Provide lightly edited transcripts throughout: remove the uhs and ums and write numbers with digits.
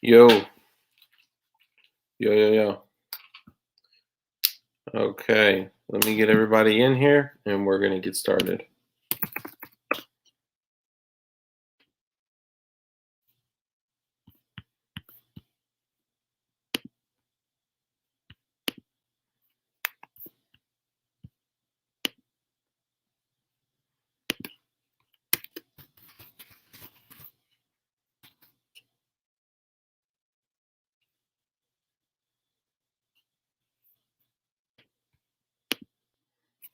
Yo, yo. Okay, let me get everybody in here and we're going to get started.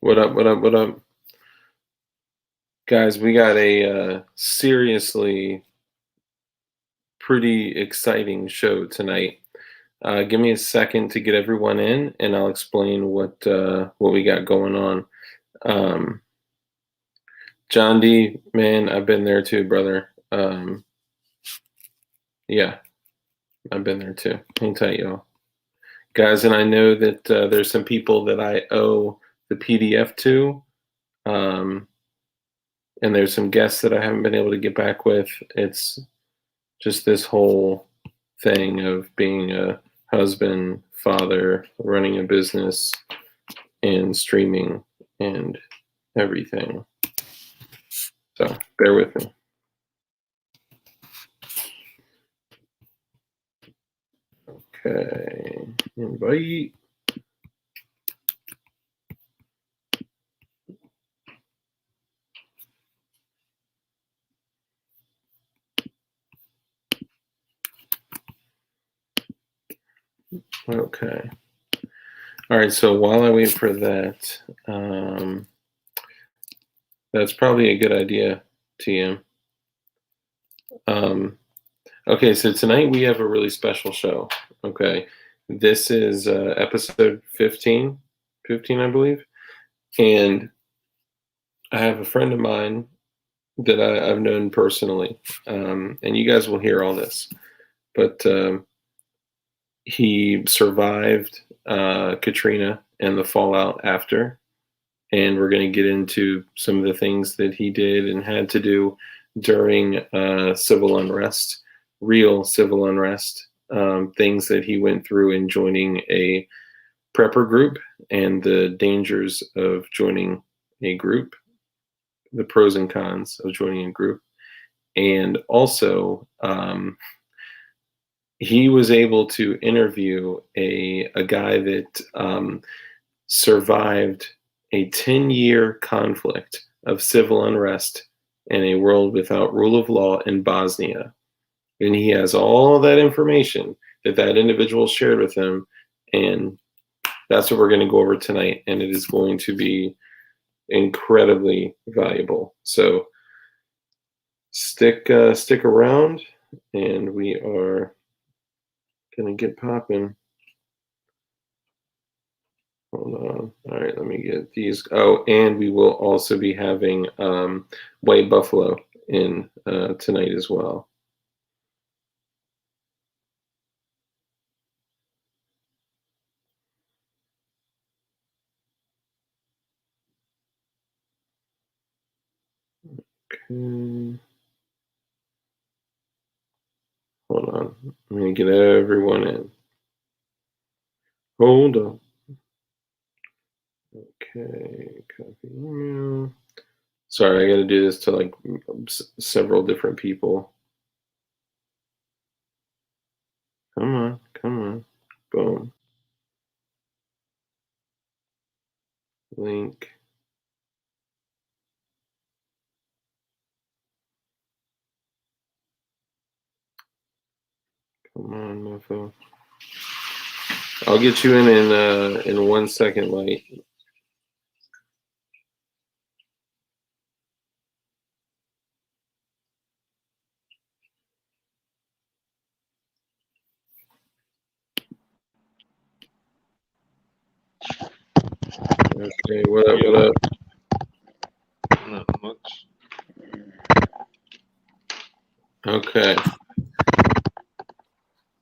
What up? Guys, we got a seriously pretty exciting show tonight. Give me a second to get everyone in and I'll explain what we got going on. John D, man, I've been there too, brother. Yeah, I've been there too. Hang tight, y'all. Guys, and I know that there's some people that I owe the PDF to. And there's some guests that I haven't been able to get back with. It's just this whole thing of being a husband, father, running a business, and streaming and everything. So bear with me. Okay, invite. Okay. All right, so while I wait for that, that's probably a good idea, TM. Okay, so tonight we have a really special show. Okay, this is episode 15, I believe. And I have a friend of mine that I've known personally, and you guys will hear all this. But he survived Katrina and the fallout after, and we're going to get into some of the things that he did and had to do during civil unrest, real civil unrest, things that he went through in joining a prepper group and the dangers of joining a group, the pros and cons of joining a group. And also, he was able to interview a guy that survived a 10-year conflict of civil unrest in a world without rule of law in Bosnia. And he has all that information that individual shared with him. And that's what we're going to go over tonight. And it is going to be incredibly valuable. So stick around and we are going to get popping. Hold on. All right, let me get these. Oh, and we will also be having White Buffalo in tonight as well. Okay. Hold on. I'm going to get everyone in. Hold on. Okay. Copy email. Sorry, I got to do this to like several different people. Come on. Boom. Link. Come on, mofo. I'll get you in 1 second, Light. Okay, what up? Not much. Okay.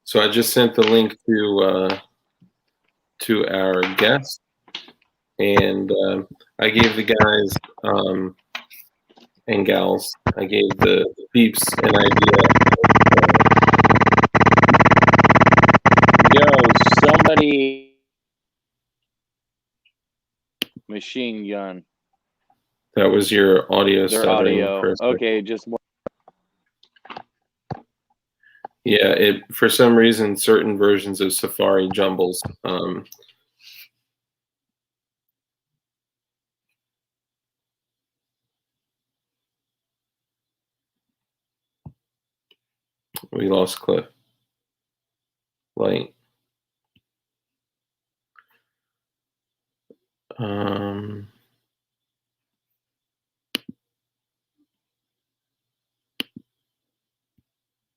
So I just sent the link to our guest, and I gave the guys and gals, I gave the peeps an idea the machine gun. That was your audio Their stuttering audio. for a second. Okay, just Yeah, it for some reason certain versions of Safari jumbles. We lost Cliff. Light.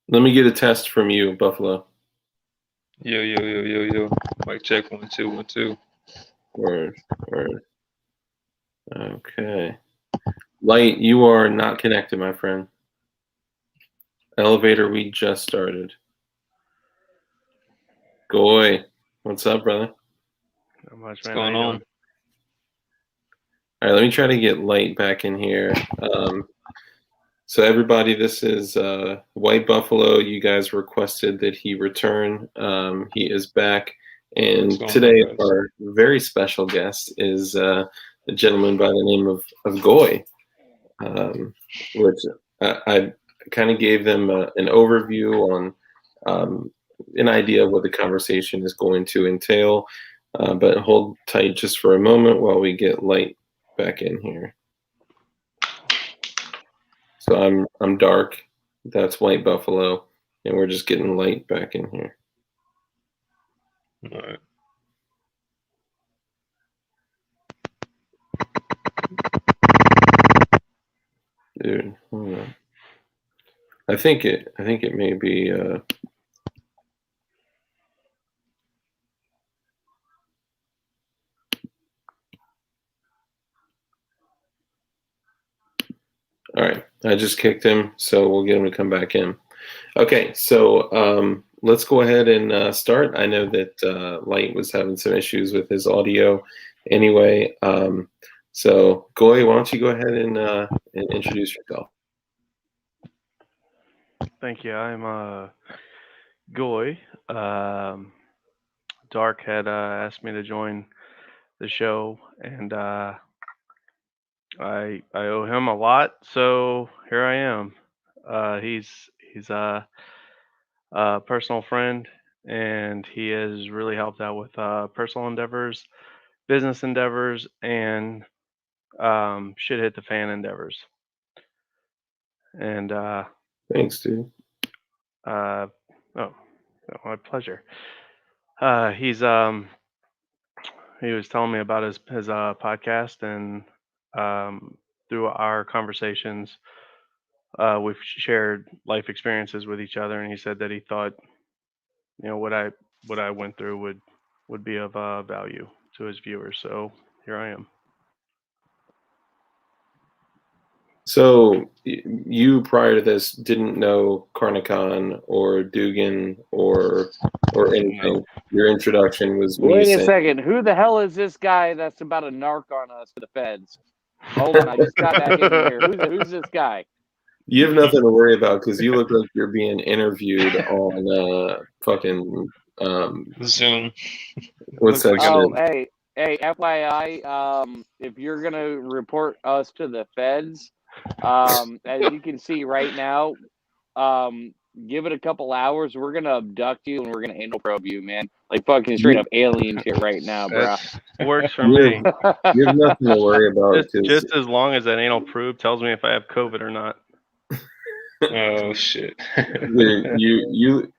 Let me get a test from you, Buffalo. Yo. Mic check 1 2 1 2. Word. Okay. Light, you are not connected, my friend. Elevator, we just started. Goy, what's up, brother? Not much, What's man. going on? All right, let me try to get Light back in here. So everybody, this is White Buffalo. You guys requested that he return. He is back. And today our very special guest is a gentleman by the name of Goy, which I kind of gave them an overview on an idea of what the conversation is going to entail. But hold tight just for a moment while we get Light back in here. So I'm Dark, that's White Buffalo, and we're just getting Light back in here. All right. Dude, hold on. I think it may be all right. I just kicked him, so we'll get him to come back in. Okay, so let's go ahead and start. I know that Light was having some issues with his audio anyway. So Goy, why don't you go ahead and introduce yourself? Thank you. I'm Goy. Dark had asked me to join the show, and I owe him a lot, so here I am. He's a personal friend, and he has really helped out with personal endeavors, business endeavors, and shit hit the fan endeavors. And Thanks, dude. oh, my pleasure. He was telling me about his podcast, and through our conversations, we've shared life experiences with each other. And he said that he thought, what I went through would be of value to his viewers. So here I am. So you prior to this didn't know Carnicon or Dugan or anything. No. Your introduction was me wait a saying, second. Who the hell is this guy that's about to narc on us to the feds? Hold on, I just got back in here. Who's this guy? you have nothing to worry about because you look like you're being interviewed on fucking Zoom. what's that shit? Hey, FYI, if you're gonna report us to the feds, as you can see right now, give it a couple hours, we're gonna abduct you and we're gonna anal probe you, man. Like fucking straight up alien shit right now, bro. That works for me. You have nothing to worry about. Just as long as that anal probe tells me if I have COVID or not. Oh shit. you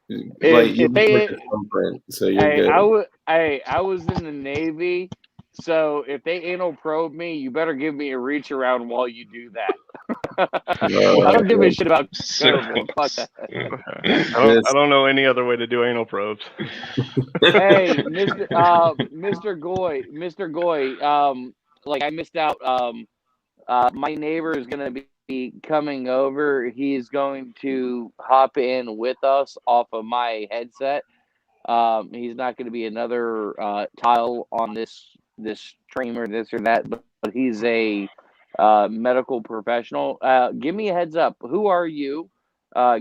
like you look like a thumbprint, so you're good. I was in the Navy, so if they anal probe me, you better give me a reach around while you do that. I don't give a shit about COVID. Fuck that. I don't know any other way to do anal probes. Hey, Mr. Goy, like I missed out. My neighbor is gonna be coming over. He's going to hop in with us off of my headset. He's not going to be another tile on this stream or this or that, but he's a medical professional. Give me a heads up. Who are you?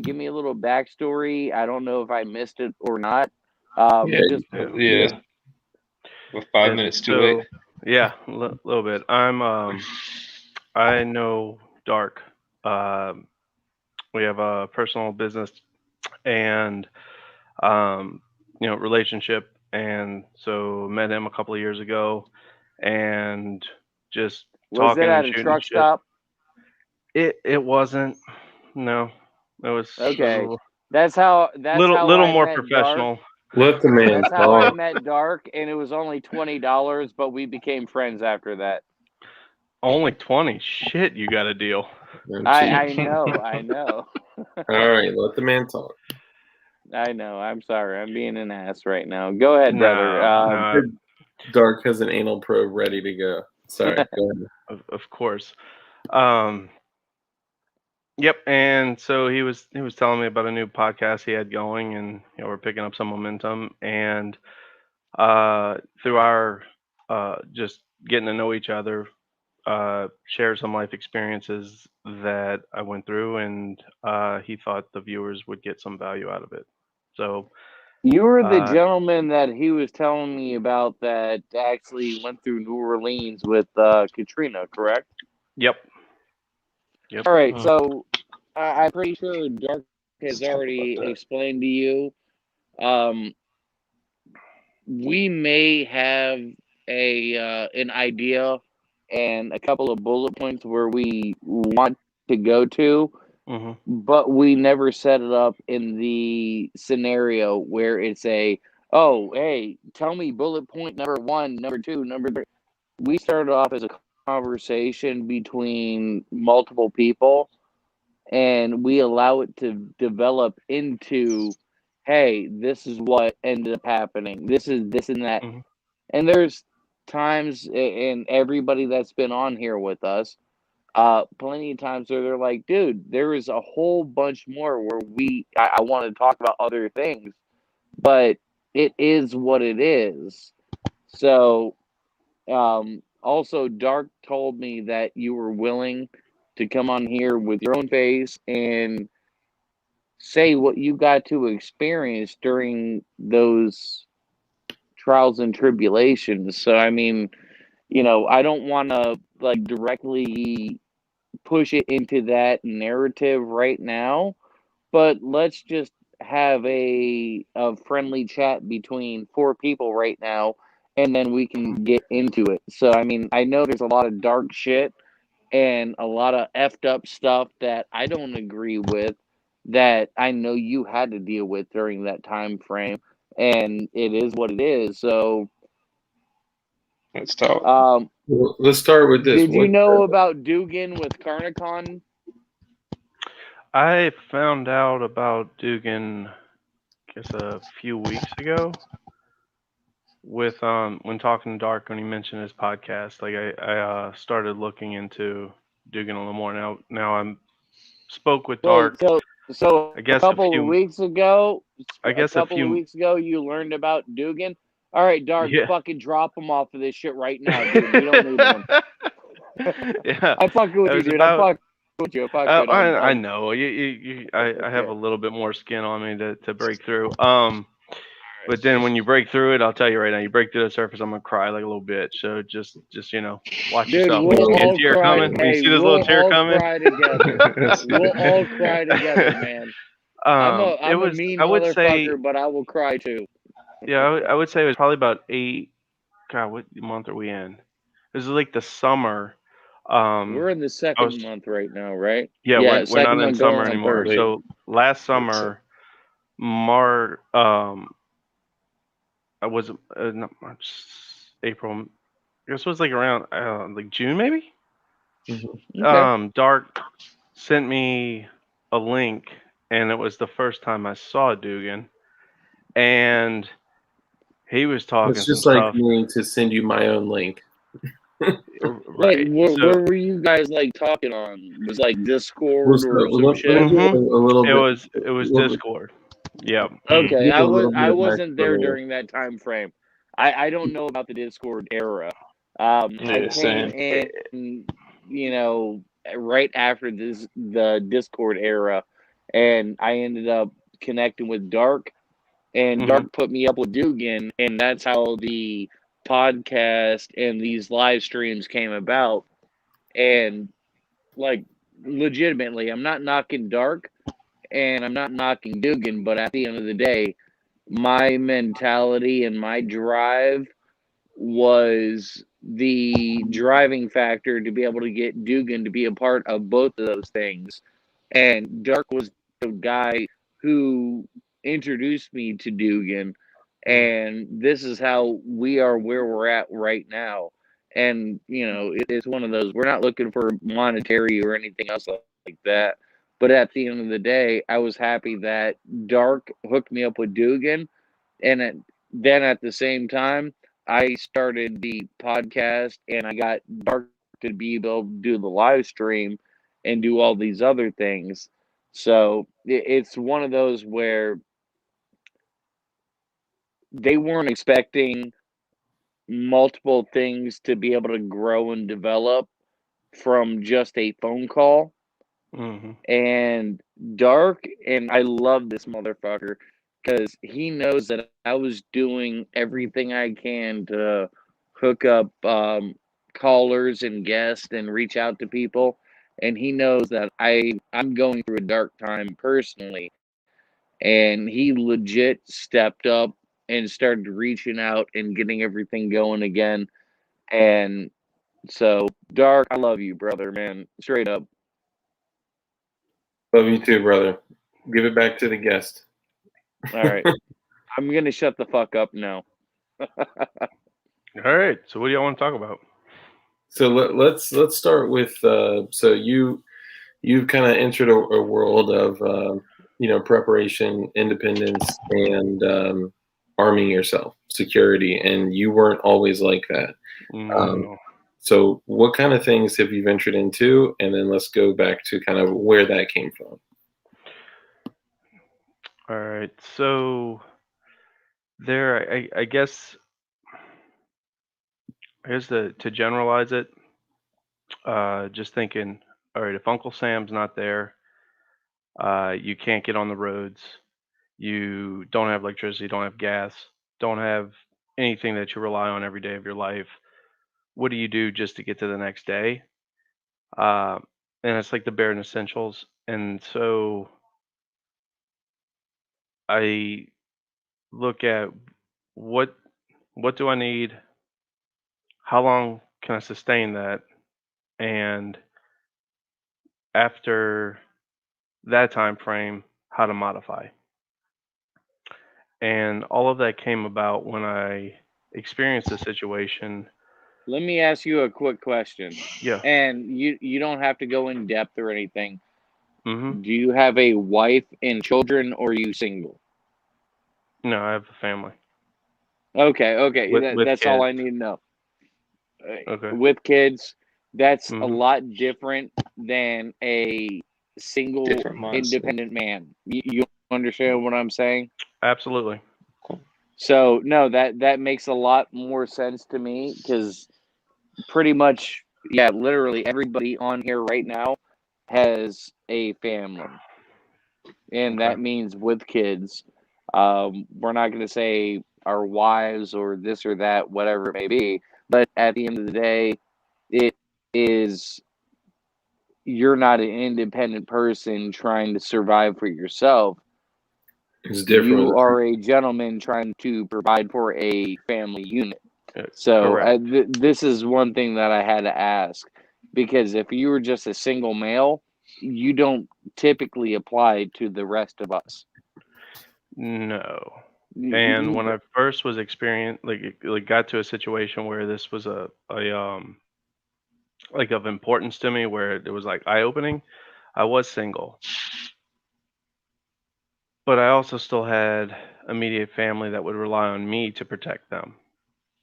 Give me a little backstory. I don't know if I missed it or not. Yeah. We're 5 minutes too late. Yeah, a little bit. I know Dark. We have a personal business and relationship, and so met him a couple of years ago, and just Was talking it and at a shooting truck shit. stop? It wasn't. No, it was Okay. a That's how little I more met professional. Let the man That's how I talk. met Dark, and it was only $20, but we became friends after that. Only 20. Shit, you got a deal. I'm I cheap. know, I know. All right, let the man talk. I know. I'm sorry. I'm being an ass right now. Go ahead, brother. No, Dark has an anal probe ready to go. Sorry, go ahead. of course. Yep. And so he was telling me about a new podcast he had going, and we're picking up some momentum. And through our just getting to know each other, share some life experiences that I went through, and he thought the viewers would get some value out of it. So You were the gentleman that he was telling me about that actually went through New Orleans with Katrina, correct? Yep. All right, so I'm pretty sure Dark has already explained to you. We may have an idea and a couple of bullet points where we want to go to, but we never set it up in the scenario where it's oh, hey, tell me bullet point number 1, number 2, number 3. We started off as a conversation between multiple people, and we allow it to develop into, hey, this is what ended up happening. This is this and that. And there's times, and everybody that's been on here with us, plenty of times where they're like, dude, there is a whole bunch more where I want to talk about other things, but it is what it is. So, also, Dark told me that you were willing to come on here with your own face and say what you got to experience during those trials and tribulations. So, I mean, I don't want to like directly push it into that narrative right now, but let's just have a friendly chat between 4 people right now, and then we can get into it. So, I mean, I know there's a lot of dark shit and a lot of effed up stuff that I don't agree with, that I know you had to deal with during that time frame, and it is what it is. So let's talk. Well, let's start with this. Did you know about Dugan with Carnicon? I found out about Dugan, I guess a few weeks ago, with when talking to Dark, when he mentioned his podcast. Like I started looking into Dugan a little more. Now I'm spoke with Dark. Wait, so I guess a couple of weeks ago, you learned about Dugan. All right, Dark, fucking drop him off of this shit right now, dude. We don't need him. Yeah, I'm fucking with you, dude. I'm fucking with you. I know. I have a little bit more skin on me to break through. But then when you break through it, I'll tell you right now, you break through the surface, I'm gonna cry like a little bitch. So just watch dude, yourself. We'll When you see a all tear cry. coming, when you see this little tear coming, Cry together. We'll all cry together, man. I'm a mean motherfucker, but I will cry too. Yeah, I would say it was probably about 8. God, what month are we in? It was like the summer. We're in the second month right now, right? Yeah, we're not in summer anymore. Third. So last summer, I was not March, April. I guess it was like around like June maybe. Okay. Dark sent me a link, and it was the first time I saw Dugan, and he was talking. It's just some like stuff. me to send you my own link. Right. Where were you guys like talking on? Was like Discord or some shit? It was Discord. Yeah. Okay, I wasn't there during that time frame. I don't know about the Discord era. I came in, right after the Discord era, and I ended up connecting with Dark, and Dark put me up with Dugan, and that's how the podcast and these live streams came about. And like, legitimately, I'm not knocking Dark and I'm not knocking Dugan, but at the end of the day, my mentality and my drive was the driving factor to be able to get Dugan to be a part of both of those things. And Dark was the guy who introduced me to Dugan. And this is how we are where we're at right now. And, it's one of those, we're not looking for monetary or anything else like that. But at the end of the day, I was happy that Dark hooked me up with Dugan. And then at the same time, I started the podcast and I got Dark to be able to do the live stream and do all these other things. So it's one of those where they weren't expecting multiple things to be able to grow and develop from just a phone call. Mm-hmm. And Dark, and I love this motherfucker because he knows that I was doing everything I can to hook up callers and guests and reach out to people. And he knows that I'm going through a dark time personally. And he legit stepped up and started reaching out and getting everything going again. And so, Dark, I love you, brother, man. Straight up. Love you too, brother. Give it back to the guest. All right. I'm going to shut the fuck up now. All right. So what do y'all want to talk about? So let's start with so you've kind of entered a world of preparation, independence, and arming yourself, security, and you weren't always like that. No. So what kind of things have you ventured into, and then let's go back to kind of where that came from. All right. So I guess to generalize it, just thinking, all right, if Uncle Sam's not there, you can't get on the roads, you don't have electricity, don't have gas, don't have anything that you rely on every day of your life. What do you do just to get to the next day? Uh, and it's like the bare essentials. And so I look at what do I need? How long can I sustain that? And after that time frame, how to modify. And all of that came about when I experienced a situation. Let me ask you a quick question. Yeah. And you don't have to go in depth or anything. Mm-hmm. Do you have a wife and children, or are you single? No, I have a family. Okay. With That's all kids. I need to know. Okay. With kids, that's a Mm-hmm. lot different than a single Different mindset. independent man. You understand what I'm saying? Absolutely. So no, that makes a lot more sense to me because pretty much, yeah, literally everybody on here right now has a family, and Okay. that means with kids. We're not going to say our wives or this or that, whatever it may be, but at the end of the day, it is you're not an independent person trying to survive for yourself. It's different. You are a gentleman trying to provide for a family unit. So Correct. this is one thing that I had to ask, because if you were just a single male, you don't typically apply to the rest of us. No. And when I first was like got to a situation where this was a like of importance to me, where it was like eye opening, I was single, but I also still had immediate family that would rely on me to protect them.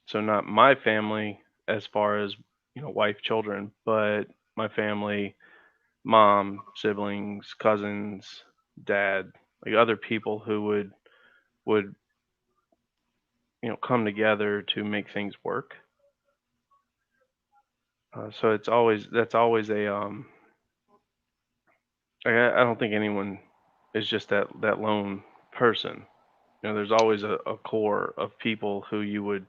So not my family as far as wife, children, but my family, mom, siblings, cousins, dad, like other people who would come together to make things work. So that's always a I don't think anyone is just that lone person. There's always a core of people who you would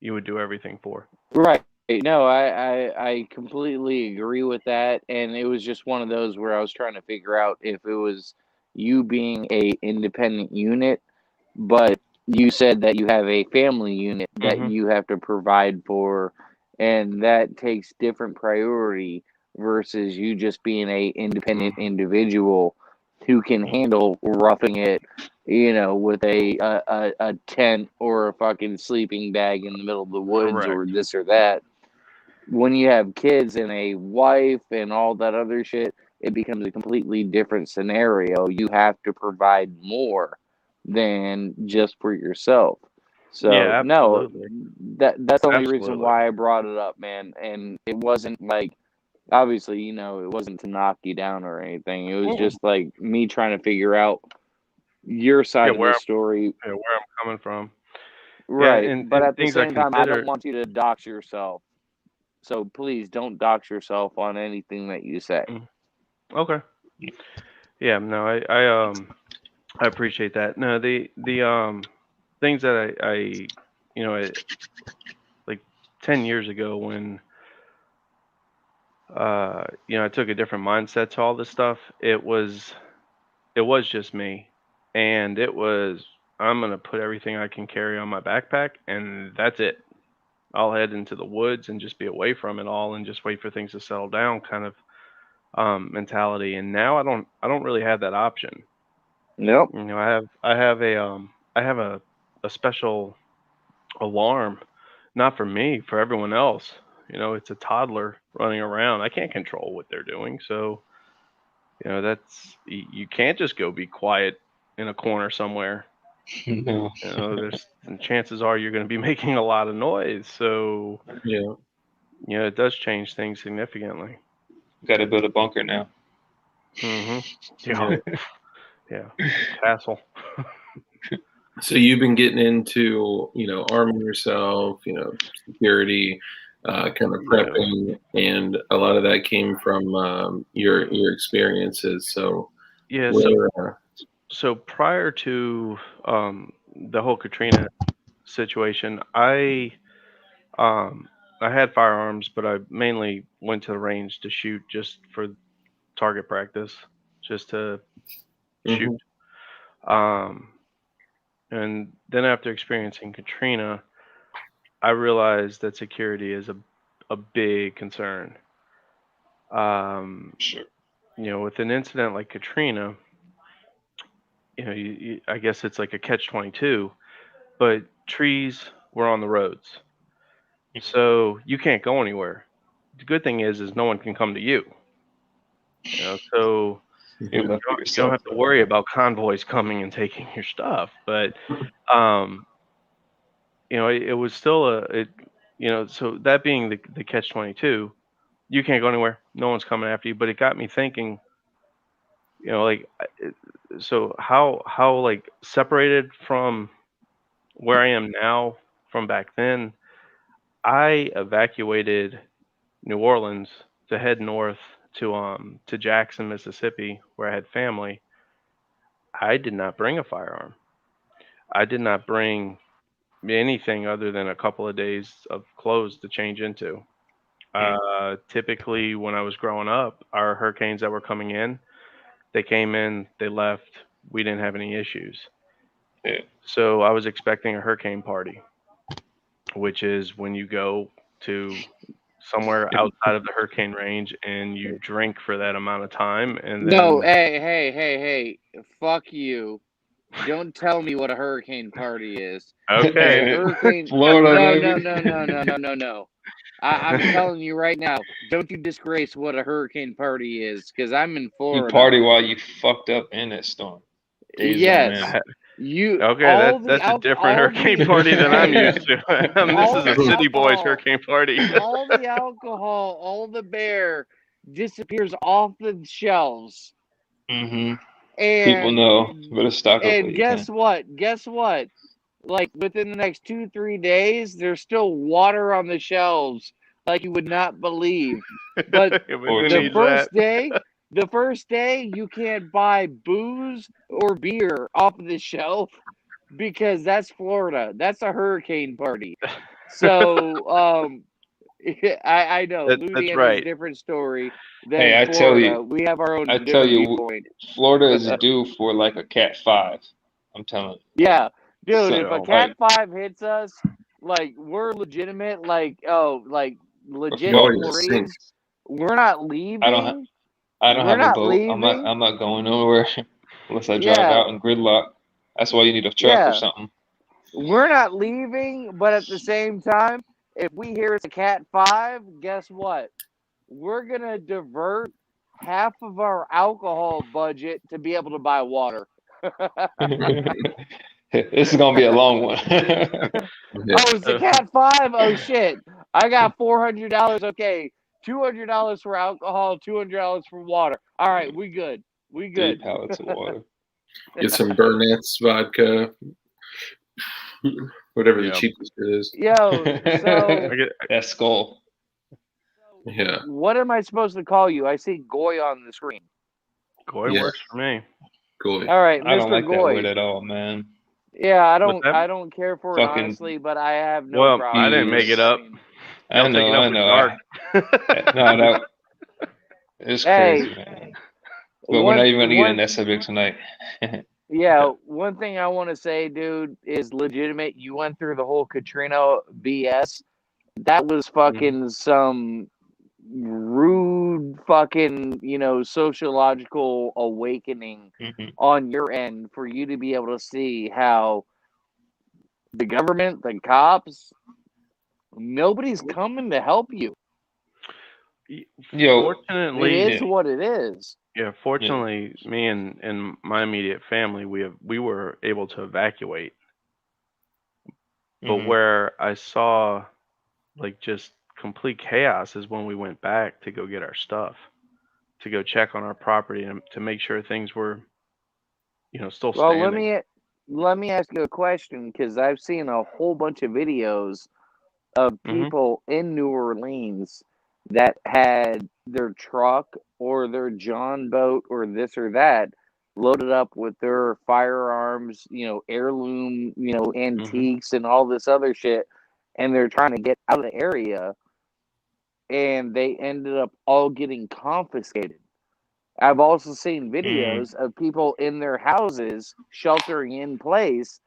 you would do everything for. Right. No, I completely agree with that. And it was just one of those where I was trying to figure out if it was you being a independent unit, but you said that you have a family unit that Mhm. you have to provide for, and that takes different priority versus you just being a independent individual who can handle roughing it, with a tent or a fucking sleeping bag in the middle of the woods or Correct. this or that. When you have kids and a wife and all that other shit, it becomes a completely different scenario. You have to provide more than just for yourself. So Yeah, no, absolutely. that's the only reason Absolutely. why I brought it up, man. And it wasn't like, obviously, it wasn't to knock you down or anything. It was Mm. just like me trying to figure out your side Yeah, of the story. where I'm coming from. Yeah, Right. But and at the things I same time, I don't consider. want you to dox yourself. So please don't dox yourself on anything that you say. Mm, Okay. Yeah, no, I appreciate that. No, the things that I like 10 years ago when I took a different mindset to all this stuff. It was just me, and it was I'm gonna put everything I can carry on my backpack, and that's it. I'll head into the woods and just be away from it all, and just wait for things to settle down, kind of mentality. And now I don't really have that option. Nope. I have a special alarm, not for me, for everyone else. It's a toddler running around. I can't control what they're doing, so that's you can't just go be quiet in a corner somewhere. No. There's and chances are you're going to be making a lot of noise. So Yeah. it does change things significantly. Got to build a bunker now. hmm Yeah, yeah, castle. So you've been getting into, arming yourself, security, kind of Yeah, prepping, and a lot of that came from your experiences. So yeah. So where, so prior to the whole Katrina situation, um I had firearms, but I mainly went to the range to shoot just for target practice, just to shoot. Mhm. Um, and then after experiencing Katrina, I realized that security is a big concern. Um, Sure. with an incident like Katrina, I guess it's like a catch-22, but trees were on the roads, so you can't go anywhere. The good thing is no one can come to you. So You're you left for don't yourself. have to worry about convoys coming and taking your stuff. But um, it was still so that being the catch-22, you can't go anywhere. No one's coming after you. But it got me thinking, like, so how like separated from where I am now from back then. I evacuated New Orleans to head north to Jackson, Mississippi, where I had family. I did not bring a firearm. I did not bring anything other than a couple of days of clothes to change into. Typically, when I was growing up, our hurricanes that were coming in, they came in, they left. We didn't have any issues. Yeah. So I was expecting a hurricane party, which is when you go to somewhere outside of the hurricane range and you drink for that amount of time, and No, then hey, fuck you. Don't tell me what a hurricane party is. Because a okay, hurricane. Florida, No, baby. no, no, no, no, no, no, no. I'm telling you right now, don't you disgrace what a hurricane party is, because I'm in You Florida. party while you fucked up in that storm. Days on Yes. end. okay, that's a different hurricane party than I'm used to. This is a city boys hurricane party. all the alcohol, all the beer disappears off the shelves. Mm-hmm. People And know. Better stock up while and you guess can. what? Guess what? Like within the next 2-3 days, there's still water on the shelves like you would not believe. But Or Who the needs two. that? first day you can't buy booze or beer off of the shelf because that's Florida. That's a hurricane party. So, I know That's Louisiana is a right. different story than Hey, I tell Florida. you, We have our own I tell different you, viewpoint. Florida is due for like a Cat 5. I'm telling you. Yeah, dude. So, If a So, Cat like, 5 hits us, like we're legitimate, like legit Oh, fuck, yeah, sink. Marines. We're not I don't have leaving. I don't We're have a not boat. leaving. I'm not going nowhere unless I drive Yeah, out in gridlock. That's why you need a truck or yeah. something. We're not leaving, but at the same time, if we hear it's a Cat 5, guess what? We're going to divert half of our alcohol budget to be able to buy water. This is gonna be a long one. Yeah. Oh, it's a Cat 5? Oh, shit. I got $400. Okay. $200 for alcohol, $200 for water. All right, we good. We 3 good. pallets of water. Get some Burnett's vodka, whatever the yeah. cheapest it is. Yo, so I get That skull. Yeah, what am I supposed to call you? I see Goy on the screen. Goy yeah, works for me. Goy. All right, I don't Mr. like that word Goy. at all, man. Yeah, What's that? I don't care for it Fucking honestly, but I have no Well, problem I didn't with make it. it up. Y'all take it up I with know. guard. No, that it's Hey, crazy, man. But we're not even gonna get in that subject tonight. one thing I want to say, dude, is legitimate. You went through the whole Katrina BS. That was Mhm. fucking some rude fucking, sociological awakening Mhm. on your end for you to be able to see how the government, the cops, nobody's coming to help you. Yo, It Fortunately, is yeah. what it is. yeah. Fortunately, me and my immediate family, we were able to evacuate. But Mhm. where I saw like just complete chaos is when we went back to go get our stuff, to go check on our property and to make sure things were, still Well, standing. let me ask you a question because I've seen a whole bunch of videos of Hmm. people in New Orleans that had their truck or their John boat or this or that loaded up with their firearms, heirloom, Hmm. antiques and all this other shit, and they're trying to get out of the area, and they ended up all getting confiscated. I've also seen Mm. videos of people in their houses sheltering in place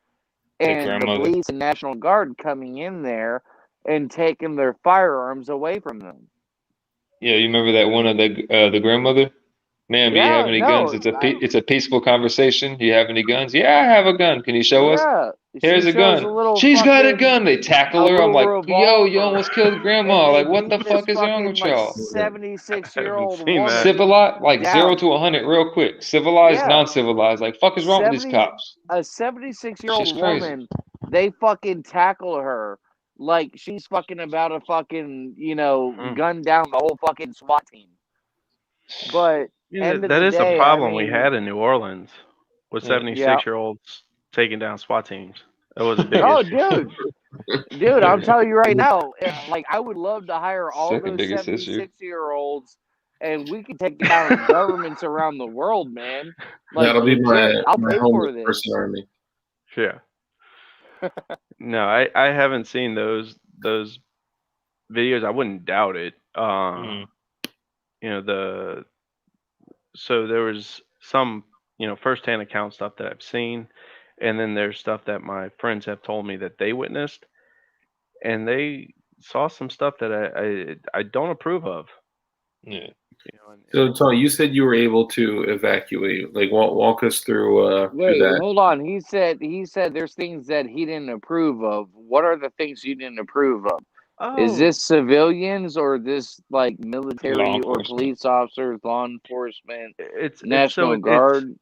The and the grandmother. police and National Guard coming in there and taking their firearms away from them. Yeah, you remember that one of the grandmother? Ma'am, do you have Yeah, any guns? no, It's a peaceful conversation. Do you have any guns? Yeah, I have a gun. Can you show us? yeah. Here's She a shows gun. She's got a gun. They tackle a her. I'm little like, yo, you revolver, almost killed and grandma. they Like, what beat the this fuck is wrong fucking with like y'all? haven't 76-year-old seen that. woman Civilized, like down. 0 to 100, real quick. Civilized, Yeah, non-civilized. Like, fuck is wrong with these 70 cops? a Shit's 76-year-old crazy. woman. They fucking tackle her like she's fucking about to fucking Mm. gun down the whole fucking SWAT team. But Yeah, end of that the is a day, I problem we mean, had in New Orleans with Yeah. 76-year-olds taking down SWAT teams. That was a big oh, issue. dude, I'm telling you right now, like I would love to hire all Second those biggest issue. 76-year-olds, and we could take down governments around the world, man. Like That'll be legit, I'll my pay homeless for this. person army. Yeah. No, I haven't seen those videos. I wouldn't doubt it. Mm. So there was some, firsthand account stuff that I've seen, and then there's stuff that my friends have told me that they witnessed, and they saw some stuff that I don't approve of. Yeah. So, Tony, you said you were able to evacuate. Like, walk us through Wait, that. hold on. He said there's things that he didn't approve of. What are the things you didn't approve of? Is Oh, this civilians or this like Law military or enforcement. police officers, law enforcement, it's so National Guard?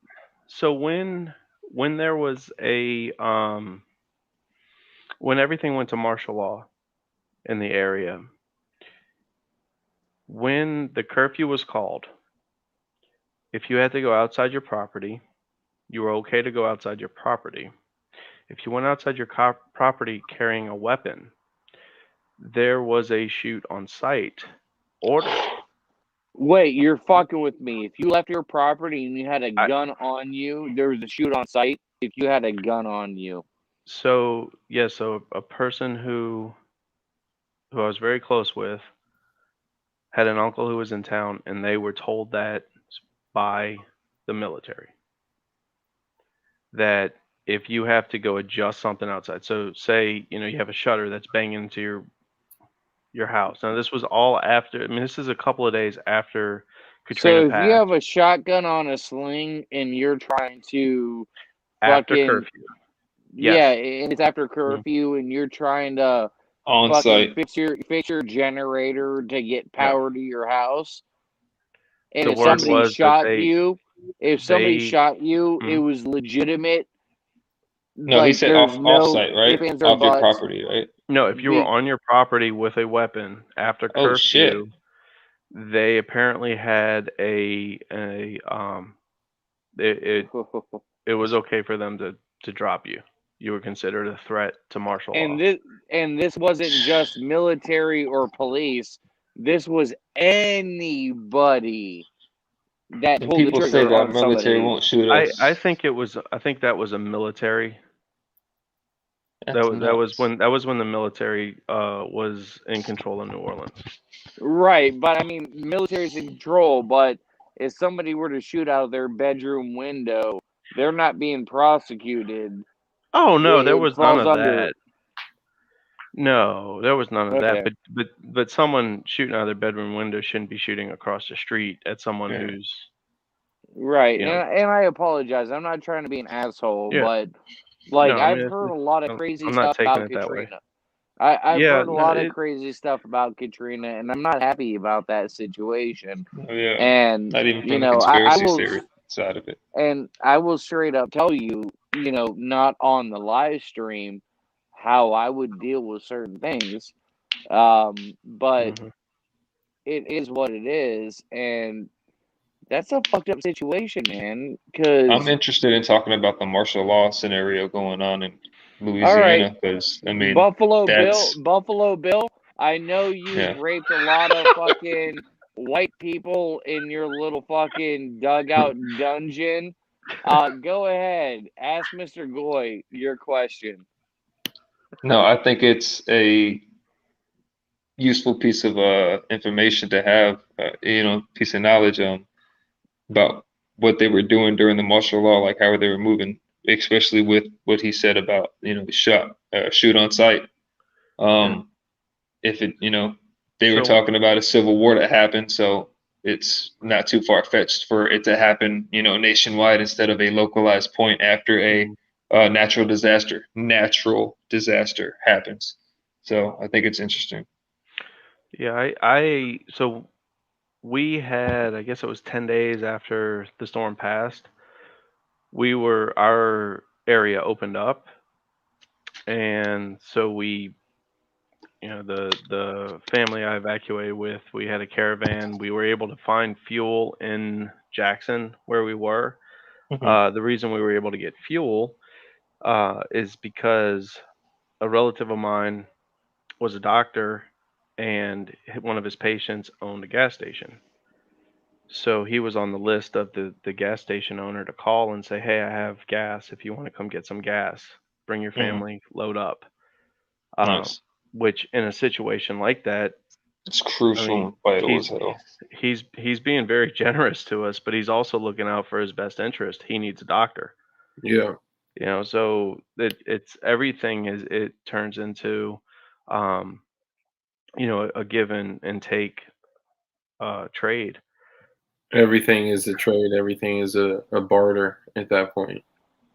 so when there was when everything went to martial law in the area, when the curfew was called, if you had to go outside your property, you were okay to go outside your property. If you went outside your property carrying a weapon, there was a shoot on sight order. Wait, you're fucking with me. If you left your property and you had a I, gun on you, there was a shoot on sight. If you had a gun on you. so yeah, so a person who who I was very close with, had an uncle who was in town, and they were told that by the military that if you have to go adjust something outside, so say you have a shutter that's banging into your house. Now this was all after. I mean, this is a couple of days after Katrina So if you passed, have a shotgun on a sling and you're trying to after fucking curfew. yeah, Yes. and it's after curfew and you're trying to On fucking site. fix your generator to get Yeah. power to your house, and The if word somebody was that shot you, it Mhm. was legitimate. No, he Like said there's off no site, right? ifs, ands, or Off your buts. property, right? No, if you were on your property with a weapon after Oh shit. curfew, they apparently had it was okay for them to drop you. You were considered a threat to martial law. and this wasn't just military or police. This was anybody that And pulled the people say trigger that on military somebody. won't shoot I us. think that was a military. That's That was nuts. when the military was in control of New Orleans. Right, but I mean, military's in control, but if somebody were to shoot out their bedroom window, they're not being prosecuted. Oh no, there It was none falls of under. that. No, there was none of that. Okay. But someone shooting out of their bedroom window shouldn't be shooting across the street at someone Yeah. who's Right, you know and I apologize. I'm not trying to be an asshole, yeah. but like No, I I've mean heard a lot of I'm crazy I'm not stuff taking about it that way. Katrina. I've Yeah, heard a no, lot of crazy stuff about Katrina, and I'm not happy about that situation. Oh, yeah. And Not even you from the know, I conspiracy will, theory side of it. and I will straight up tell you, not on the live stream, how I would deal with certain things. But Mhm. it is what it is, and that's a fucked up situation, man. Because I'm interested in talking about the martial law scenario going on in all right, Louisiana because I mean that's Buffalo Bill, I know you've yeah. raped a lot of fucking white people in your little fucking dugout dungeon. Go ahead, ask Mr. Goy your question. No, I think it's a useful piece of information to have, piece of knowledge about what they were doing during the martial law, like how they were moving, especially with what he said about shoot on sight. If it they were So talking about a civil war that happened, so it's not too far fetched for it to happen, nationwide instead of a localized point after a mhm. natural disaster. Natural disaster happens, so I think it's interesting. Yeah, so we had, I guess it was 10 days after the storm passed, our area opened up, and so the family I evacuated with, we had a caravan. We were able to find fuel in Jackson where we were. Mm-hmm. The reason we were able to get fuel is because a relative of mine was a doctor, and one of his patients owned a gas station. So he was on the list of the gas station owner to call and say, "Hey, I have gas. If you want to come get some gas, bring your Mm-hmm. family, load up." Um, Nice. which in a situation like that, It's I crucial mean, and vital as hell. he's being very generous to us, but he's also looking out for his best interest. He needs a doctor, Yeah. so it's everything it turns into, um, a give and take trade. Everything is a trade. Everything is a barter at that point.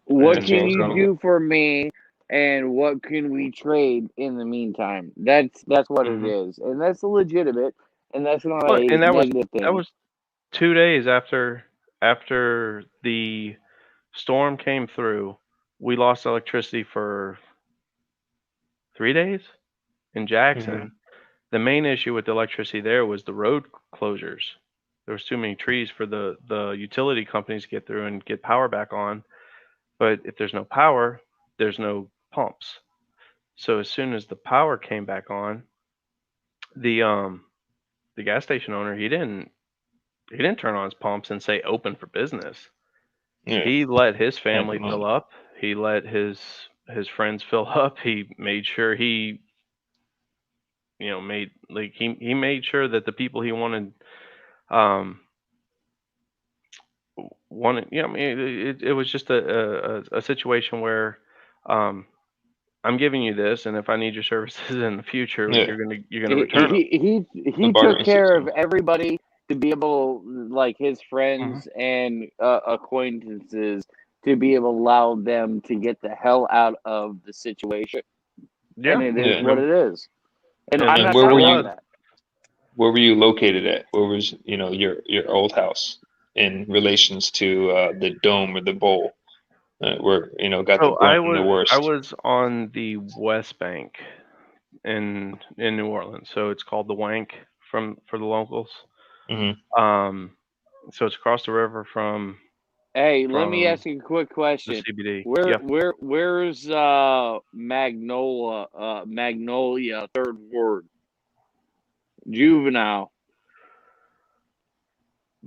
What That's what I can And was you gonna. do for me, and what can we trade in the meantime? That's what it mhm. is, and that's legitimate, and that's not Well, a and negative that thing. was 2 days after the storm came through. We lost electricity for 3 days in Mm-hmm. Jackson. The main issue with the electricity there was the road closures. There was too many trees for the utility companies to get through and get power back on. But if there's no power, there's no pumps. So as soon as the power came back on, the um the gas station owner, he didn't turn on his pumps and say open for business. Yeah. He let his Had the family fill money. up. He let his friends fill up. He made sure he made like he made sure that the people he wanted I mean, it was just a situation where I'm giving you this, and if I need your services in the future, Yeah. you're gonna return them. He took bartering care of system. everybody to be able, like his Mhm. friends and acquaintances, to be able to allow them to get the hell out of the situation. Yeah, And it is Yeah. what it is. And And I'm And not where were talking you? about that. Where were you located at? Where was your old house in relations to the dome or the bowl? Where got the So I brunt and the worst. was on the West Bank in New Orleans. So it's called the Wank for the locals. Hmm. So it's across the river from Hey, let me ask you a quick the question. CBD. Where's Yeah. Magnolia Third Ward? Juvenile.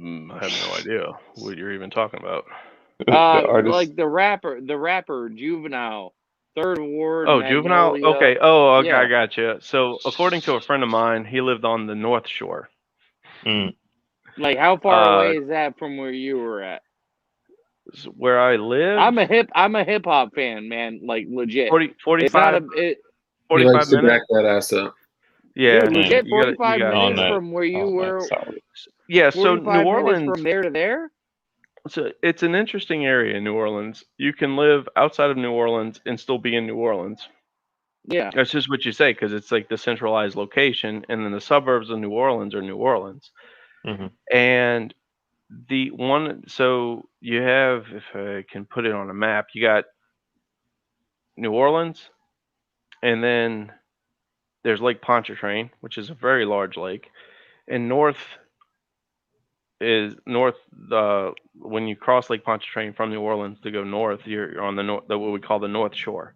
I have no idea what you're even talking about. The artist. Like the rapper Juvenile. Third Ward, Oh, Juvenile? Magnolia. Okay. Oh, okay, I Yeah. gotcha. So according to a friend of mine, he lived on the North Shore. Mm. Like how far away is that from where you were at? Where I live, I'm a hip hop fan, man. Like legit. 45, It's not He 45 likes to minutes. back that ass up. Yeah, Dude, legit, you gotta 45 On minutes that. from where you On were. that solid. Yeah, so 45 New minutes Orleans, from there to there. it's an interesting area in New Orleans. You can live outside of New Orleans and still be in New Orleans. Yeah. That's just what you say because it's like the centralized location, and then the suburbs of New Orleans are New Orleans. Hmm. And the one, so you have, if I can put it on a map, you got New Orleans, and then there's Lake Pontchartrain, which is a very large lake, and north when you cross Lake Pontchartrain from New Orleans to go north, you're on the north, what we call the North Shore,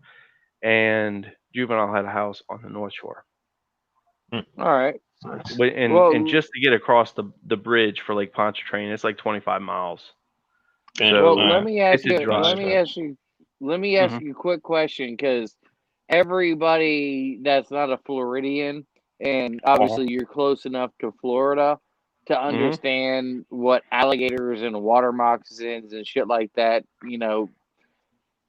and Juvenile had a house on the North Shore. All right. And just to get across the bridge for Lake Pontchartrain, it's like 25 miles. So let me ask it's a you. drive. Let me ask you a quick question, because everybody that's not a Floridian, and obviously you're close enough to Florida to understand what alligators and water moccasins and shit like that,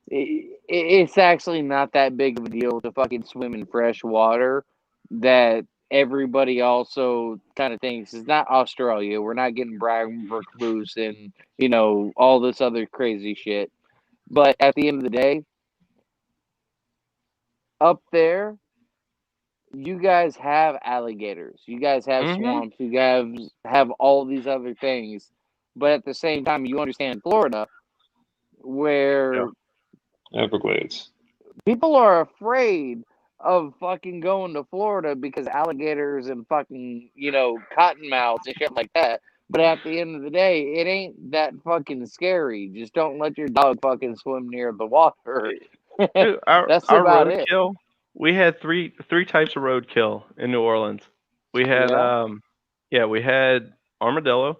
it's actually not that big of a deal to fucking swim in fresh water. That everybody also kind of thinks it's not Australia. We're not getting brown recluse and all this other crazy shit. But at the end of the day, up there, you guys have alligators. You guys have swamps. You guys have all these other things. But at the same time, you understand Florida, where Everglades. people are afraid of fucking going to Florida because alligators and fucking, cottonmouths and shit like that. But at the end of the day, it ain't that fucking scary. Just don't let your dog fucking swim near the water. Dude, That's our about it. roadkill, we had three types of roadkill in New Orleans. We had we had armadillo.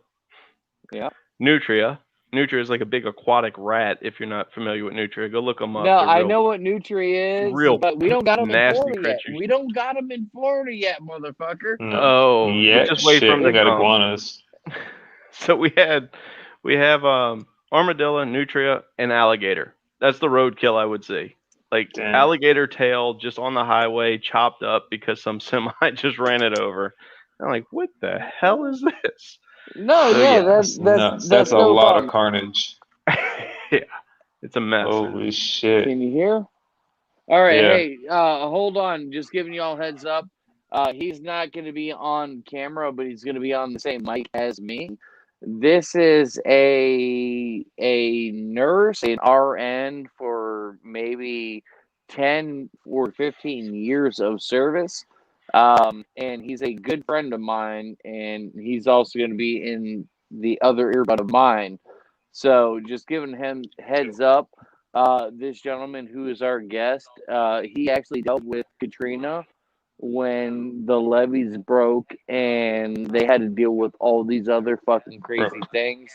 Yeah. Nutria. Nutria is like a big aquatic rat. If you're not familiar with nutria, go look them up. No, They're I know what nutria is, real but we don't got them in nasty Florida yet. creatures. We don't got them in Florida yet, motherfucker. No. Oh, Yeah, just wait for shit. them We to got come. iguanas. So we have armadillo, nutria, and alligator. That's the roadkill I would say. Like Damn. alligator tail just on the highway, chopped up because some semi just ran it over. I'm like, what the hell is this? No, So, yeah, yeah. that's Nuts. that's That's a no lot problem. of carnage. Yeah, it's a mess. Holy shit. Can you hear? All right, Yeah. hey, hold on. Just giving you all heads up. He's not going to be on camera, but he's going to be on the same mic as me. This is a nurse, an RN for maybe 10 or 15 years of service. And he's a good friend of mine, and he's also going to be in the other earbud of mine. So just giving him heads up. This gentleman who is our guest, he actually dealt with Katrina when the levees broke and they had to deal with all these other fucking crazy things.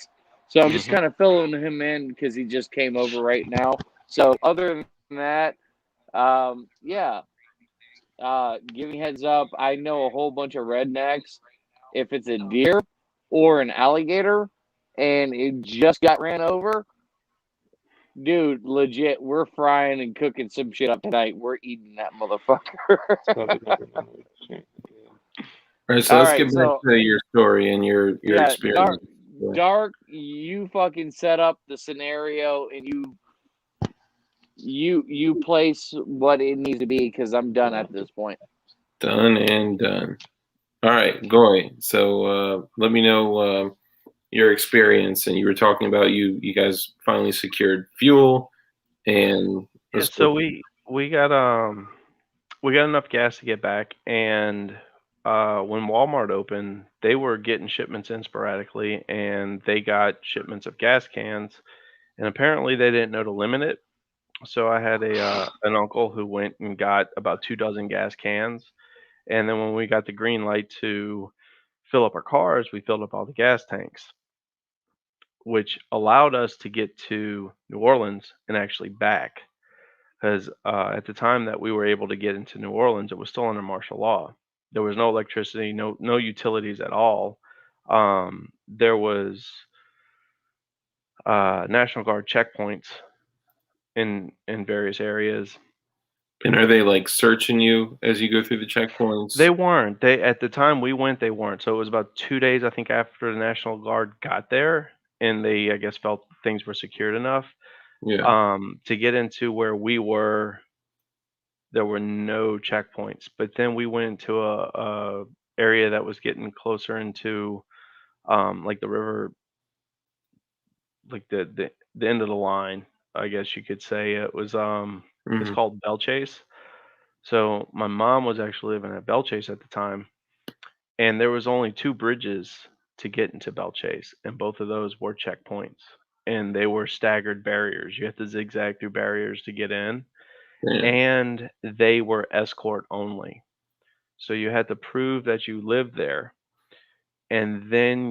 So I'm just kind of filling him in because he just came over right now. So other than that, yeah. giving heads up. I know a whole bunch of rednecks. If it's a deer or an alligator, and it just got ran over, dude, legit, we're frying and cooking some shit up tonight. We're eating that motherfucker. All right, so All let's right, get back so to your story and your yeah, experience. Dark, you fucking set up the scenario and you place what it needs to be, because I'm done at this point. Done and done. All right, Goy. So let me know your experience. And you were talking about you guys finally secured fuel, and Yeah, so we got enough gas to get back, and when Walmart opened, they were getting shipments in sporadically, and they got shipments of gas cans, and apparently they didn't know to limit it. So I had an uncle who went and got about 2 dozen gas cans, and then when we got the green light to fill up our cars, we filled up all the gas tanks, which allowed us to get to New Orleans and actually back. Because at the time that we were able to get into New Orleans, it was still under martial law. There was no electricity, no utilities at all. There was National Guard checkpoints in various areas. And are they like searching you as you go through the checkpoints? They weren't. They At the time we went, they weren't. So it was about 2 days, I think, after the National Guard got there, and they, I guess, felt things were secured enough. Yeah. To get into where we were, there were no checkpoints. But then we went into a area that was getting closer into like the river, like the end of the line, I guess you could say. It was it's Mhm. called Belchase. So my mom was actually living at Belchase at the time, and there was only 2 bridges to get into Belchase, and both of those were checkpoints, and they were staggered barriers. You had to zigzag through barriers to get in, Yeah. and they were escort only. So you had to prove that you lived there, and then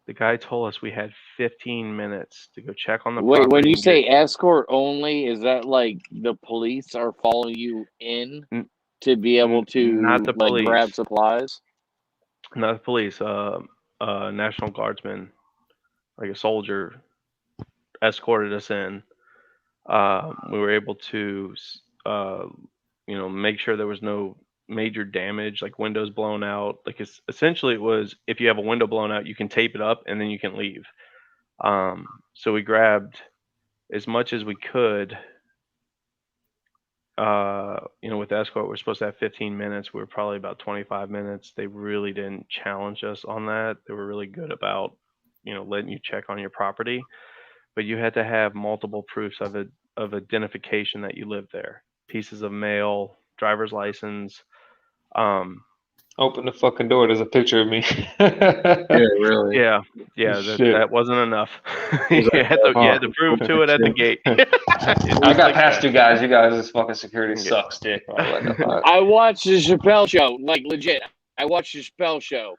the guy told us we had 15 minutes to go check on the Wait, when property you and get. say escort only, is that like the police are following you in N- to be able Not to the like grab police, supplies? not the police. National Guardsman, like a soldier, escorted us in. We were able to, uh, make sure there was no major damage, like windows blown out. Like essentially, it was, if you have a window blown out, you can tape it up and then you can leave. So we grabbed as much as we could. With the escort, we're supposed to have 15 minutes. We were probably about 25 minutes. They really didn't challenge us on that. They were really good about, letting you check on your property, but you had to have multiple proofs of identification that you lived there. Pieces of mail, driver's license. Open the fucking door. There's a picture of me. Yeah, really. Yeah, Shit. that wasn't enough. Was you had that to prove to it at the gate. I got past you guys. You guys' fucking security Yeah. sucks, dick. Oh, what the fuck? I watched the Chappelle show, like legit. I watched the Chappelle show,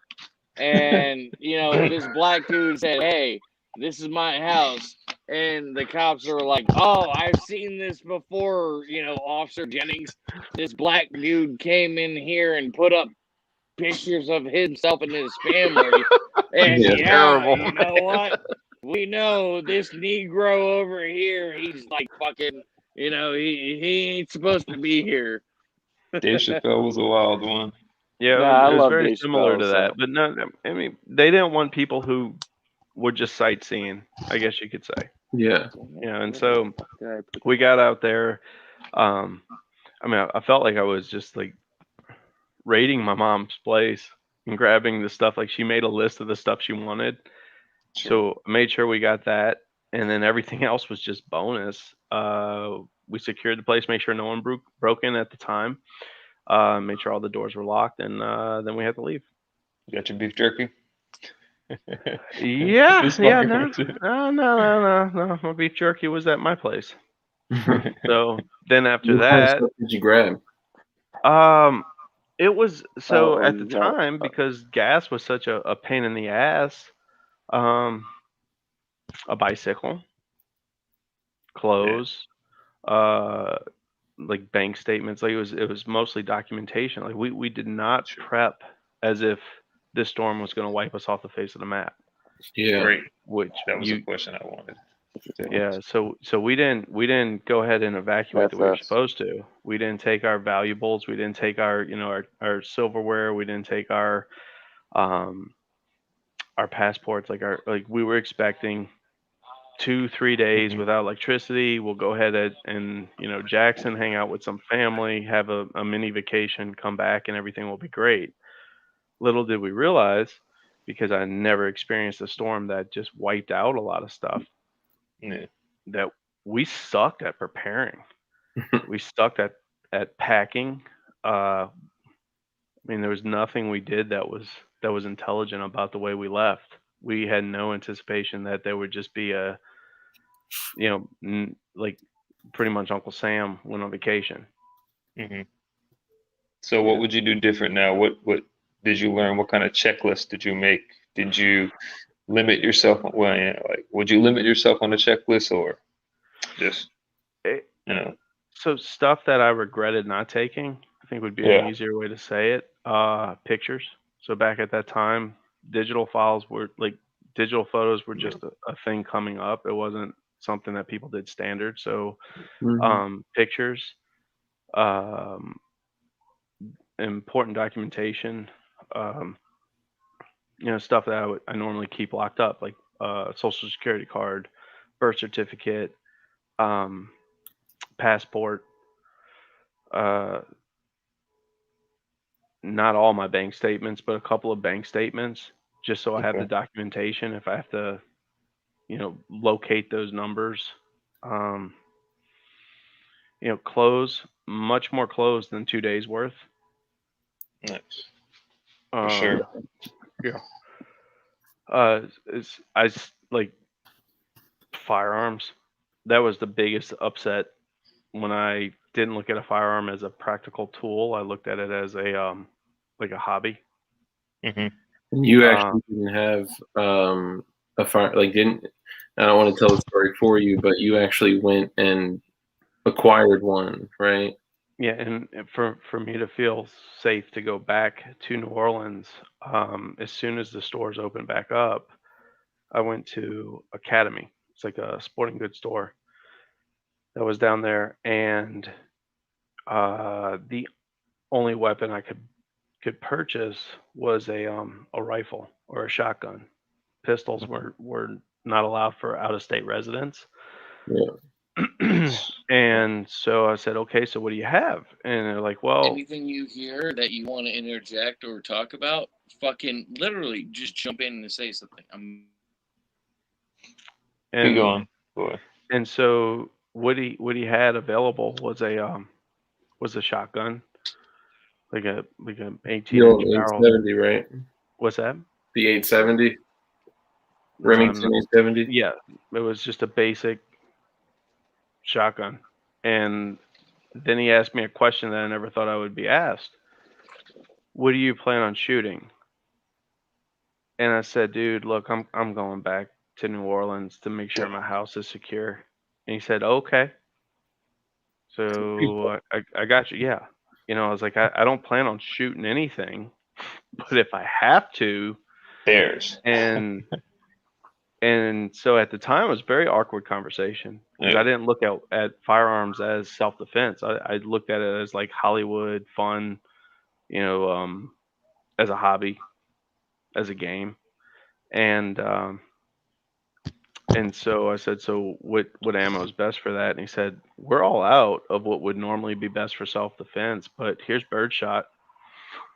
and this black dude said, "Hey, this is my house," and the cops are like, "Oh, I've seen this before." Officer Jennings, this black dude came in here and put up pictures of himself and his family, and Yeah. Terrible, you know what? We know this Negro over here. He's like fucking. He ain't supposed to be here. Dave Chappelle was a wild one. Yeah, Nah, I it was love very Dave similar Chappelle, to so. that, but no, I mean, they didn't want people who were just sightseeing, I guess you could say. Yeah. And so we got out there. I mean, I felt like I was just like raiding my mom's place and grabbing the stuff. Like, she made a list of the stuff she wanted, so I made sure we got that, and then everything else was just bonus. We secured the place, made sure no one broke in at the time. Made sure all the doors were locked, and then we had to leave. You got your beef jerky? Yeah, This yeah, fucking no. My beef jerky was at my place. So then after What kind of that, stuff did you grab? it was so at the yeah. time, because gas was such a pain in the ass. A bicycle, clothes, like bank statements. Like it was mostly documentation. Like we did not Sure. prep as if this storm was going to wipe us off the face of the map. Yeah. Great. Which That was a question I wanted to yeah, so we didn't go ahead and evacuate the way you're FS. supposed to. We didn't take our valuables. We didn't take our our silverware. We didn't take um our passports. Like we were expecting 2-3 days Mhm. without electricity. We'll go ahead and Jackson, hang out with some family, have a mini vacation, come back, and everything will be great. Little did we realize, because I never experienced a storm that just wiped out a lot of stuff, Yeah. that we sucked at preparing. We sucked at packing. I mean, there was nothing we did that was intelligent about the way we left. We had no anticipation that there would just be a, like pretty much Uncle Sam went on vacation. Hmm. So what Yeah. would you do different now? What did you learn? What kind of checklist did you make? Did you limit yourself? Well, yeah, like would you limit yourself on the checklist or just It, you know? so stuff that I regretted not taking, I think would be an Yeah. easier way to say it. Pictures. So back at that time, digital files were like digital photos were just a thing coming up. It wasn't something that people did standard. So Mhm. pictures, um, important documentation, um, stuff that I normally keep locked up, like social security card, birth certificate, um, passport, uh, not all my bank statements, but a couple of bank statements, just so I have the Okay. documentation if I have to, locate those numbers. Um, clothes, much more clothes than 2 days worth. Nice. For Um, sure. yeah. Like firearms. That was the biggest upset when I didn't look at a firearm as a practical tool. I looked at it as like a hobby. Hmm. You Um, actually didn't have a fire, like didn't. I don't want to tell the story for you, but you actually went and acquired one, right? yeah, and for me to feel safe to go back to New Orleans, as soon as the stores opened back up, I went to Academy. It's like a sporting goods store that was down there, and the only weapon I could purchase was a rifle or a shotgun. Pistols were not allowed for out of state residents. Yeah. And so I said, okay, so what do you have? And they're like, well, Anything you hear that you want to interject or talk about, fucking literally just jump in and say something. Keep and going, boy. and so what he had available was a shotgun, like a The 18-inch old barrel. 870, right? What's that? The 870, No, Remington 870. yeah, it was just a basic shotgun. And then he asked me a question that I never thought I would be asked. What do you plan on shooting? And I said, dude, look, I'm going back to New Orleans to make sure my house is secure. And he said, okay. So I got you. Yeah. I was like, I don't plan on shooting anything, but if I have to, Bears. and so at the time it was a very awkward conversation because I Yeah. didn't look at firearms as self defense. I looked at it as like Hollywood fun, you know, um, as a hobby, as a game. And so I said, so what ammo is best for that? And he said, we're all out of what would normally be best for self defense, but here's birdshot.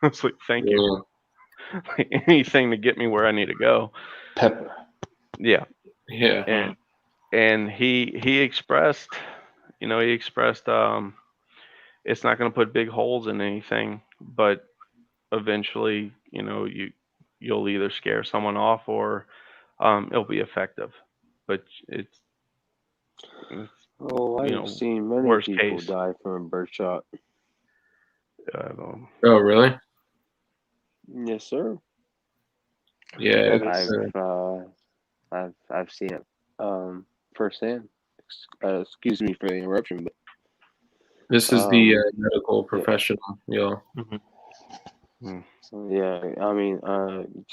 I was like, thank you. Yeah. Anything to get me where I need to go. Pepper. Yeah. Yeah. And he expressed, it's not going to put big holes in anything, but eventually, you'll either scare someone off or it'll be effective. But it's Oh, I've seen many worst people case. die from a birdshot. Oh, really? Yes, sir. Yeah. I've seen it firsthand. Excuse me for the interruption, but This is the medical professional, y'all. Yeah, I mean, I'm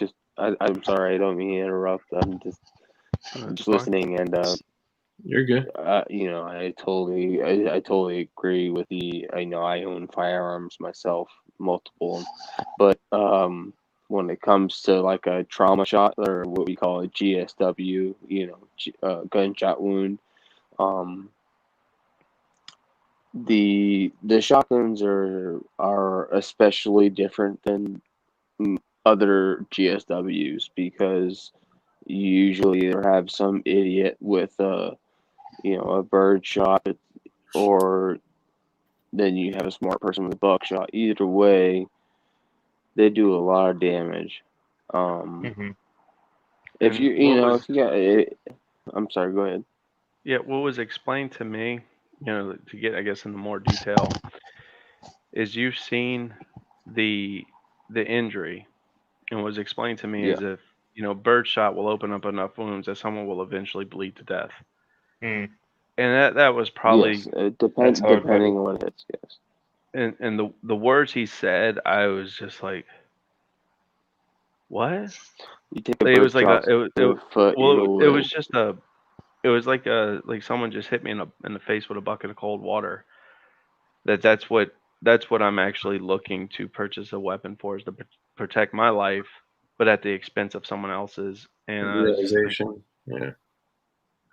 sorry, I don't mean to interrupt. I'm just listening, and you're good. you know, I totally agree with the. I know I own firearms myself, multiple, but when it comes to like a trauma shot or what we call a GSW, you know, gunshot wound, the shotguns are especially different than other GSWs because you usually either have some idiot with a bird shot, or then you have a smart person with a buckshot. Either way, they do a lot of damage. If if you got it, I'm sorry, go ahead. Yeah, what was explained to me, to get, I guess, into more detail, is you've seen the injury, and what was explained to me is if birdshot will open up enough wounds that someone will eventually bleed to death. And that was probably depending on what it is. Yes. And the words he said, I was just like, what? You take a birdshot to a foot. It was just it was like someone just hit me in the face with a bucket of cold water. That's what I'm actually looking to purchase a weapon for, is to protect my life, but at the expense of someone else's. And realization.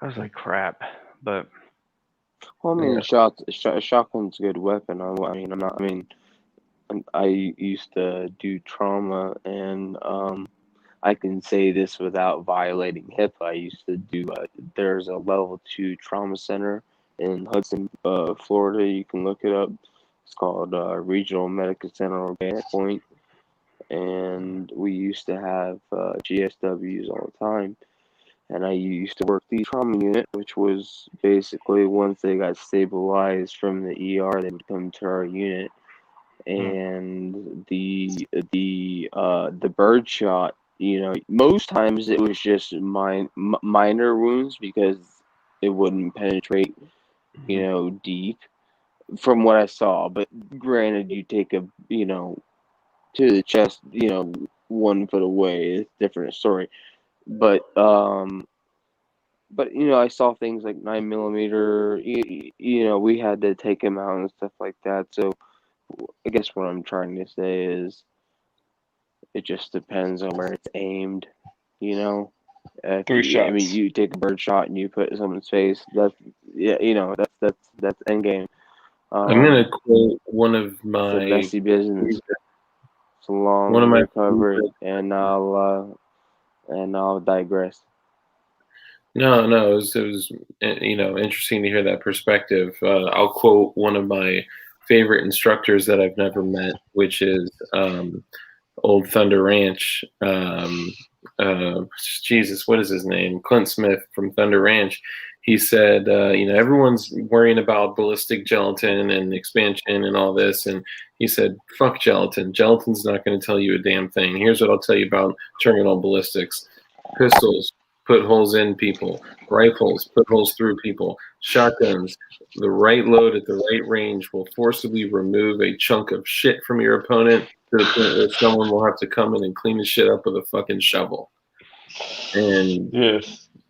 I was like, crap. But well, I mean, shotgun's a good weapon. I used to do trauma, and I can say this without violating HIPAA. I used to do. There's a level 2 trauma center in Hudson, Florida. You can look it up. It's called Regional Medical Center Organic Point, and we used to have GSWs all the time. And I used to work the trauma unit, which was basically once they got stabilized from the ER, they would come to our unit. And the bird shot, most times it was just minor wounds because it wouldn't penetrate, deep from what I saw. But granted, you take to the chest, 1 foot away, it's a different story. But I saw things like 9mm. We had to take him out and stuff like that. So I guess what I'm trying to say is, it just depends on where it's aimed. 3 shots. I mean, you take a bird shot and you put it in someone's face. That's end game. I'm gonna quote one of my it's a messy business. It's a long recovery, and I'll digress. No, it was interesting to hear that perspective. I'll quote one of my favorite instructors that I've never met, which is old Thunder Ranch. Jesus, what is his name? Clint Smith from Thunder Ranch. He said, everyone's worrying about ballistic gelatin and expansion and all this. And he said, fuck gelatin. Gelatin's not going to tell you a damn thing. Here's what I'll tell you about terminal ballistics. Pistols put holes in people. Rifles put holes through people. Shotguns, the right load at the right range will forcibly remove a chunk of shit from your opponent to the point where someone will have to come in and clean the shit up with a fucking shovel. And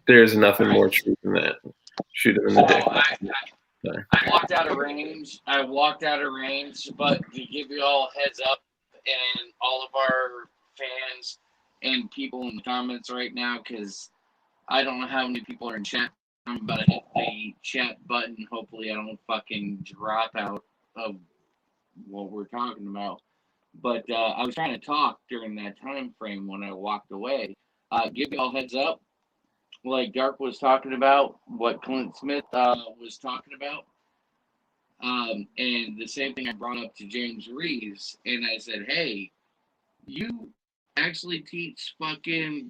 there's nothing more true than that. Shoot him in the dick. I walked out of range. But to give you all a heads up, and all of our fans and people in the comments right now, because I don't know how many people are in chat. I'm about to hit the chat button. Hopefully I don't fucking drop out of what we're talking about. But I was trying to talk during that time frame when I walked away. Give you all heads up, like Dark was talking about, what Clint Smith was talking about. And the same thing I brought up to James Reeves. And I said, hey, you actually teach fucking,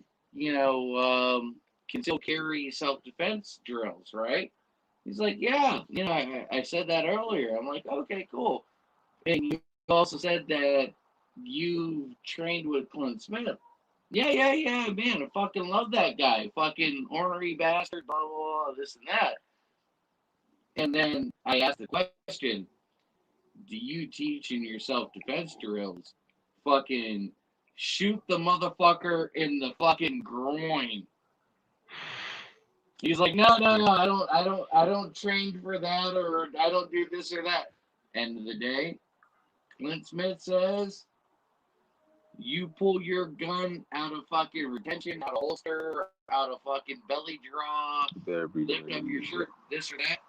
concealed carry self-defense drills, right? He's like, yeah, I said that earlier. I'm like, okay, cool. And you also said that you trained with Clint Smith. Yeah, man, I fucking love that guy. Fucking ornery bastard, blah, blah, blah, this and that. And then I asked the question, do you teach in your self-defense drills? Fucking shoot the motherfucker in the fucking groin. He's like, no, I don't train for that, or I don't do this or that. End of the day, Clint Smith says, you pull your gun out of fucking retention, out of holster, out of fucking belly draw, lift up your shirt, this or that.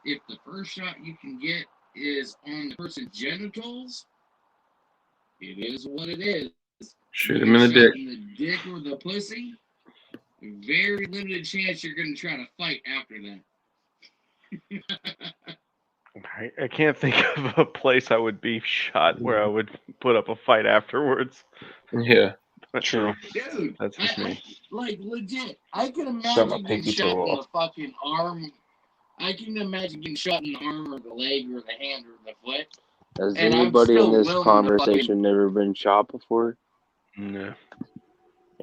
If the first shot you can get is on the person's genitals, it is what it is. Shoot him in the dick. In the dick or the pussy, very limited chance you're going to try to fight after that. I can't think of a place I would be shot where I would put up a fight afterwards. Yeah. True. Dude, That's just me. Like, legit, I can Shut my imagine getting pinky shot toe in the off. fucking arm. I can imagine getting shot in the arm or the leg or the hand or the foot. Has And I'm anybody in still this willing to conversation never been shot before? No.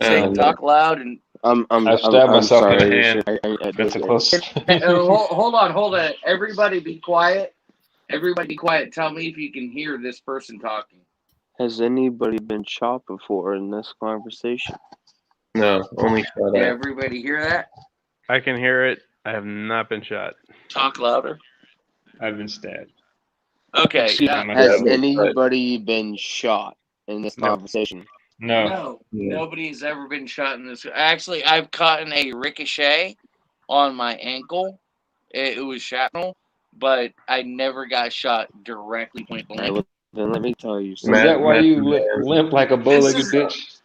Say, talk loud and I stabbed myself in the sorry. hand. That's a close. hold on. Everybody be quiet. Everybody be quiet. Tell me if you can hear this person talking. Has anybody been shot before in this conversation? No, only shot Did at. everybody hear that? I can hear it. I have not been shot. Talk louder. I've been stabbed. Okay. Has anybody been shot in this conversation? No. No, nobody's ever been shot in this. Actually, I've caught in a ricochet on my ankle. It was shrapnel, but I never got shot directly point blank. Then let me tell you Is something. that why you limp like a bull-legged bitch?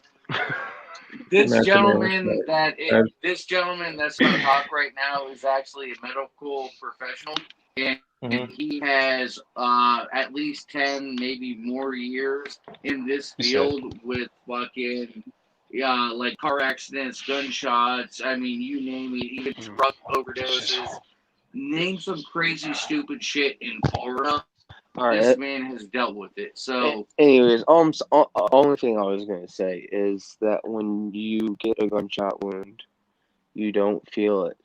This Matt gentleman Demand. this gentleman that's going to talk right now is actually a medical professional, and he has at least 10, maybe more years in this field with fucking like car accidents, gunshots. I mean, you name it, even drug overdoses. Name some crazy, stupid shit in Florida. This man has dealt with it. So, anyways, only thing I was gonna say is that when you get a gunshot wound, you don't feel it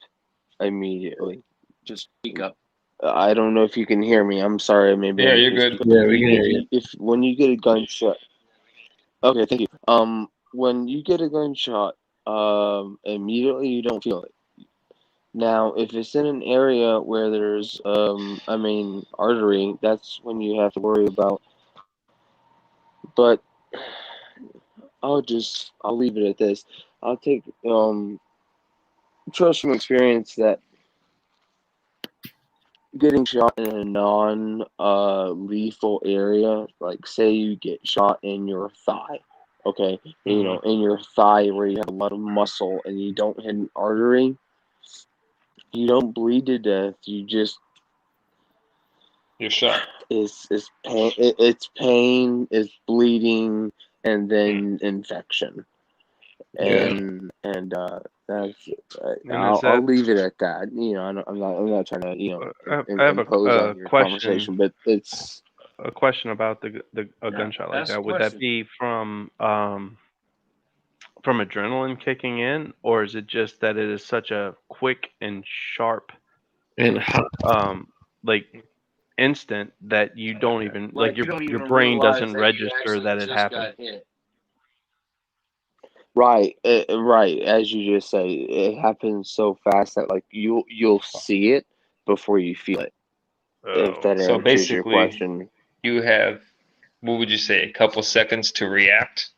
immediately. Just speak up. I don't know if you can hear me. I'm sorry. Maybe. Yeah, you're good. Yeah, we can hear you. When you get a gunshot, okay, thank you. When you get a gunshot, immediately you don't feel it. Now, if it's in an area where there's, artery, that's when you have to worry about. But I'll leave it at this. I'll take trust from experience that getting shot in a non-lethal area, like say you get shot in your thigh, okay, in your thigh where you have a lot of muscle and you don't hit an artery. You don't bleed to death. You're shot. It's pain. It's pain. It's bleeding, and then infection. And that's. I'll leave it at that. I'm not trying to I have impose on your conversation, but it's a question about a gunshot like that. Would that be from adrenaline kicking in, or is it just that it is such a quick and sharp and like instant that you don't even your brain doesn't register that it happened? Right, as you just say, it happens so fast that like you'll see it before you feel it. If that So answers your basically, question. You have, what would you say, a couple seconds to react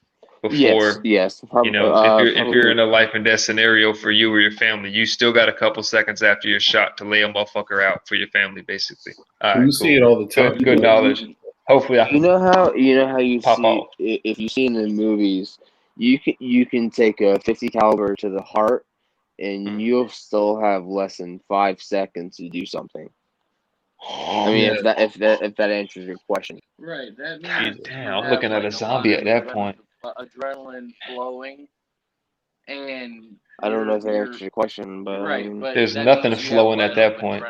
before? Yes. If you're in a life and death scenario for you or your family, you still got a couple seconds after you're shot to lay a motherfucker out for your family, basically. All right, you see it all the time. Good knowledge. Hopefully, I can. You know how you pop see off. If you see in the movies, you can take a 50 caliber to the heart, and you'll still have less than 5 seconds to do something. I mean, if that answers your question. Right. That means God damn, I'm looking at a zombie at that point. Adrenaline flowing, and I don't know if that answers your question, but but there's nothing flowing at that point.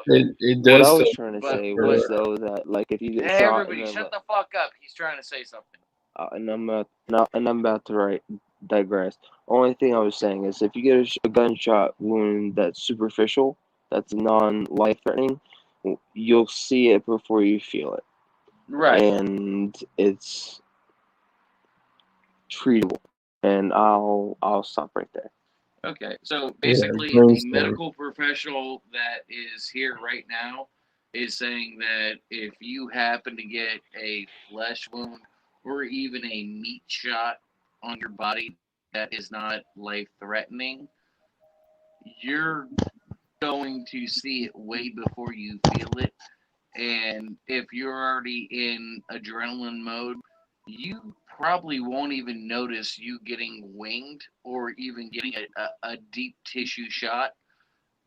It does. What I was trying to say was though that like if you get shot, everybody shut the fuck up. He's trying to say something. And I'm about to digress. Only thing I was saying is if you get a gunshot wound that's superficial, that's non-life threatening, you'll see it before you feel it, Right. and it's treatable. And I'll stop right there. Okay. So Yeah, basically, the brainstorm. medical professional that is here right now is saying that if you happen to get a flesh wound or even a meat shot on your body that is not life threatening, you're going to see it way before you feel it. And if you're already in adrenaline mode, you probably won't even notice you getting winged or even getting a deep tissue shot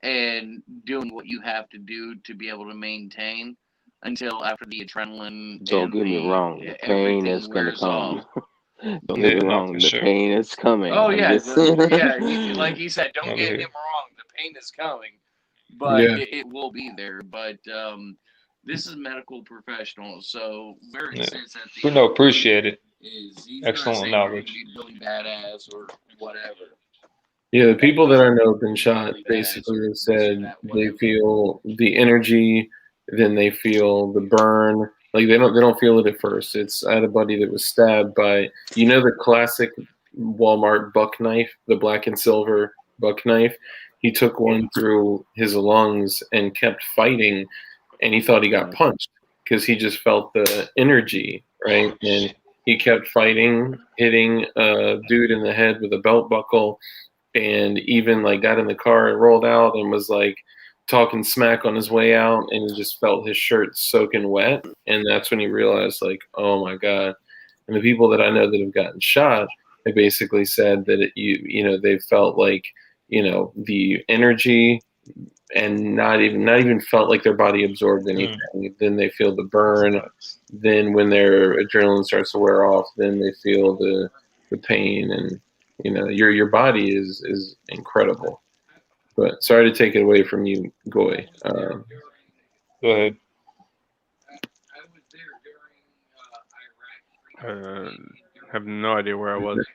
and doing what you have to do to be able to maintain until after the adrenaline Don't and get me wrong, the pain is everything gonna wears off. come. Don't Yeah, get me no, wrong, for the sure. pain is coming. Oh I'm yeah, just like he said, don't Over get here. him wrong. The pain is coming, but Yeah. it will be there. But this is medical professionals, so where it Yeah. sits at the We know, appreciate it. is he's gonna Excellent say you're gonna knowledge. be really badass or whatever. Yeah, the people that I know have been shot Really badass basically or have this or said that, they whatever. feel the energy, then they feel the burn. Like they don't feel it at first. I had a buddy that was stabbed by the classic Walmart buck knife, the black and silver buck knife. He took one through his lungs and kept fighting, and he thought he got punched because he just felt the energy, right? And he kept fighting, hitting a dude in the head with a belt buckle, and even like got in the car and rolled out and was like talking smack on his way out, and he just felt his shirt soaking wet, and that's when he realized, like, oh my god. And the people that I know that have gotten shot, they basically said that they felt like the energy, and not even felt like their body absorbed anything. Then they feel the burn. Then when their adrenaline starts to wear off, then they feel the pain, and your body is incredible. But sorry to take it away from you, Goy. Go ahead. Have no idea where I was.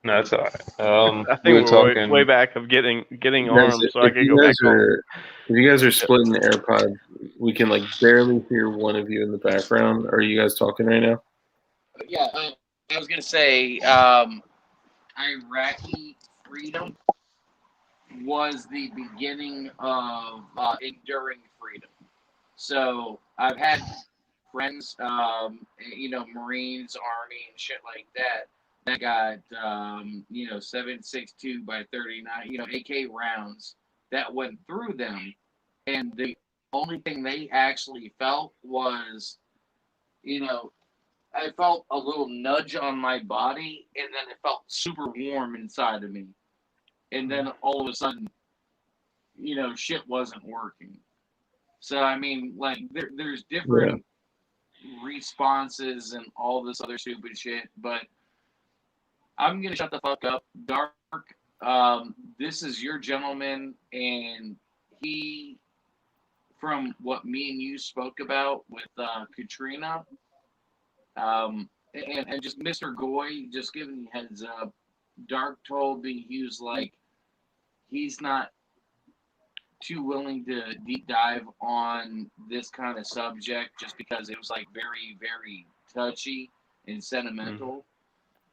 No, that's all right. I We think were we're talking. way back of getting Guys, armed so I could go back home. if you guys are splitting the AirPods, we can like barely hear one of you in the background. Are you guys talking right now? Yeah, I was gonna say Iraqi freedom was the beginning of enduring freedom. So I've had friends, Marines, Army, and shit like that got 7.62 by 39, AK rounds that went through them, and the only thing they actually felt was, I felt a little nudge on my body, and then it felt super warm inside of me, and then all of a sudden, shit wasn't working. So I mean, like there's different responses and all this other stupid shit, but I'm gonna shut the fuck up. Dark, this is your gentleman, and he, from what me and you spoke about with Katrina, and just Mr. Goy, just giving you heads up. Dark told me he was like, he's not too willing to deep dive on this kind of subject just because it was like very, very touchy and sentimental.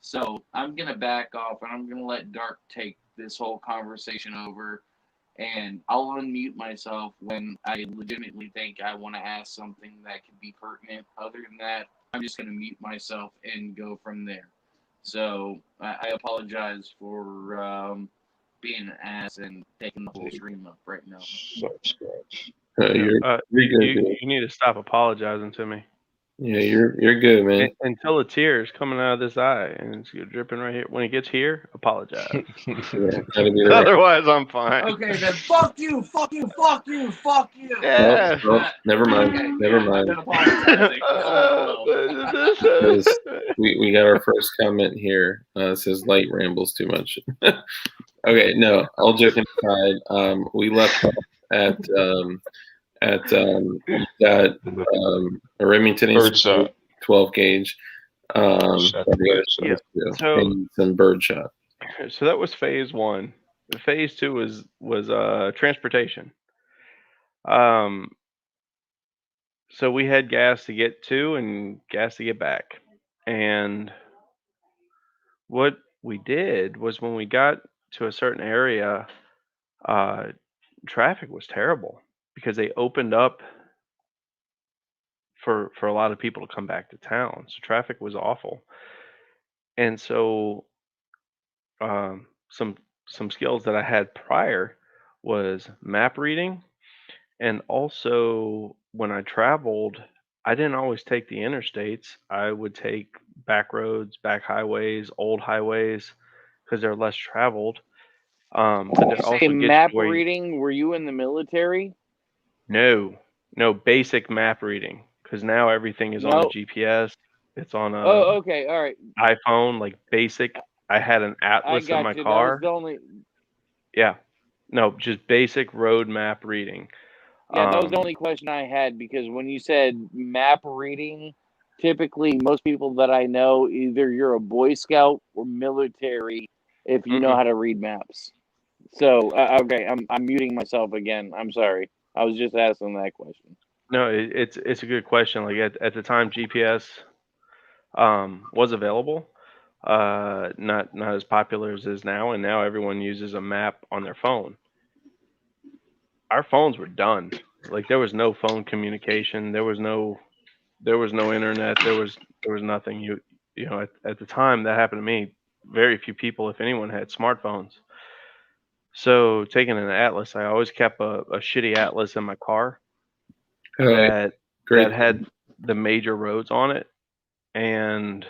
So I'm gonna back off and I'm gonna let Dark take this whole conversation over, and I'll unmute myself when I legitimately think I want to ask something that could be pertinent. Other than that, I'm just gonna mute myself and go from there. So I apologize for being an ass and taking the whole stream up right now. You're good, You need to stop apologizing to me. Yeah, you're good, man. Until a tear is coming out of this eye and it's dripping right here. When it gets here, apologize. Otherwise, I'm fine. Okay, then fuck you, fuck you, fuck you, fuck you. Yeah. Oh, never mind. Okay, Never yeah, mind. I've been apologizing. Because we got our first comment here. It says Light rambles too much. Okay, no, all joking aside, we left off at we got a Remington Bird shot. 12 gauge, Shot the bird shot. and some bird shot. So that was phase one. Phase two was transportation. So we had gas to get to and gas to get back. And what we did was when we got to a certain area, uh, traffic was terrible because they opened up for a lot of people to come back to town. So traffic was awful. And so um, some some skills that I had prior was map reading, and also when I traveled, I didn't always take the interstates. I would take back roads, back highways, old highways because they're less traveled. But You that say also gets map you where reading? Were you in the military? no, no basic map reading because now everything is on a No. GPS. It's on a Oh, okay. All right. iPhone, like basic. I had an I atlas in my got you. That was car. the only. Yeah, no, just basic road map reading. Yeah, that was the Um, only question I had because when you said map reading, typically most people that I know, either you're a Boy Scout or military if you know mm-mm. how to read maps. So okay, I'm muting myself again. I'm sorry. I was just asking that question. No, it's a good question. Like at the time, GPS was available, not as popular as it is now, and now everyone uses a map on their phone. Our phones were done. Like there was no phone communication. There was no internet. There was nothing. You know at the time that happened to me, very few people, if anyone, had smartphones. So taking an atlas, I always kept a shitty atlas in my car Yeah, that great. had the major roads on it, and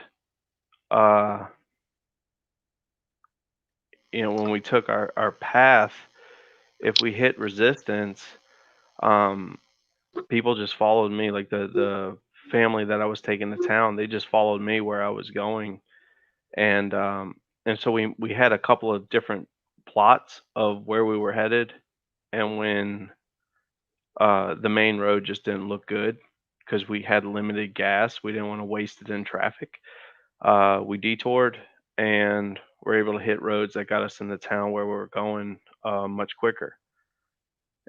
uh, when we took our path, if we hit resistance, um, people just followed me. Like the family that I was taking to town, they just followed me where I was going, and so we had a couple of different plots of where we were headed, and when the main road just didn't look good because we had limited gas, we didn't want to waste it in traffic. We detoured and were able to hit roads that got us in the town where we were going much quicker.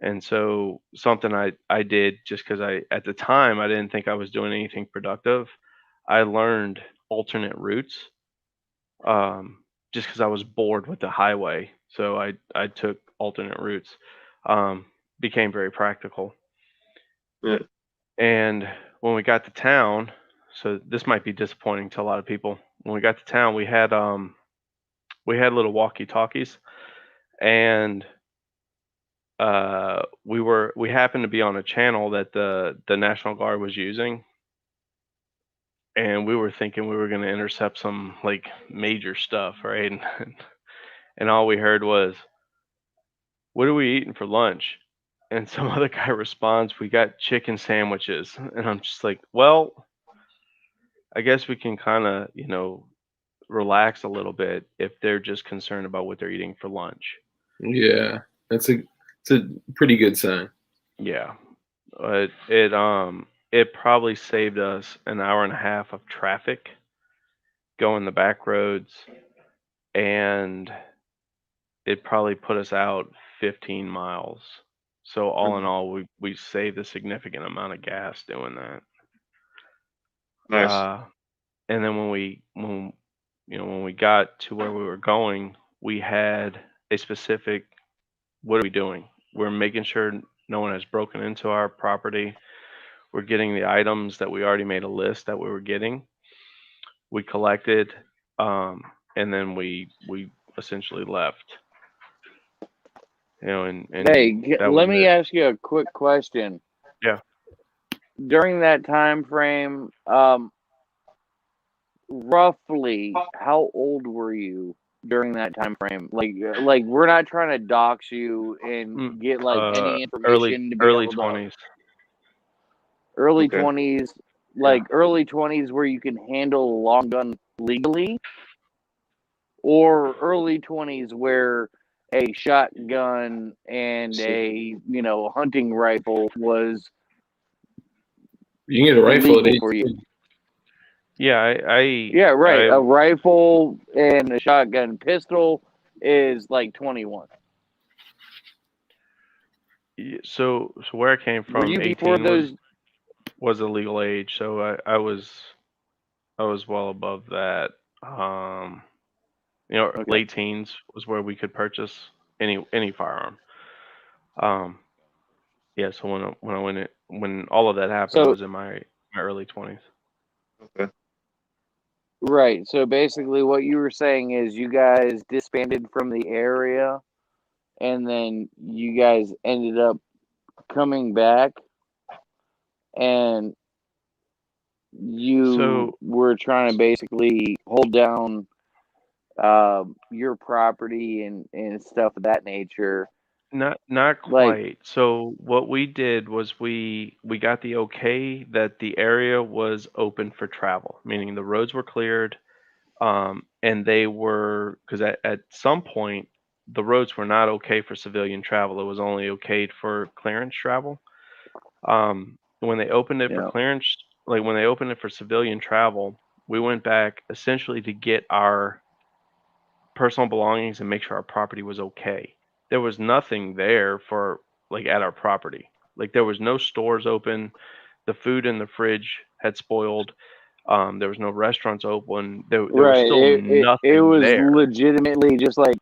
And so something I did just because at the time I didn't think I was doing anything productive. I learned alternate routes just because I was bored with the highway. So I took alternate routes. Um, Became very practical. Yeah. And when we got to town, so this might be disappointing to a lot of people. When we got to town, we had little walkie-talkies, and we happened to be on a channel that the National Guard was using, and we were thinking we were going to intercept some like major stuff, right? And all we heard was, "What are we eating for lunch?" And some other guy responds, "We got chicken sandwiches." And I'm just like, "Well, I guess we can kind of, relax a little bit if they're just concerned about what they're eating for lunch." Yeah, it's a pretty good sign. Yeah. It probably saved us an hour and a half of traffic going the back roads, and it probably put us out 15 miles. So all in all, we saved a significant amount of gas doing that. Nice. And then when we got to where we were going, we had a specific, what are we doing? We're making sure no one has broken into our property. We're getting the items that we already made a list that we were getting. We collected, and then we essentially left. And Hey, that was let me it. ask you a quick question. Yeah. During that time frame, roughly, how old were you during that time frame? Like we're not trying to dox you and get like any Early information to be early able to 20s. early Okay. 20s, Yeah. like early 20s where you can handle a long gun legally, or early 20s where a shotgun and a hunting rifle was You can get a rifle at illegal for you. 18. Yeah, Yeah, right. I A rifle and a shotgun pistol is like 21. so where I came Were from, you before 18 was those? was a legal age, so I was well above that. Okay. Late teens was where we could purchase any firearm. Um, yeah, so when all of that happened, I So was in my early 20s. Okay. right. So basically, what you were saying is you guys disbanded from the area, and then you guys ended up coming back, and you So were trying to basically hold down your property and stuff of that nature. not Like, quite. So what we did was we got the okay that the area was open for travel, meaning the roads were cleared, and they were because at some point the roads were not okay for civilian travel. It was only okayed for clearance travel. When they opened it for yeah, clearance, like when they opened it for civilian travel, we went back essentially to get our personal belongings and make sure our property was okay. There was nothing there for like at our property. Like there was no stores open. The food in the fridge had spoiled. There was no restaurants open. There was right. still It nothing was there. legitimately just like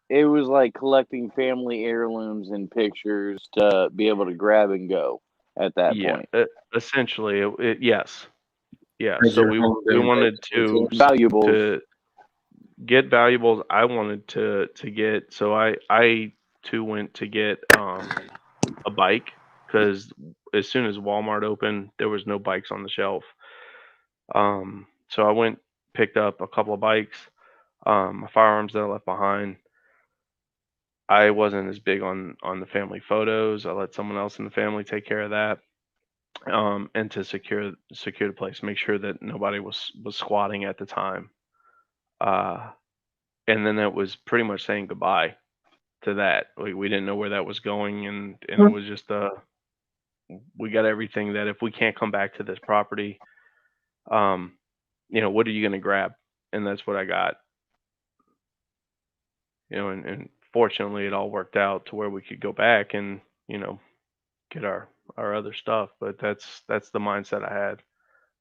it was like collecting family heirlooms and pictures to be able to grab and go at that Yeah, point. essentially, yes, yeah. Has So your we home we been wanted broken Valuables. to get valuables. I wanted to get, so I too went to get a bike because as soon as Walmart opened, there was no bikes on the shelf. So I went, picked up a couple of bikes, my firearms that I left behind. I wasn't as big on the family photos. I let someone else in the family take care of that. And to secure the place, make sure that nobody was squatting at the time. Uh, and then it was pretty much saying goodbye to that. We didn't know where that was going, and it in? was just we got everything that if we can't come back to this property, um, what are you gonna grab? And that's what I got. And fortunately it all worked out to where we could go back and, get our other stuff. But that's the mindset I had,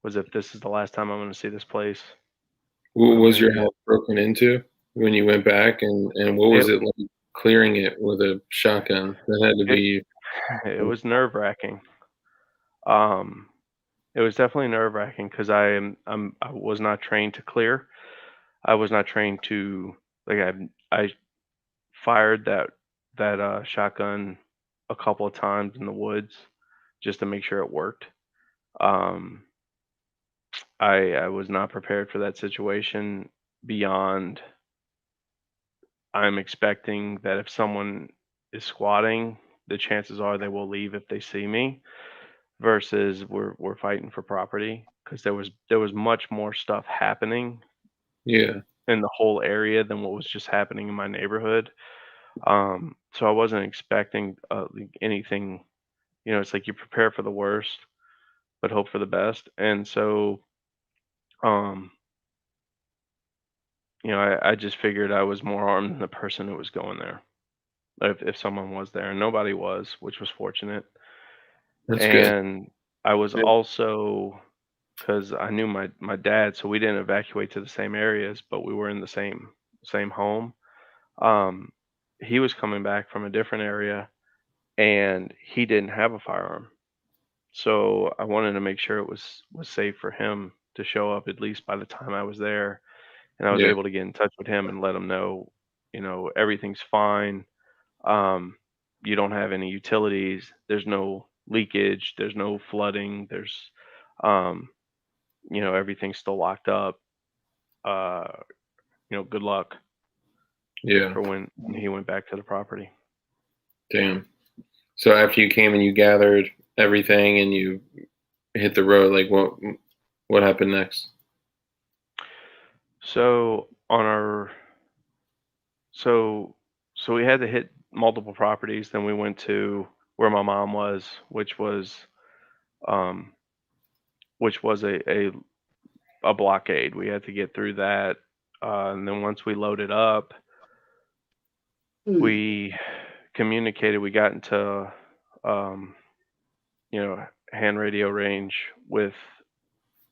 was if this is the last time I'm gonna see this place, what I'm Was gonna your get. house broken into when you went back, and what was It it like clearing it with a shotgun? That had to it be it was nerve-wracking. Um, it was definitely nerve-wracking because I was not trained to clear. I was not trained to, like, I fired that shotgun a couple of times in the woods just to make sure it worked. Um, I was not prepared for that situation beyond I'm expecting that if someone is squatting, the chances are they will leave if they see me versus we're fighting for property because there was much more stuff happening yeah, in the whole area than what was just happening in my neighborhood. So I wasn't expecting like anything. It's like you prepare for the worst but hope for the best. And so, um, I just figured I was more armed than the person who was going there. If someone was there, and nobody was, which was fortunate. that's good. And I was Yeah. also, because I knew my dad, so we didn't evacuate to the same areas, but we were in the same home. Um, he was coming back from a different area, and he didn't have a firearm. So I wanted to make sure it was safe for him to show up at least by the time I was there, and I was Yeah, able to get in touch with him and let him know, everything's fine. Um, you don't have any utilities. There's no leakage. There's no flooding. There's, um, everything's still locked up. Uh, good luck yeah, for when he went back to the property. damn. So after you came and you gathered everything and you hit the road, like what happened next? So so so we had to hit multiple properties. Then we went to where my mom was, um, which was a blockade. We had to get through that, and then once we loaded up, we communicated. We got into, um, you know, hand radio range with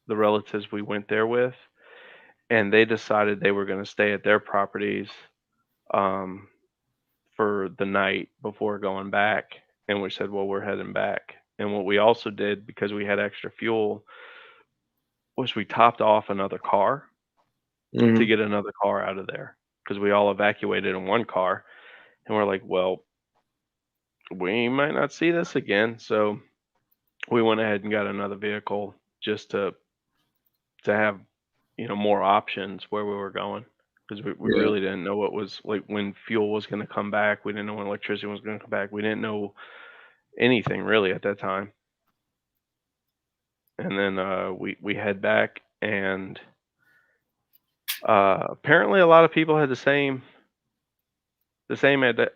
the relatives we went there with, and they decided they were going to stay at their properties um, for the night before going back. And we said, well, we're heading back. And what we also did, because we had extra fuel, was we topped off another car to Mhm. get another car out of there, because we all evacuated in one car. And we're like, well, we might not see this again. So we went ahead and got another vehicle just to have, more options where we were going, because we Yeah. really didn't know what was like when fuel was going to come back. We didn't know when electricity was going to come back. We didn't know anything really at that time. And then we head back, and apparently a lot of people had the same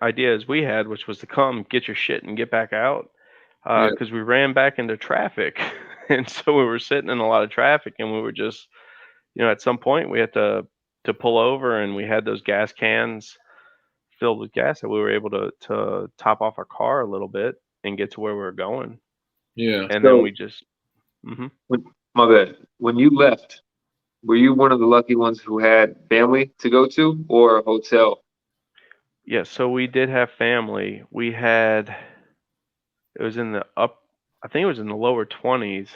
idea as we had, which was to come get your shit and get back out, Yeah. because we ran back into traffic. And so we were sitting in a lot of traffic, and we were just, at some point we had to pull over, and we had those gas cans filled with gas that we were able to top off our car a little bit and get to where we were going. Yeah. And then So we just my bad. When you left, were you one of the lucky ones who had family to go to or a hotel? yeah, so we did have family. We had it was in the up I think it was in the lower 20s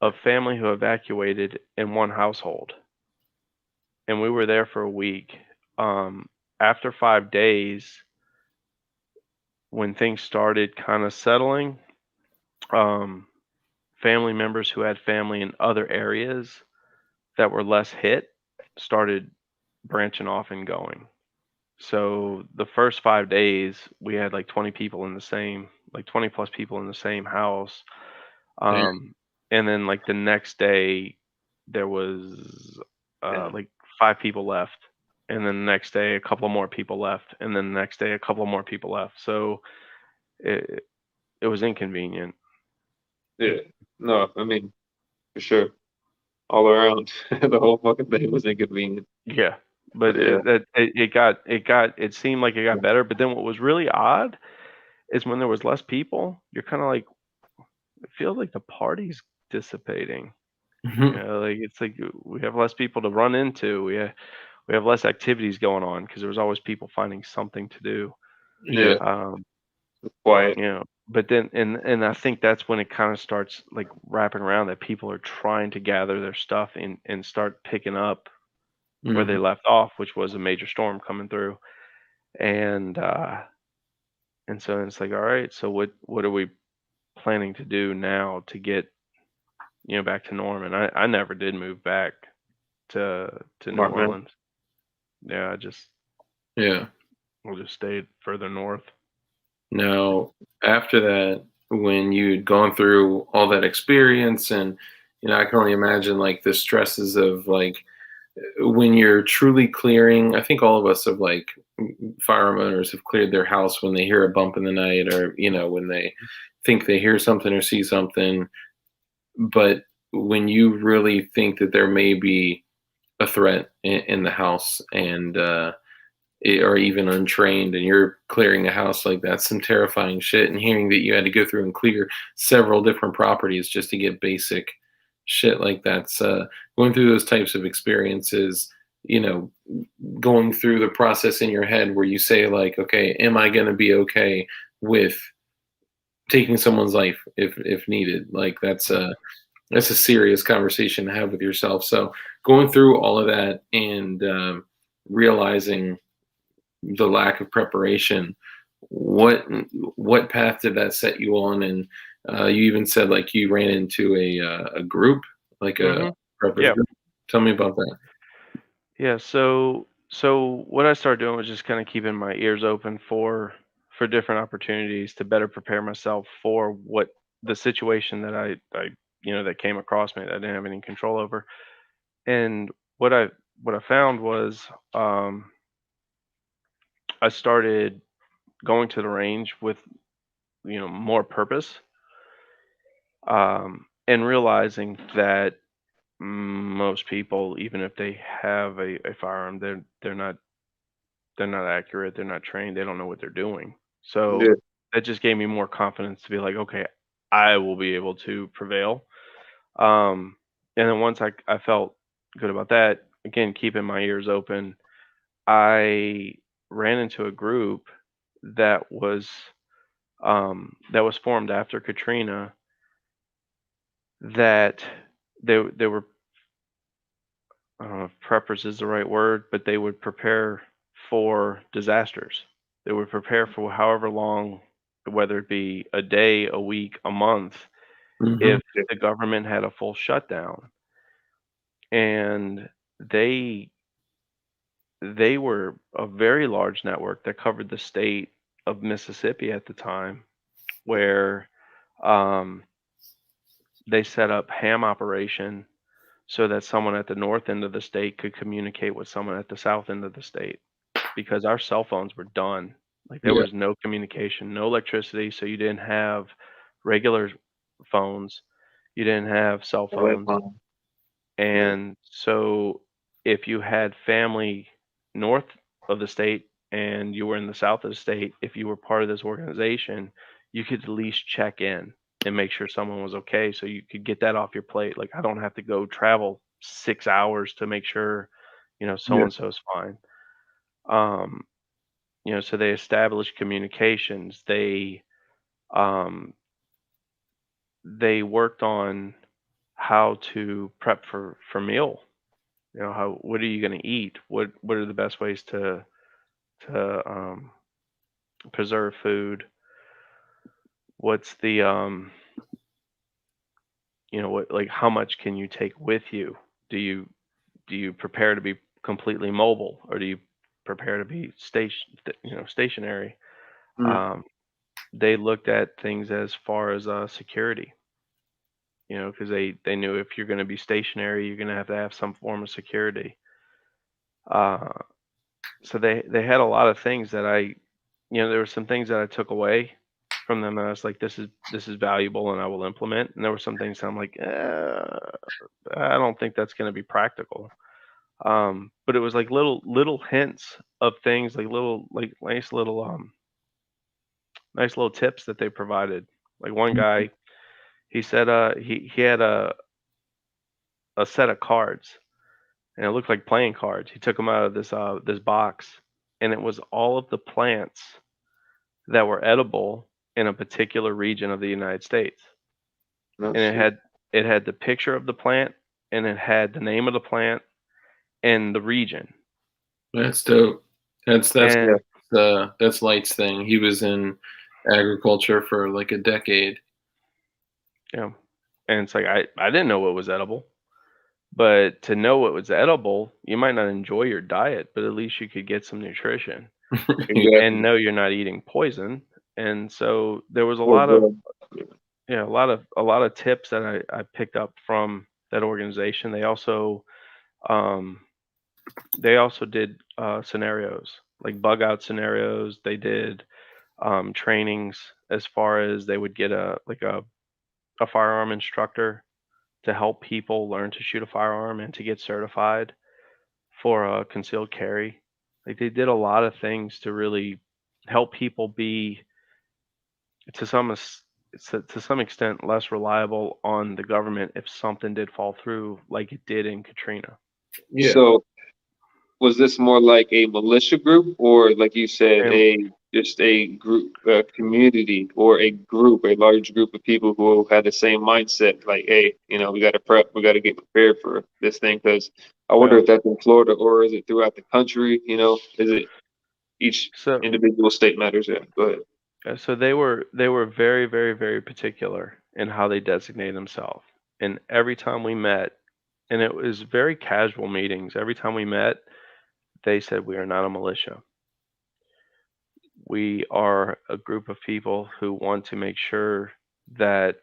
of family who evacuated in one household. And we were there for a week. After 5 days, when things started kind of settling, um, family members who had family in other areas that were less hit started branching off and going. So the first 5 days, we had like 20 people in the same, like 20 plus people in the same house. Damn. And then like the next day, there was Yeah. like 5 people left. And then the next day, a couple more people left. And then the next day, a couple more people left. So it, it was inconvenient. Yeah. No, I mean, for sure. All around. The whole fucking thing was inconvenient. Yeah. But Yeah. it seemed like it got better. But then what was really odd is when there was less people, you're kind of like, it feels like the party's dissipating. Mhm. Like it's like we have less people to run into. We have less activities going on because there was always people finding something to do. Yeah. Yeah. Um, Quiet. but then and I think that's when it kind of starts like wrapping around that people are trying to gather their stuff and start picking up where they Mhm. left off, which was a major storm coming through. And so it's like, all right, so what are we planning to do now to get back to norm? And I never did move back to New Smart man. Orleans. Yeah, Yeah. we'll just stayed further north. Now, after that, when you'd gone through all that experience, and I can only imagine like the stresses of like when you're truly clearing. I think all of us have like firearm owners have cleared their house when they hear a bump in the night, or when they think they hear something or see something. But when you really think that there may be a threat in the house, and or even untrained, and you're clearing a house, like that's some terrifying shit. And hearing that you had to go through and clear several different properties just to get basic shit, like that's going through those types of experiences, you know going through the process in your head where you say like, okay, am I going to be okay with taking someone's life if needed? Like that's a serious conversation to have with yourself. So going through all of that, and realizing the lack of preparation, what path did that set you on? And you even said like you ran into a group, like a hmm preppers Yeah, group. Tell me about that. yeah. So what I started doing was just kind of keeping my ears open for different opportunities to better prepare myself for what the situation that I that came across me that I didn't have any control over. And what I what I found was I started going to the range with more purpose, and realizing that most people, even if they have a firearm, they're not accurate, they're not trained, they don't know what they're doing. So Yeah. that just gave me more confidence to be like, okay, I will be able to prevail. And then once I felt good about that, again, keeping my ears open, I ran into a group that was formed after Katrina that they were, I don't know if preppers is the right word, but they would prepare for disasters. They would prepare for however long, whether it be a day, a week, a month, Hmm. if the government had a full shutdown. And they they were a very large network that covered the state of Mississippi at the time, where um, they set up ham operation so that someone at the north end of the state could communicate with someone at the south end of the state, because our cell phones were done. Like there Yeah. was no communication, no electricity, so you didn't have regular phones, you didn't have cell phones. And so if you had family north of the state and you were in the south of the state, if you were part of this organization, you could at least check in and make sure someone was okay so you could get that off your plate. Like I don't have to go travel 6 hours to make sure, so Yeah. and so's fine. Um, so they established communications. Um they worked on how to prep for meal. What are you going to eat? What are the best ways to preserve food? What's the what, like, how much can you take with you? Do you prepare to be completely mobile, or do you prepare to be stationary? Mm. Um, they looked at things as far as security, because they knew if you're going to be stationary, you're going to have some form of security. Uh, so they had a lot of things that there were some things that I took away from them, and I was like, this is valuable, and I will implement. And there were some things I'm like, I don't think that's going to be practical. But it was like little hints of things, like little, like nice little tips that they provided. Like one guy, he said, he had a set of cards, and it looked like playing cards. He took them out of this box, and it was all of the plants that were edible in a particular region of the United States. And it had the picture of the plant, and it had the name of the plant and the region. That's dope. And That's Light's thing. He was in agriculture for like a decade. and it's like I didn't know what was edible, but to know what was edible, you might not enjoy your diet, but at least you could get some nutrition and know you're not eating poison. And so there was a lot of tips that I picked up from that organization. Um, they also did scenarios, like bug out scenarios. They did trainings as far as they would get a firearm instructor to help people learn to shoot a firearm and to get certified for concealed carry. Like they did a lot of things to really help people be, to some to some extent, less reliable on the government if something did fall through, like it did in Katrina. Yeah. So was this more like a militia group, or like you said, And just a group, a community, or a large group of people who had the same mindset? Like, hey, we got to prep, we got to get prepared for this thing. Because I wonder yeah. if that's in Florida or is it throughout the country? Is it each So individual state matters? Yeah, go ahead. so they were very, very, very particular in how they designate themselves. And every time we met, and it was very casual meetings, every time we met, they said, we are not a militia. We are a group of people who want to make sure that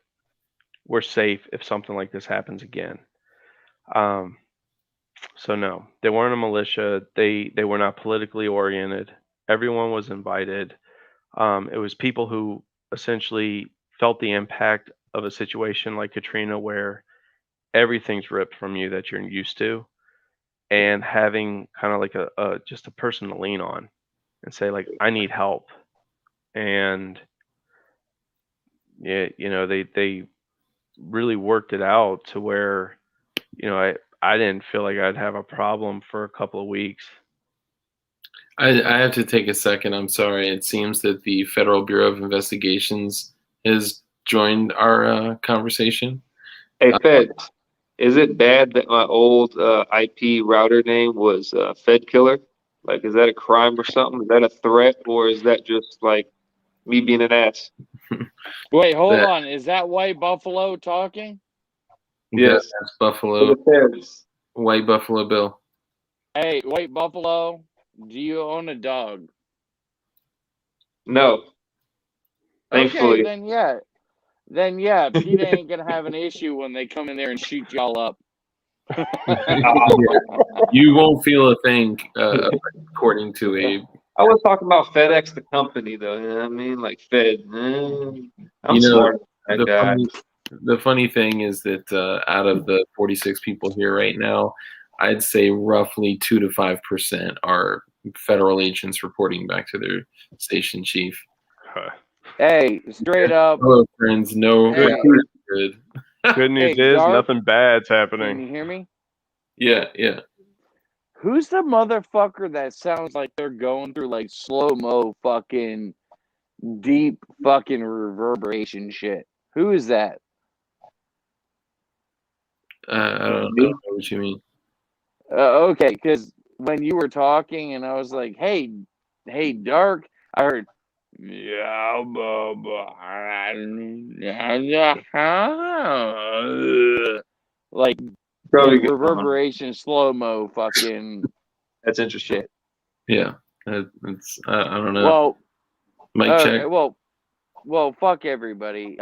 we're safe if something like this happens again. Um, so no, they weren't a militia. They were not politically oriented. Everyone was invited. It was people who essentially felt the impact of a situation like Katrina, where everything's ripped from you that you're used to, and having kind of like a just a person to lean on and say, like, I need help. And yeah, they really worked it out to where, I didn't feel like I'd have a problem for a couple of weeks. I have to take a second. I'm sorry. It seems that the Federal Bureau of Investigations has joined our conversation. Hey, Fed, is it bad that my old IP router name was Fed Killer? Like, is that a crime or something? Is that a threat, or is that just like me being an ass? Wait, hold That- on. Is that White Buffalo talking? Yes. That's Buffalo, For the feds. White Buffalo Bill. Hey, White Buffalo, do you own a dog? No, Okay, thankfully. then yeah. Then yeah, PETA ain't gonna have an issue when they come in there and shoot y'all up. You won't feel a thing, according to a. I was talking about FedEx, the company, though. You know what I mean? Like Fed. I'm You know, smart. That the guy. the funny thing is that out of the 46 people here right now, I'd say roughly 2 to 5% are federal agents reporting back to their station chief. Huh. Hey, straight up. Hello, friends. No, Hey. good. Good news Hey, is Dark, nothing bad's can happening. you hear me? Yeah. Who's the motherfucker that sounds like they're going through like slow-mo fucking deep fucking reverberation shit? Who is that? I don't know what you mean. Okay, because when you were talking and I was like, hey, Dark, I heard, yeah, like Probably in good. reverberation, slow-mo fucking That's interesting. shit. Yeah, it's I don't know. Well, Mic check. well, fuck everybody.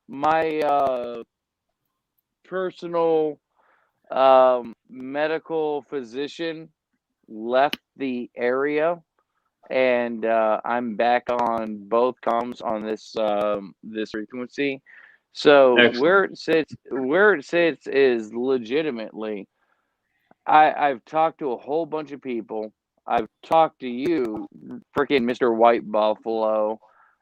My personal medical physician left the area, and I'm back on both comms on this frequency. So Excellent. where it sits is legitimately. I've talked to a whole bunch of people. I've talked to you, freaking Mr. White Buffalo.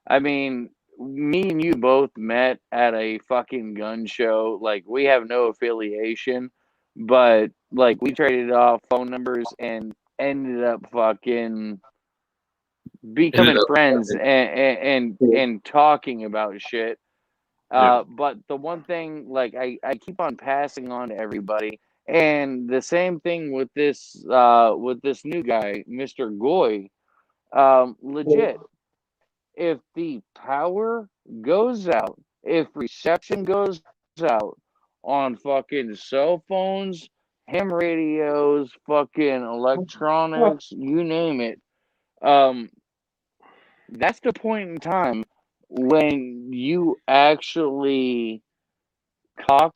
I mean, me and you both met at a fucking gun show. Like, we have no affiliation, but like we traded off phone numbers and ended up fucking becoming friends and talking about shit. But the one thing, like, I keep on passing on to everybody, and the same thing with this new guy, Mr. Goy. Legit, if the power goes out, if reception goes out on fucking cell phones, ham radios, fucking electronics, you name it, that's the point in time when you actually cock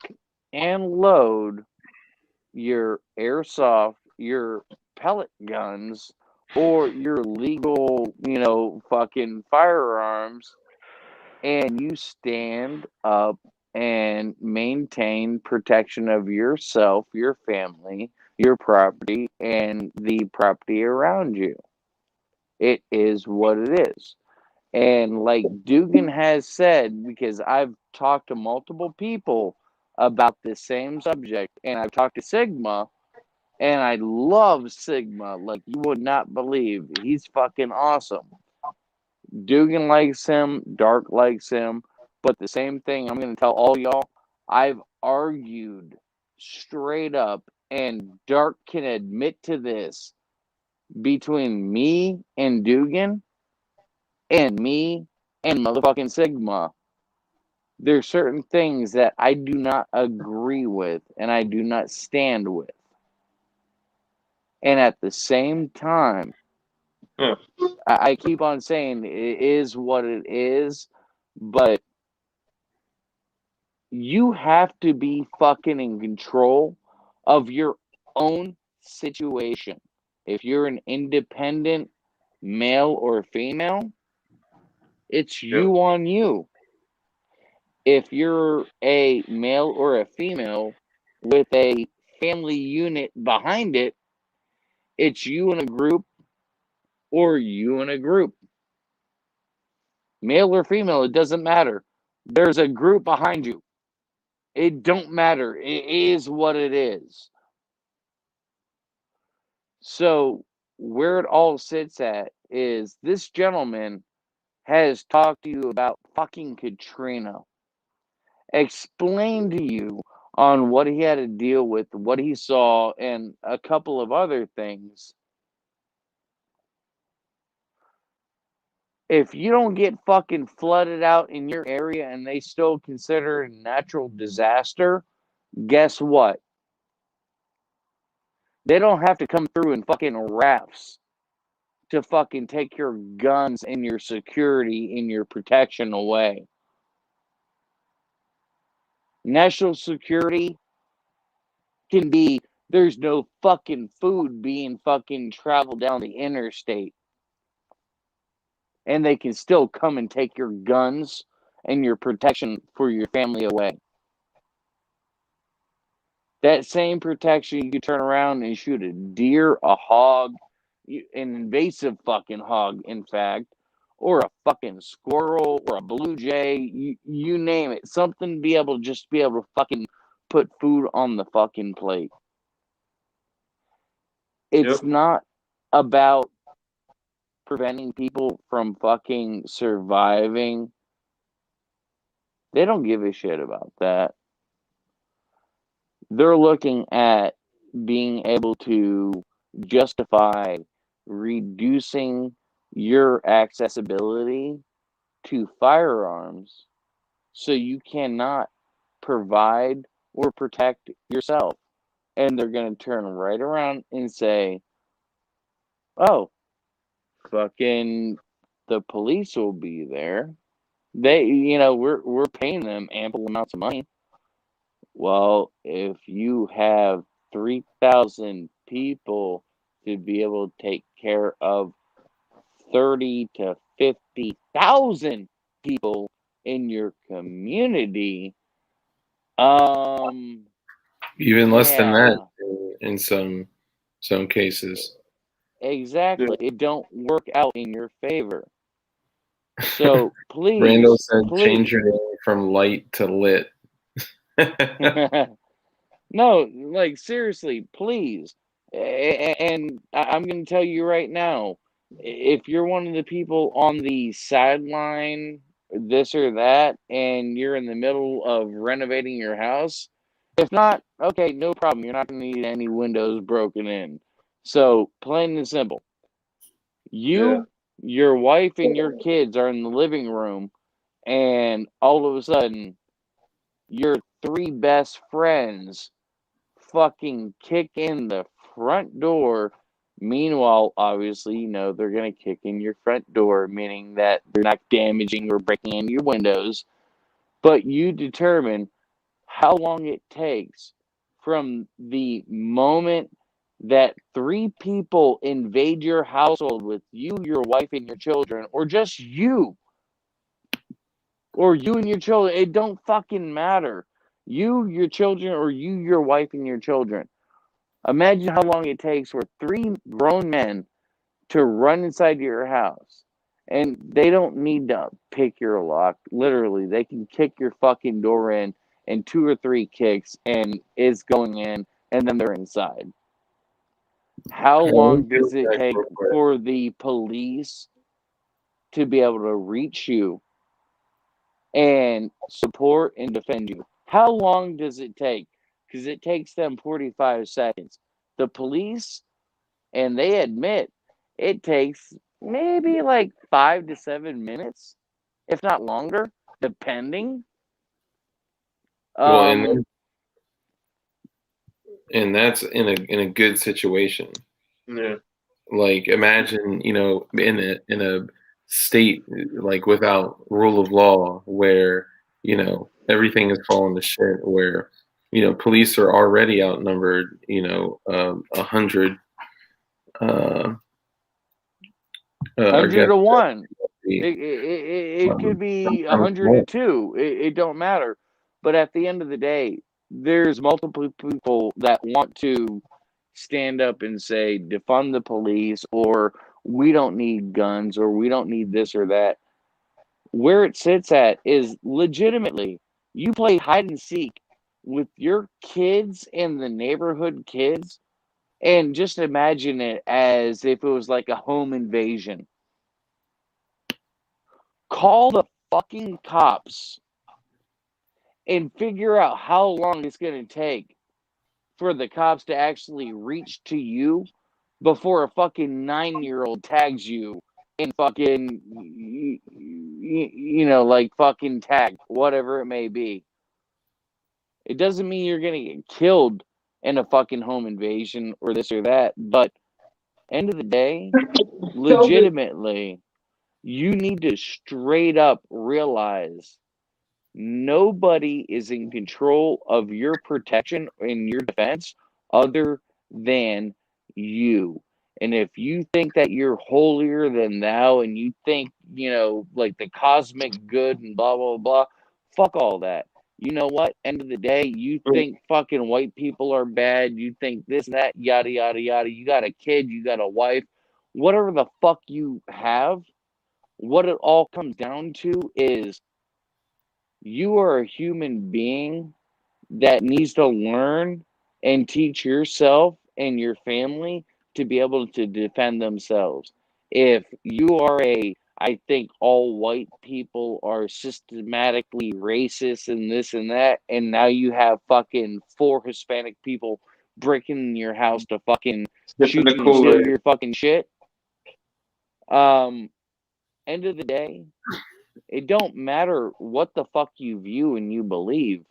and load your airsoft, your pellet guns, or your legal, fucking firearms, and you stand up and maintain protection of yourself, your family, your property, and the property around you. It is what it is. And like Dugan has said, because I've talked to multiple people about this same subject, and I've talked to Sigma, and I love Sigma like you would not believe. He's fucking awesome. Dugan likes him, Dark likes him, but the same thing I'm going to tell all y'all, I've argued straight up, and Dark can admit to this, between me and Dugan and me and motherfucking Sigma. There's certain things that I do not agree with and I do not stand with. And at the same time, Yeah. I keep on saying it is what it is, but you have to be fucking in control of your own situation. If you're an independent male or female, it's you on you. If you're a male or a female with a family unit behind it, it's you in a group or you in a group. Male or female, it doesn't matter. There's a group behind you. It don't matter. It is what it is. So where it all sits at is this gentleman has talked to you about fucking Katrina, explained to you on what he had to deal with, what he saw, and a couple of other things. If you don't get fucking flooded out in your area and they still consider it a natural disaster, guess what? They don't have to come through in fucking rafts to fucking take your guns and your security and your protection away. National security can be there's no fucking food being fucking traveled down the interstate. And they can still come and take your guns and your protection for your family away. That same protection, you can turn around and shoot a deer, a hog, an invasive fucking hog, in fact, or a fucking squirrel or a blue jay, you name it. Something to be able to fucking put food on the fucking plate. It's not about preventing people from fucking surviving. They don't give a shit about that. They're looking at being able to justify reducing your accessibility to firearms so you cannot provide or protect yourself. And they're going to turn right around and say, oh, fucking the police will be there. We're paying them ample amounts of money. Well, if you have 3,000 people to be able to take care of 30 to 50,000 people in your community, even less than that in some cases. Exactly. It don't work out in your favor. So please, Randall said, change your name from Light to Lit. No, like seriously, please. And I'm going to tell you right now, if you're one of the people on the sideline, this or that, and you're in the middle of renovating your house, if not, okay, no problem. You're not going to need any windows broken in. So, plain and simple. You, your wife, and your kids are in the living room, and all of a sudden, your three best friends fucking kick in the front door. Meanwhile, obviously, they're going to kick in your front door, meaning that they're not damaging or breaking in your windows. But you determine how long it takes from the moment that three people invade your household with you, your wife, and your children, or just you, or you and your children. It don't fucking matter. You, your children, or you, your wife, and your children. Imagine how long it takes for three grown men to run inside your house. And they don't need to pick your lock. Literally, they can kick your fucking door in 2 or 3 kicks and it's going in, and then they're inside. How long does it take for the police to be able to reach you and support and defend you? How long does it take? Because it takes them 45 seconds. The police, and they admit, it takes maybe like 5 to 7 minutes, if not longer, depending. Well, and that's in a good situation. Yeah. Like, imagine, in a state like without rule of law, where everything is falling to shit, where police are already outnumbered 100 100 to 1. It could be 100 to 2. It don't matter. But at the end of the day, there's multiple people that want to stand up and say, defund the police, or we don't need guns, or we don't need this or that. Where it sits at is legitimately you play hide and seek with your kids and the neighborhood kids, and just imagine it as if it was like a home invasion. Call the fucking cops and figure out how long it's going to take for the cops to actually reach to you before a fucking 9-year-old tags you and fucking, like fucking tag, whatever it may be. It doesn't mean you're going to get killed in a fucking home invasion or this or that, but end of the day, legitimately, you need to straight up realize nobody is in control of your protection and your defense other than you. And if you think that you're holier than thou and you think, like the cosmic good and blah, blah, blah, fuck all that. You know what? End of the day, you think fucking white people are bad. You think this and that, yada, yada, yada. You got a kid, you got a wife, whatever the fuck you have. What it all comes down to is you are a human being that needs to learn and teach yourself and your family to be able to defend themselves. If you are I think all white people are systematically racist and this and that, and now you have fucking 4 Hispanic people breaking in your house to fucking shoot you and steal your fucking shit. End of the day, it don't matter what the fuck you view and you believe.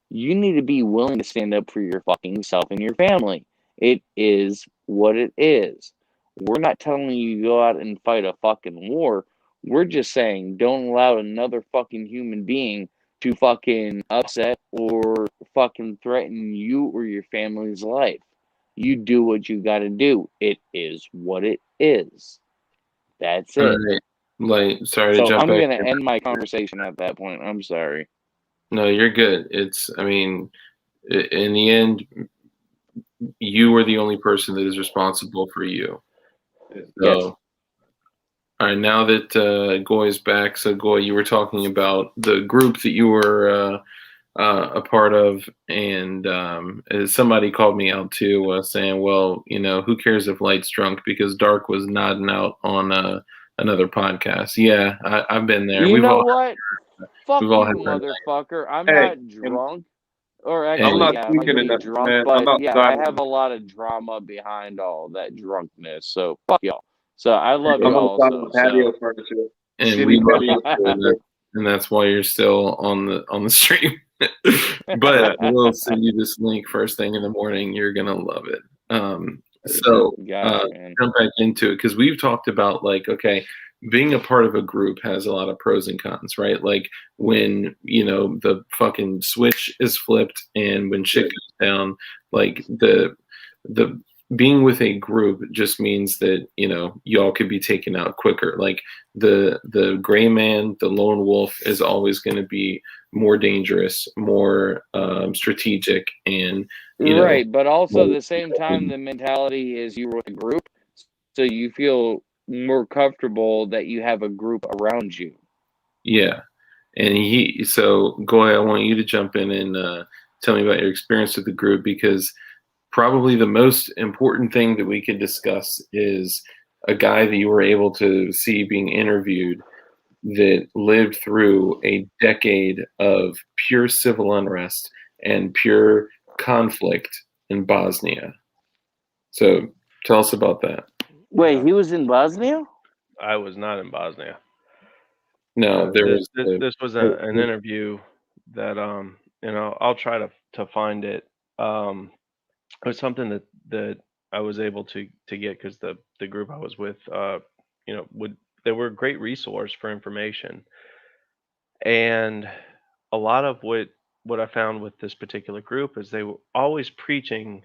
You need to be willing to stand up for your fucking self and your family. It is what it is. We're not telling you to go out and fight a fucking war. We're just saying don't allow another fucking human being to fucking upset or fucking threaten you or your family's life. You do what you gotta do. It is what it is. That's it. Like, sorry to So jump I'm back. gonna end my conversation at that point. I'm sorry. No, you're good. I mean, in the end, you are the only person that is responsible for you. So, Yes. all right, now that Goy is back, so Goy, you were talking about the group that you were a part of, and somebody called me out too, saying, well, who cares if Light's drunk, because Dark was nodding out on another podcast. Yeah, I've been there. You know what? Fuck we've all you, had motherfucker. I'm not drunk. Or actually, I'm not yeah, I might speaking be enough, drunk, man. but I'm yeah, I outside. have a lot of drama behind all that drunkenness. So fuck y'all. So I love I'm you outside also. with patio So furniture. And Shitty we love patio you, furniture. and that's why you're still on the stream. But we'll send you this link first thing in the morning. You're gonna love it. So gotcha, man. jump back into it, because we've talked about, like, okay, being a part of a group has a lot of pros and cons, right? Like when the fucking switch is flipped and when shit goes down, like the being with a group just means that y'all could be taken out quicker. Like the gray man, the lone wolf, is always going to be more dangerous, more strategic, and Right, but also at the same time, the mentality is you're with a group, so you feel more comfortable that you have a group around you. Yeah. And so Goy, I want you to jump in and tell me about your experience with the group, because probably the most important thing that we could discuss is a guy that you were able to see being interviewed that lived through a decade of pure civil unrest and pure conflict in Bosnia. So tell us about that. Wait, he was in Bosnia? I was not in Bosnia. No, this was an interview that I'll try to find it. It was something that I was able to get, because the group I was with, they were a great resource for information. And a lot of what I found with this particular group is they were always preaching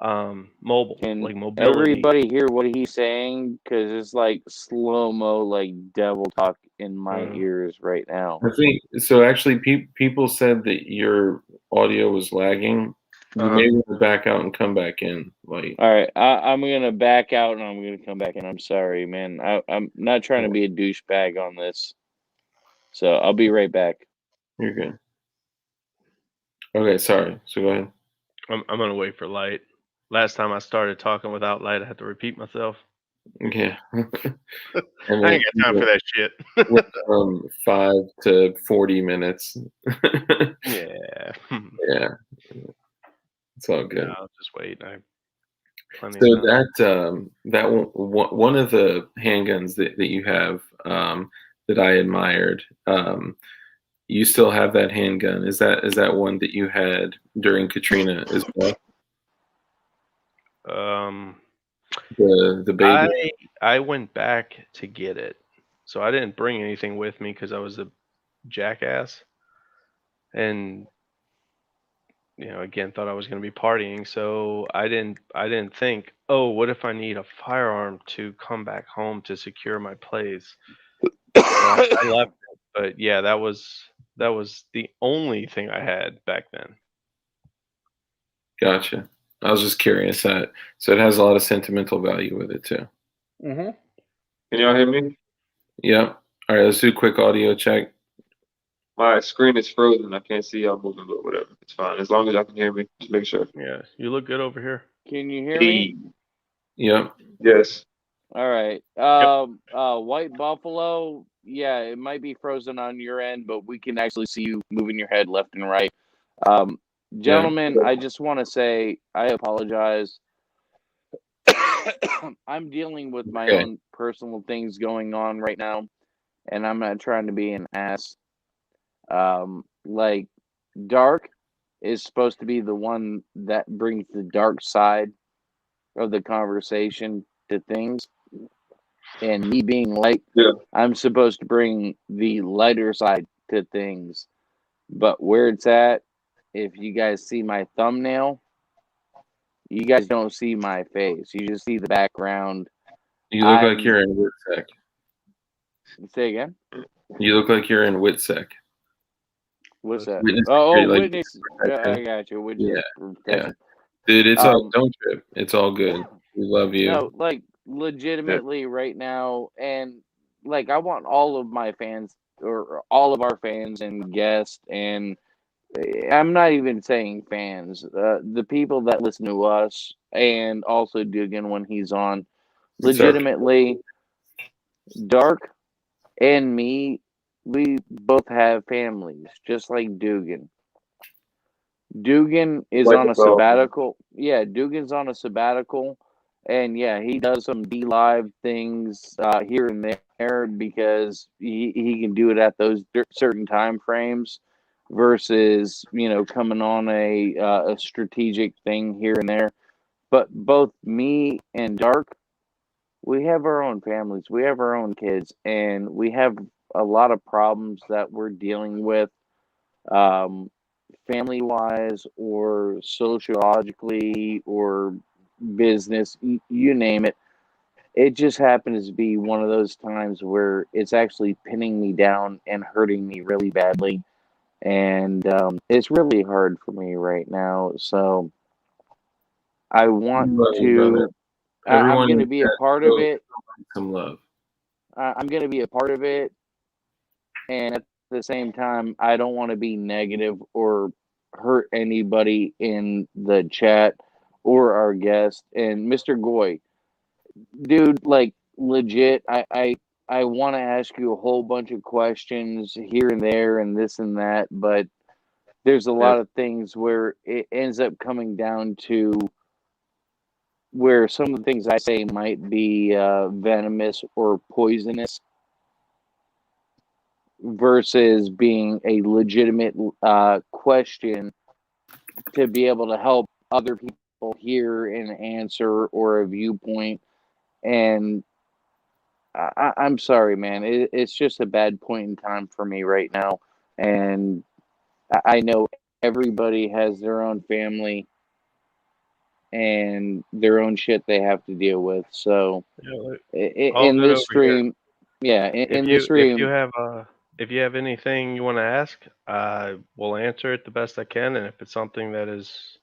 mobile, Can like mobility. everybody hear what he's saying? Because it's like slow-mo, like devil talk in my ears right now. I think so. Actually, people said that your audio was lagging. You may want to back out and come back in. Like, all right, I'm gonna back out and I'm gonna come back in. I'm sorry, man. I'm not trying to be a douchebag on this. So I'll be right back. You're good. Okay, sorry. So go ahead. I'm gonna wait for Light. Last time I started talking without Light, I had to repeat myself. Yeah. I ain't got time for that shit. Went from 5 to 40 minutes. Yeah. Yeah. It's all good. No, I'll just wait. I plenty So of time. that one of the handguns that you have that I admired, you still have that handgun. Is that one that you had during Katrina as well? The baby. I went back to get it, so I didn't bring anything with me because I was a jackass, and again, thought I was going to be partying, so I didn't think, oh, what if I need a firearm to come back home to secure my place? So I left it, but yeah, that was the only thing I had back then. Gotcha. I was just curious. So it has a lot of sentimental value with it too. Mm-hmm. Can y'all hear me? Yep. All right, let's do a quick audio check. My screen is frozen. I can't see y'all moving, but whatever. It's fine. As long as y'all can hear me, just make sure. Yeah, you look good over here. Can you hear me? Yep. Yes. All right. White Buffalo. Yeah, it might be frozen on your end, but we can actually see you moving your head left and right. Gentlemen, I just want to say I apologize. I'm dealing with my own personal things going on right now, and I'm not trying to be an ass. Like Dark is supposed to be the one that brings the dark side of the conversation to things, and me being light, I'm supposed to bring the lighter side to things. But where it's at, if you guys see my thumbnail, you guys don't see my face. You just see the background. You look like you're in WITSEC. Say again? You look like you're in WITSEC. What's that? Witness witness. I got you. Witness protection. Dude, it's all, don't trip. It's all good. We love you. No, like legitimately right now, and like I want all of my fans or all of our fans and guests, and I'm not even saying fans, the people that listen to us and also Dugan when he's on, legitimately, Dark and me, we both have families, just like Dugan. Dugan is on a sabbatical. Yeah, Dugan's on a sabbatical, and yeah, he does some D-Live things here and there because he can do it at those certain time frames versus coming on a strategic thing here and there. But both me and Dark, we have our own families, we have our own kids, and we have a lot of problems that we're dealing with. Family wise or sociologically or business, you name it. It just happens to be one of those times where it's actually pinning me down and hurting me really badly. And it's really hard for me right now. So I want to, I'm going to be a part of it. Some love. I'm going to be a part of it. And at the same time, I don't want to be negative or hurt anybody in the chat or our guest. And Mr. Goy, dude, like legit, I want to ask you a whole bunch of questions here and there and this and that, but there's a lot of things where it ends up coming down to where some of the things I say might be venomous or poisonous versus being a legitimate question to be able to help other people hear an answer or a viewpoint. And I'm sorry, man. It's just a bad point in time for me right now. And I know everybody has their own family and their own shit they have to deal with. So in this stream, in this stream, if you have anything you want to ask, I will answer it the best I can. And if it's something that is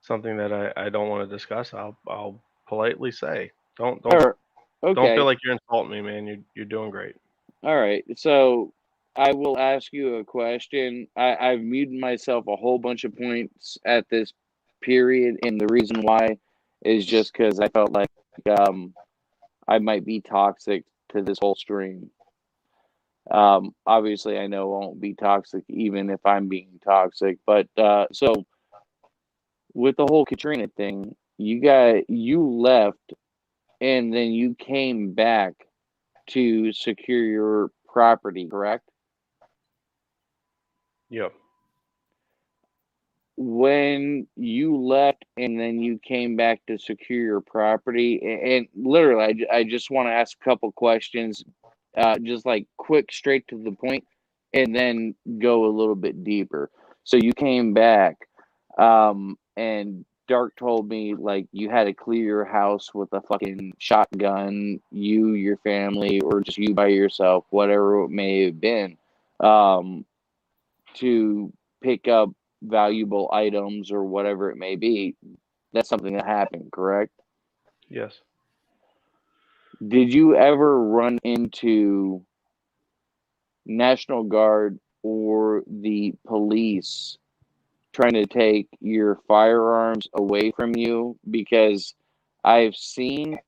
something that I don't want to discuss, I'll politely say, don't feel like you're insulting me, man. You're doing great. All right. So I will ask you a question. I've muted myself a whole bunch of points at this period, and the reason why is just because I felt like I might be toxic to this whole stream. Obviously, I know it won't be toxic even if I'm being toxic, but so with the whole Katrina thing, you left and then you came back to secure your property, correct? Yep. When you left and then you came back to secure your property, and literally, I just want to ask a couple questions, just like quick, straight to the point, and then go a little bit deeper. So you came back, and Dark told me like you had to clear your house with a fucking shotgun, you, your family, or just you by yourself, whatever it may have been, to pick up valuable items or whatever it may be. That's something that happened, correct? Yes. Did you ever run into National Guard or the police trying to take your firearms away from you? Because I've seen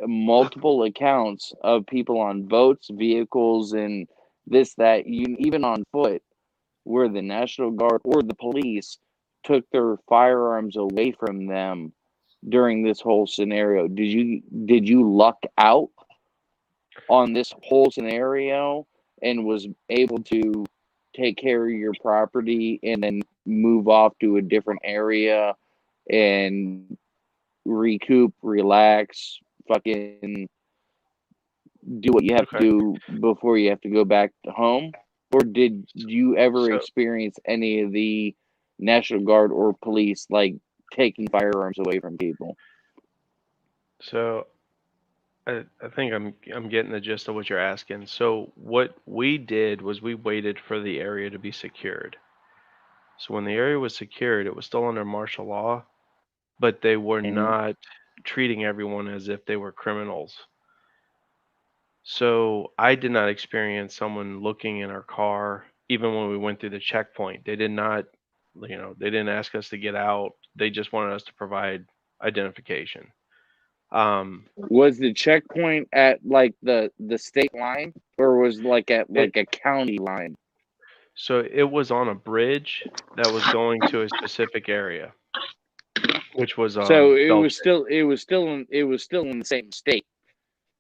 multiple accounts of people on boats, vehicles, and this, that, even on foot, where the National Guard or the police took their firearms away from them during this whole scenario. Did you luck out on this whole scenario and was able to take care of your property and then move off to a different area and recoup, relax, fucking do what you have to Okay. do before you have to go back home? Or did you ever So experience any of the National Guard or police like taking firearms away from people? so I think I'm getting the gist of what you're asking. So what we did was we waited for the area to be secured. So when the area was secured, it was still under martial law, but they were Hmm. not treating everyone as if they were criminals. So I did not experience someone looking in our car, even when we went through the checkpoint. They did not, they didn't ask us to get out. They just wanted us to provide identification. Um, Was the checkpoint at like the state line, or was like at it like a county line? so it was on a bridge that was going to a specific area, which was So Belt. it was still in the same state.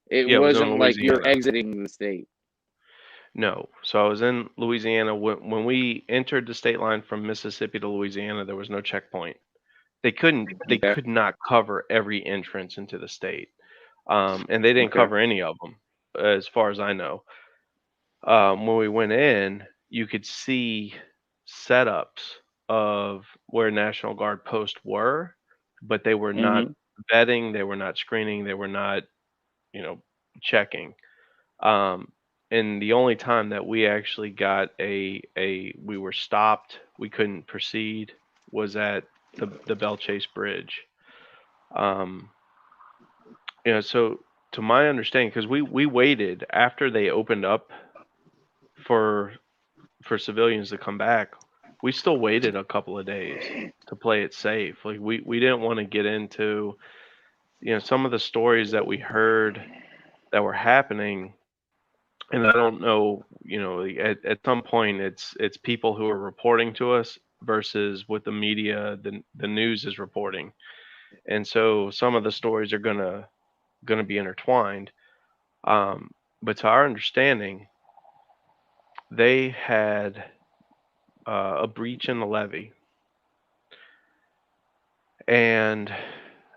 It Yeah, it was in wasn't like you're Louisiana. exiting the state. No, so I was in Louisiana when we entered the state line from Mississippi to Louisiana. There was no checkpoint. They Okay. could not cover every entrance into the state, and they didn't Okay. cover any of them, as far as I know. When we went in, you could see setups of where National Guard posts were, but they were not Hmm. vetting, they were not screening, they were not, you know, checking. Um, and the only time that we actually got we were stopped, we couldn't proceed, was at the Bell Chase Bridge. Um, so to my understanding, because we waited after they opened up for civilians to come back, we still waited a couple of days to play it safe. Like we didn't want to get into some of the stories that we heard that were happening. And I don't know, like, at some point it's people who are reporting to us versus what the media, the news is reporting. And so some of the stories are gonna be intertwined. But to our understanding, they had a breach in the levee, and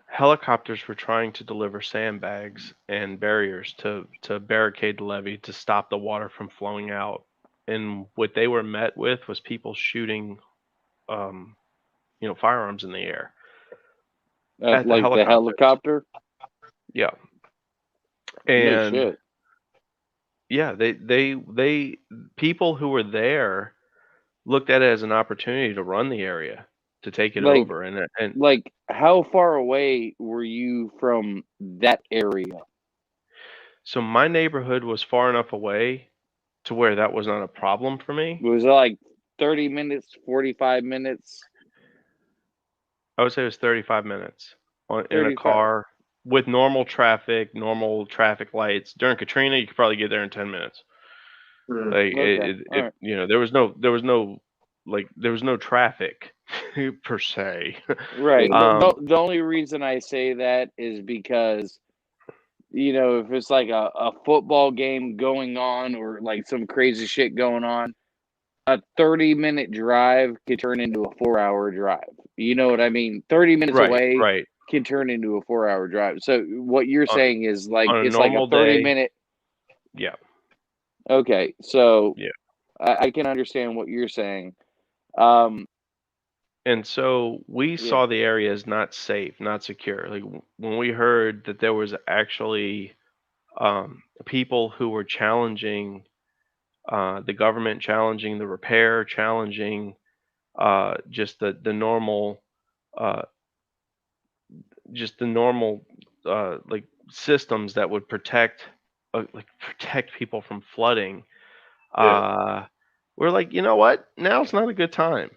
helicopters were trying to deliver sandbags and barriers to barricade the levee to stop the water from flowing out. And what they were met with was people shooting, um, firearms in the air at the Like the helicopters. helicopter. Yeah, No and shit. yeah, they people who were there looked at it as an opportunity to run the area, to take it Like over, and like how far away were you from that area? so my neighborhood was far enough away to where that was not a problem for me. Was it like 30 minutes, 45 minutes? I would say it was 35 minutes in a 35. car with normal traffic lights. During Katrina, you could probably get there in 10 minutes. Like Okay. All right. you know, there was no traffic per se. Right. Um, The only reason I say that is because, you know, if it's like a football game going on or like some crazy shit going on, a 30-minute drive could turn into a 4-hour drive. You know what I mean? 30 minutes right, away right. can turn into a 4-hour drive. So what you're On, saying is like on a it's like a normal 30 day, minute. yeah, Okay, so yeah. I can understand what you're saying. Um, And so we yeah, saw the area as not safe, not secure. Like when we heard that there was actually people who were challenging the government, challenging the repair, challenging just the normal, uh, just the normal like systems that would protect people from flooding. We're like, you know what? Now's not a good time.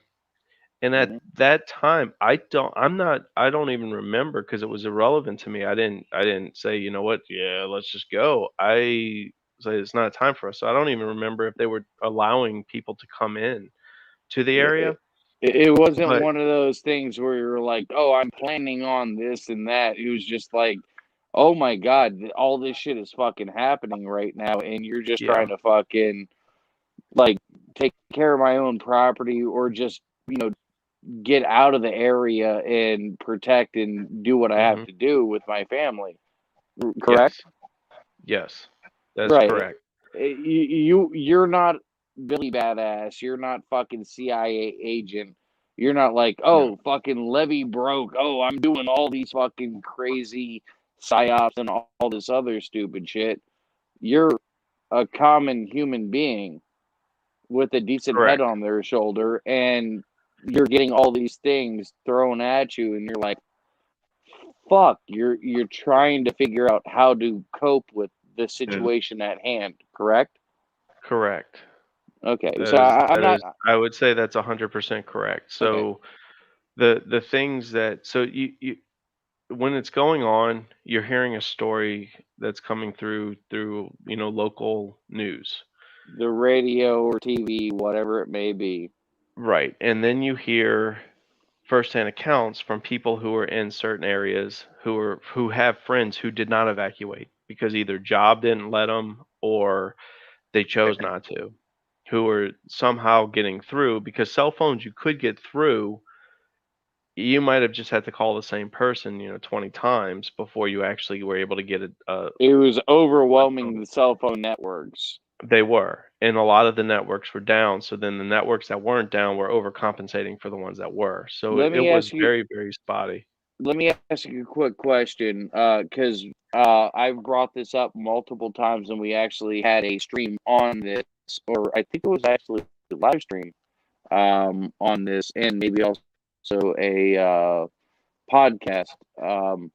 And at mhm. that time, I don't even remember because it was irrelevant to me. I didn't say, you know what, yeah, let's just go. I say it's not time for us. So I don't even remember if they were allowing people to come in to the area. It wasn't But one of those things where you're like, oh, I'm planning on this and that. It was just like, oh my God, all this shit is fucking happening right now, and you're just yeah. trying to fucking like take care of my own property or just, you know, get out of the area and protect and do what I have Hmm. to do with my family. Correct? Yes. Yes. That's Right. correct. You're not Billy Badass. You're not fucking CIA agent. You're not like, No. oh, fucking levee broke. Oh, I'm doing all these fucking crazy psyops and all this other stupid shit. You're a common human being with a decent head Correct. on their shoulder, and you're getting all these things thrown at you, and you're like, fuck. You're trying to figure out how to cope with the situation at hand. Correct? Correct. Okay, so That is I'm that not is I would say that's 100% correct. okay. So the things that so you when it's going on, you're hearing a story that's coming through local news. The radio or TV, whatever it may be. Right. And then you hear firsthand accounts from people who are in certain areas who have friends who did not evacuate because either job didn't let them or they chose not to, who are somehow getting through because cell phones you could get through. You might have just had to call the same person, 20 times before you actually were able to get a It was overwhelming phone. the cell phone networks. They were, and a lot of the networks were down. So then the networks that weren't down were overcompensating for the ones that were. So Let it me was ask you. very, very spotty. Let me ask you a quick question, because I've brought this up multiple times, and we actually had a stream on this, or I think it was actually a live stream on this, and maybe also a podcast. Um,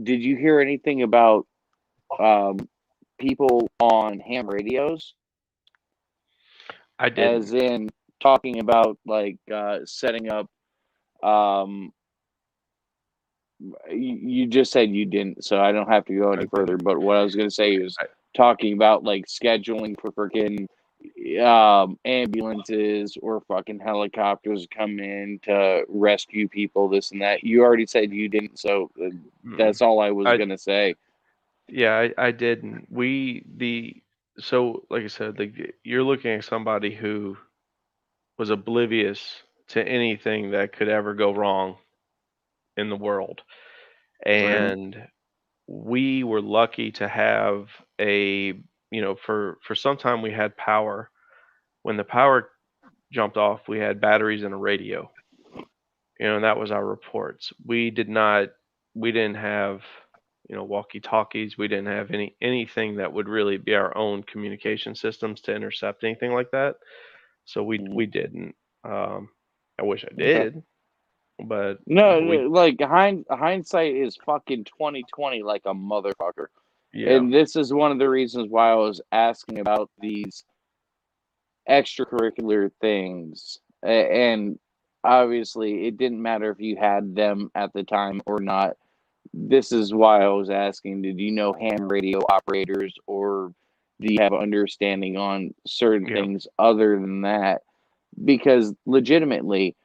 did you hear anything about um, people on ham radios, I as didn't. in talking about like setting up? Um, you just said you didn't, so I don't have to go I any further. didn't. But what I was going to say was I, talking about like scheduling for freaking ambulances or fucking helicopters come in to rescue people, this and that. You already said you didn't, so mm, that's all I was I going to say. yeah, I didn't. So like I said, like you're looking at somebody who was oblivious to anything that could ever go wrong in the world. Mhm. And we were lucky to have for some time we had power. When the power jumped off, we had batteries and a radio. And that was our reports. We didn't have, walkie-talkies. We didn't have anything that would really be our own communication systems to intercept anything like that. So Mhm. we didn't. Um, I wish I Okay. did, but No, we like hindsight is fucking 2020, like a motherfucker. Yeah. And this is one of the reasons why I was asking about these extracurricular things. And obviously, it didn't matter if you had them at the time or not. This is why I was asking, did you know ham radio operators, or do you have understanding on certain Yeah. things other than that? Because legitimately,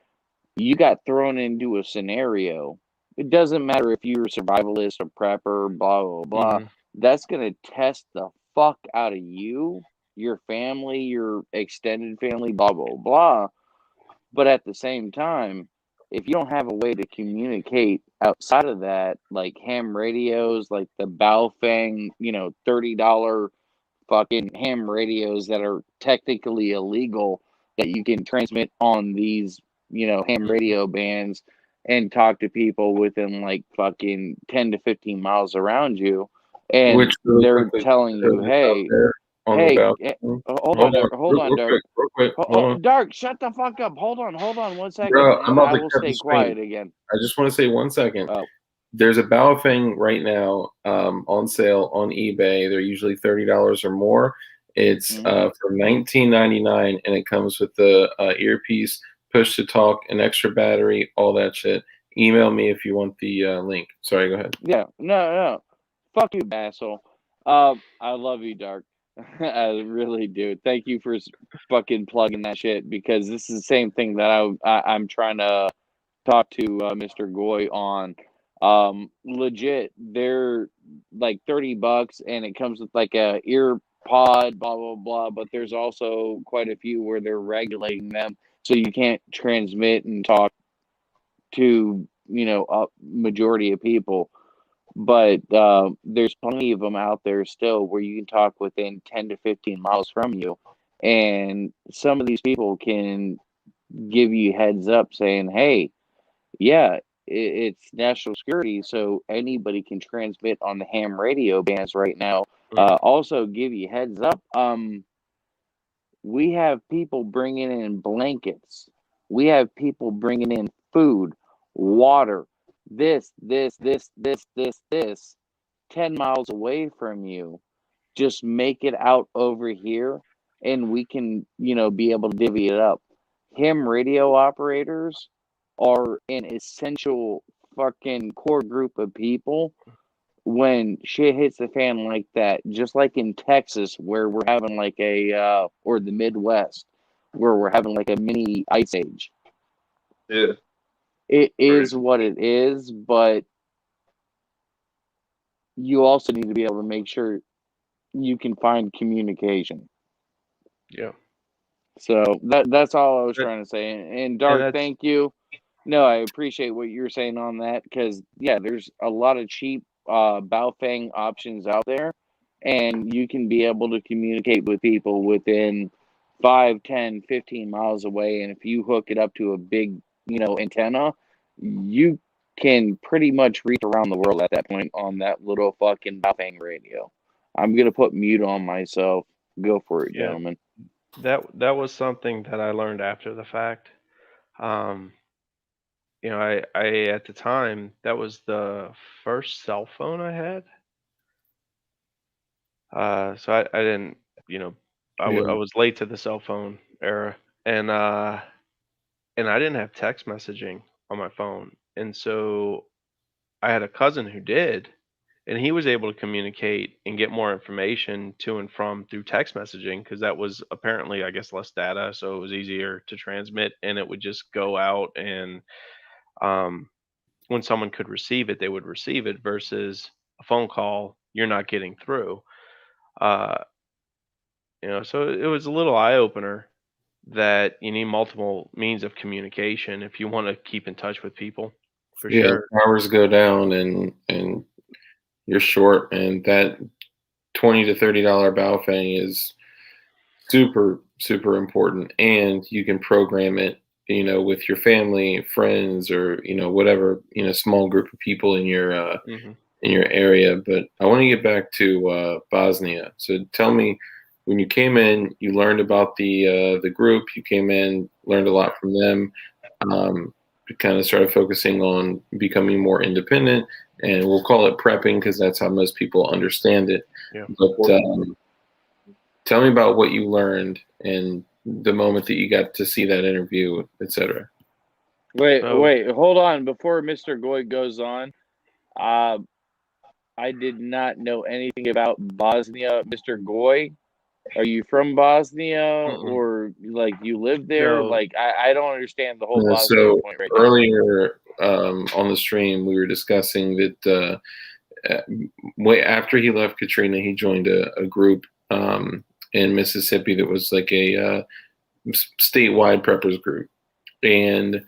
you got thrown into a scenario. It doesn't matter if you're a survivalist, a prepper, blah, blah, blah. hmm That's going to test the fuck out of you, your family, your extended family, blah, blah, blah. But at the same time, if you don't have a way to communicate outside of that, like ham radios, like the Baofeng, $30 fucking ham radios that are technically illegal, that you can transmit on these, ham radio bands and talk to people within like fucking 10 to 15 miles around you. And Which really they're quickly telling you, out hey, there on the hey, balcony. hold on, Dark. Hold on, Dark. Real quick, hold on, Dark, shut the fuck up. Hold on 1 second, bro. I'm and about I to will cut the stay stream. quiet again. I just want to say 1 second. Oh, There's a Baofeng right now on sale on eBay. They're usually $30 or more. It's for $19.99, and it comes with the earpiece, push to talk, an extra battery, all that shit. Email me if you want the link. Sorry, go ahead. yeah, no. Fuck you, asshole. I love you, Dark. I really do. Thank you for fucking plugging that shit, because this is the same thing that I'm trying to talk to Mr. Goy on. Legit, they're like $30, and it comes with like a ear pod, blah blah blah. But there's also quite a few where they're regulating them, so you can't transmit and talk to a majority of people. But there's plenty of them out there still where you can talk within 10 to 15 miles from you, and some of these people can give you heads up saying, hey, yeah, it's national security, so anybody can transmit on the ham radio bands right now. Also, give you heads up. We have people bringing in blankets. We have people bringing in food, water, this, 10 miles away from you. Just make it out over here, and we can, be able to divvy it up. Ham radio operators are an essential fucking core group of people when shit hits the fan like that, just like in Texas, where we're having like or the Midwest, where we're having like a mini ice age. Yeah. It is Crazy. what it is, but you also need to be able to make sure you can find communication. Yeah. So that's all I was That- trying to say. And And Dark, that's thank you. No, I appreciate what you're saying on that, because yeah, there's a lot of cheap Baofeng options out there, and you can be able to communicate with people within 5, 10, 15 miles away. And if you hook it up to a big, antenna, you can pretty much reach around the world at that point on that little fucking Baofeng radio. I'm gonna put mute on myself. Go for it, yeah. gentlemen. That was something that I learned after the fact. Um, I at the time, that was the first cell phone I had. So I didn't, I Yeah. was late to the cell phone era, and I didn't have text messaging on my phone, and so I had a cousin who did, and he was able to communicate and get more information to and from through text messaging, because that was apparently, I guess, less data, so it was easier to transmit, and it would just go out, and um, when someone could receive it, they would receive it, versus a phone call, you're not getting through. Uh, so it was a little eye opener that you need multiple means of communication if you want to keep in touch with people, for Yeah, sure. hours go down and you're short, and that $20 to $30 Baofeng is super, super important, and you can program it, with your family, friends, or, whatever, small group of people in your hmm in your area. But I want to get back to Bosnia. So tell me, when you came in, you learned about the group. You came in, learned a lot from them. Kind of started focusing on becoming more independent. and we'll call it prepping because that's how most people understand it. Yeah. But tell me about what you learned and the moment that you got to see that interview, etc. Wait, So- wait, hold on. Before Mr. Goy goes on, I did not know anything about Bosnia. Mr. Goy, are you from Bosnia or like you live there? No. Like I don't understand the whole Bosnia So point right now. earlier on the stream, we were discussing that way after he left Katrina, he joined a group in Mississippi that was like a statewide preppers group, and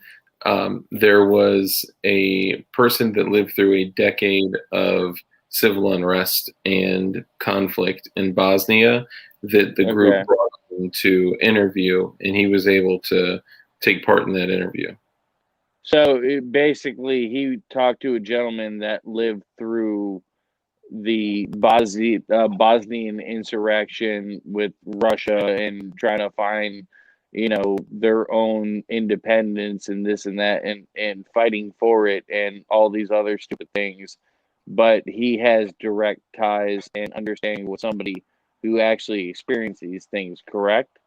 there was a person that lived through a decade of civil unrest and conflict in Bosnia that the group Okay. brought him to interview, and he was able to take part in that interview. So basically, he talked to a gentleman that lived through the Bosnian insurrection with Russia and trying to find, their own independence and this and that and fighting for it and all these other stupid things. But he has direct ties and understanding with somebody who actually experienced these things, correct?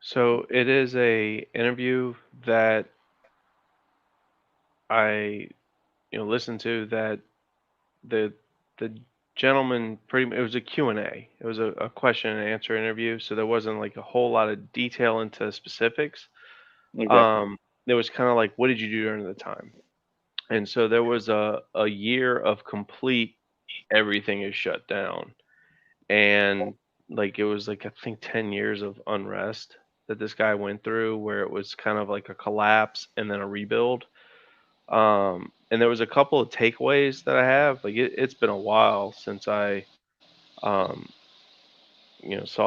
So it is a interview that I listened to, that the gentleman it was a Q&A. It was a question and answer interview, so there wasn't like a whole lot of detail into specifics. Okay. It was kind of like, what did you do during the time? And so there was a year of complete everything is shut down, and like it was like I think 10 years of unrest that this guy went through, where it was kind of like a collapse and then a rebuild. And there was a couple of takeaways that I have. Like it's been a while since I saw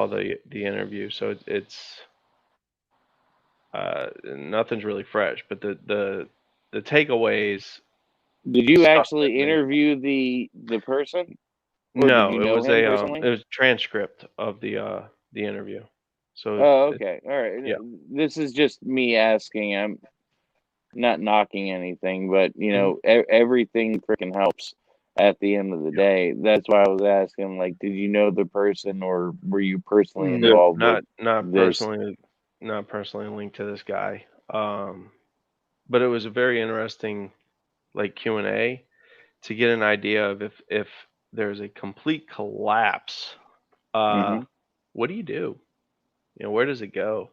the interview, so it's nothing's really fresh, but the takeaways Did you stuck with actually me. interview the person? Or did No, you it know was him a personally? it was a transcript of the interview. So Oh, okay. All right. yeah. This is just me asking. I'm not knocking anything, but Mhm. everything freaking helps at the end of the Yeah. day. That's why I was asking, like, did you know the person or were you personally No, involved with not this? personally linked to this guy. But it was a very interesting like Q&A to get an idea of if there's a complete collapse, Hmm. what do you do? Where does it go?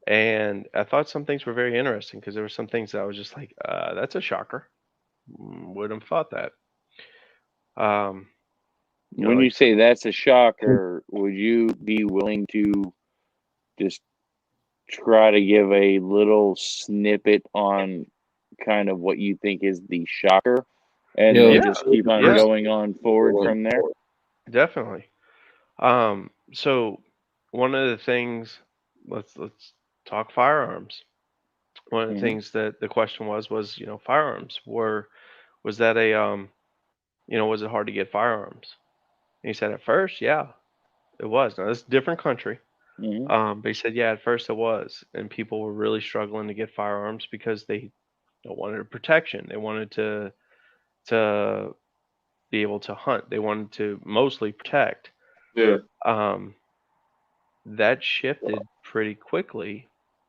And I thought some things were very interesting because there were some things that I was just like, that's a shocker. Wouldn't have thought that. When you Like say that's a shocker, would you be willing to just try to give a little snippet on kind of what you think is the shocker, and then Yeah, just keep on yeah, going on forward from there? definitely. So one of the things, let's talk firearms. One of the Hmm. things that the question was firearms was that a was it hard to get firearms? And he said at first, yeah, it was. Now this is a different country. Hmm. But he said, yeah, at first it was, and people were really struggling to get firearms because they wanted a protection. They wanted to be able to hunt. They wanted to mostly protect. Yeah. Um, that shifted pretty quickly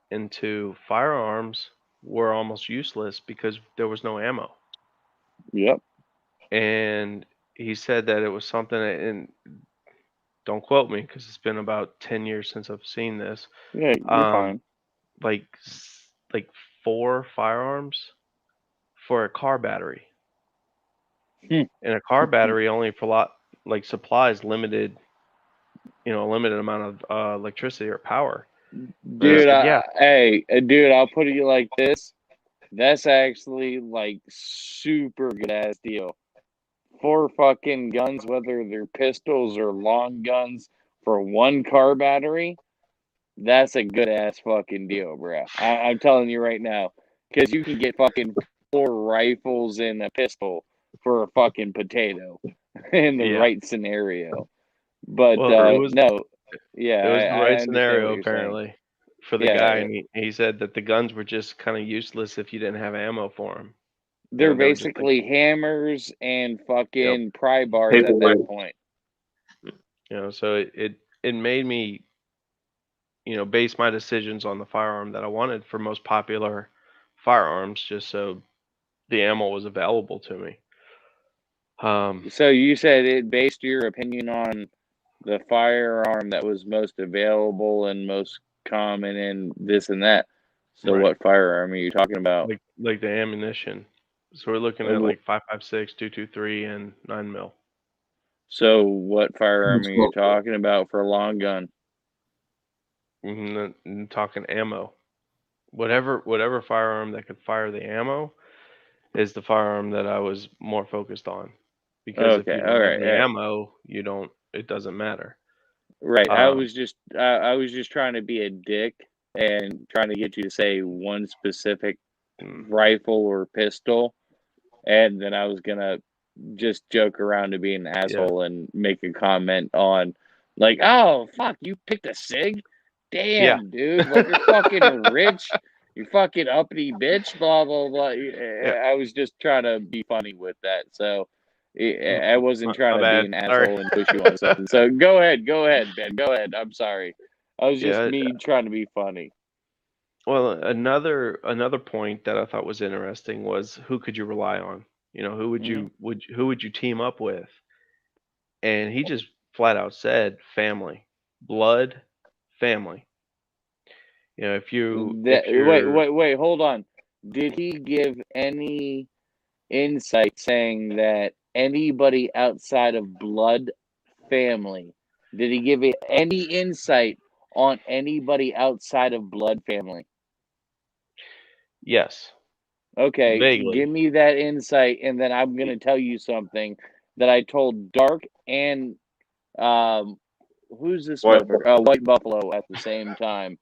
into firearms were almost useless because there was no ammo. Yep. And he said that it was something, and don't quote me because it's been about 10 years since I've seen this. Yeah, you're Um, fine. like 4 firearms for a car battery, Hmm. and a car battery only for like supplies limited, a limited amount of electricity or power. And he Dude, said, yeah, dude, I'll put it like this. That's actually like super good ass deal. 4 fucking guns, whether they're pistols or long guns, for 1 car battery. That's a good ass fucking deal, bro. I'm telling you right now, because you can get fucking 4 rifles and a pistol for a fucking potato in the yeah. right scenario. But Well, no, yeah, it was the right I understand what scenario you're saying. apparently for the guy, Yeah, and he said that the guns were just kind of useless if you didn't have ammo for them. They're they were just like, basically hammers and yep, fucking pry bars at that point. So it made me, base my decisions on the firearm that I wanted for most popular firearms, just so the ammo was available to me. So you said it based your opinion on the firearm that was most available and most common and this and that. So Right. what firearm are you talking about? Like the ammunition. So we're looking at like 5.56, 223, and 9 mil. So what firearm are you talking about for a long gun? Talking ammo. Whatever firearm that could fire the ammo is the firearm that I was more focused on. Because if Okay, you don't all have right, the all right. ammo, it doesn't matter. Right. I was just trying to be a dick and trying to get you to say one specific rifle or pistol, and then I was gonna just joke around to be an asshole and make a comment on like, oh fuck, you picked a SIG? Yeah. Damn, dude, like you're fucking rich, you fucking uppity bitch, blah blah blah. Yeah. I was just trying to be funny with that, so I wasn't trying My to be bad. an Sorry. asshole and push you on something. So go ahead, Ben, go ahead. I'm sorry. I was just Yeah. me trying to be funny. Well, another point that I thought was interesting was who could you rely on? Who would you team up with? And he just flat out said family, blood, family. If you're Wait, hold on. Did he give any insight saying that anybody outside of blood family? Did he give it any insight on anybody outside of blood family? yes, Okay, vaguely. give me that insight, and then I'm gonna tell you something that I told Dark and who's this motherfucker? White Buffalo at the same time.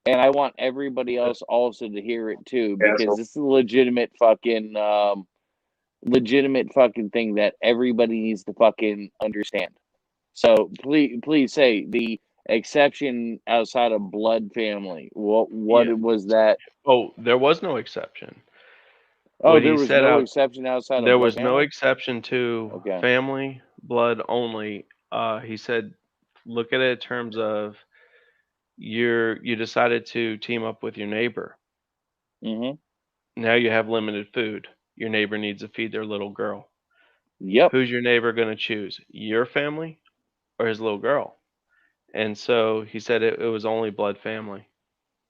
And I want everybody else also to hear it too, because this is a legitimate fucking thing that everybody needs to fucking understand. So please say the exception outside of blood family. What Yeah. was that? Oh, there was no exception. Oh, What there he was set no out, exception outside of there blood was no family? exception to Okay. family, blood only. He said, look at it in terms of you decided to team up with your neighbor. Mm-hmm. Now you have limited food. Your neighbor needs to feed their little girl. Yep. Who's your neighbor going to choose? Your family or his little girl? And so he said it was only blood family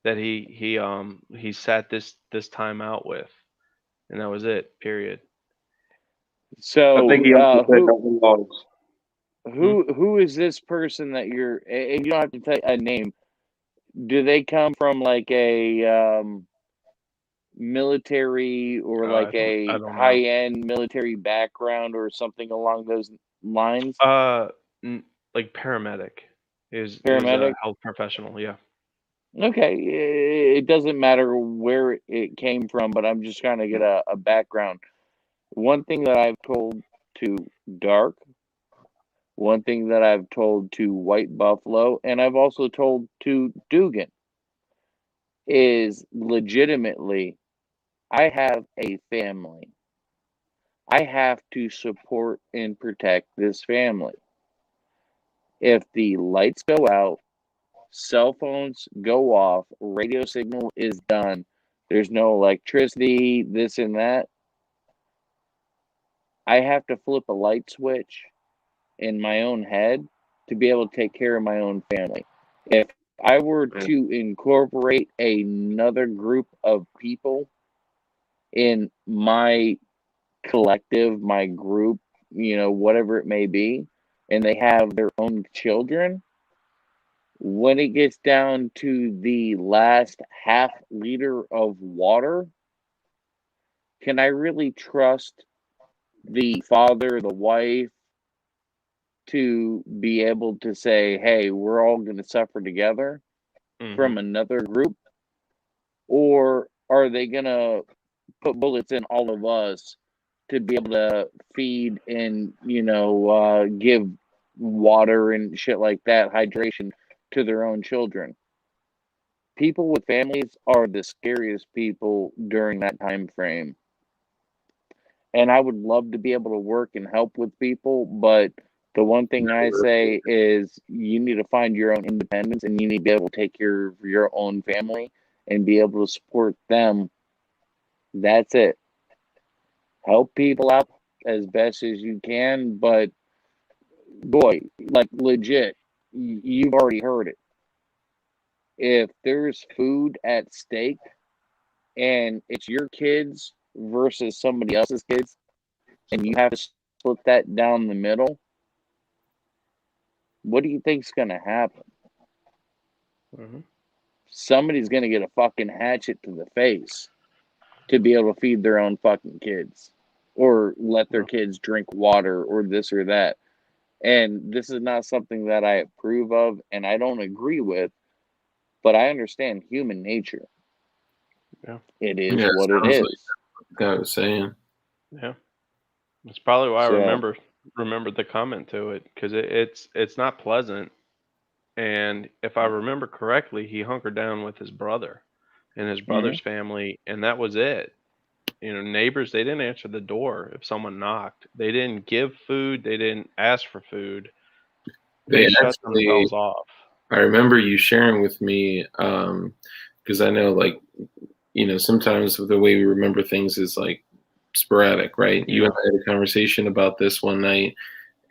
that he sat this time out with, and that was it. Period. So I think he also said no laws. who is this person that you're? And you don't have to tell a name. Do they come from like a military or like I a don't know. high-end military background or something along those lines? Like paramedic is he was a Paramedic? health professional. Yeah. Okay, it doesn't matter where it came from, but I'm just trying to get a background. One thing that I've told to Dark, one thing that I've told to White Buffalo, and I've also told to Dugan is legitimately, I have a family. I have to support and protect this family. If the lights go out, cell phones go off, radio signal is done, there's no electricity, this and that, I have to flip a light switch in my own head to be able to take care of my own family. If I were to incorporate another group of people in my collective, my group, whatever it may be, and they have their own children, when it gets down to the last half liter of water, can I really trust the father, the wife, to be able to say, hey, we're all going to suffer together from another group? Or are they going to put bullets in all of us to be able to feed and, give water and shit like that, hydration to their own children? People with families are the scariest people during that time frame. and I would love to be able to work and help with people, but the one thing I say is you need to find your own independence, and you need to be able to take care of your own family and be able to support them. That's it. Help people out as best as you can, but boy, like legit, you've already heard it. If there's food at stake and it's your kids versus somebody else's kids, and you have to split that down the middle, what do you think's going to happen? Mm-hmm. Somebody's going to get a fucking hatchet to the face to be able to feed their own fucking kids or let their kids drink water or this or that. And this is not something that I approve of and I don't agree with, but I understand human nature. Yeah. It is Yeah, what it sounds is. like the guy was saying. Yeah. That's probably why I So, remember the comment to it, because it's not pleasant. And if I remember correctly, he hunkered down with his brother and his brother's family, and that was it. You know, neighbors, they didn't answer the door if someone knocked. They didn't give food. They didn't ask for food. They shut Actually, themselves off. I remember you sharing with me, because I know, like, you know, sometimes the way we remember things is like sporadic, right? You and I had a conversation about this one night,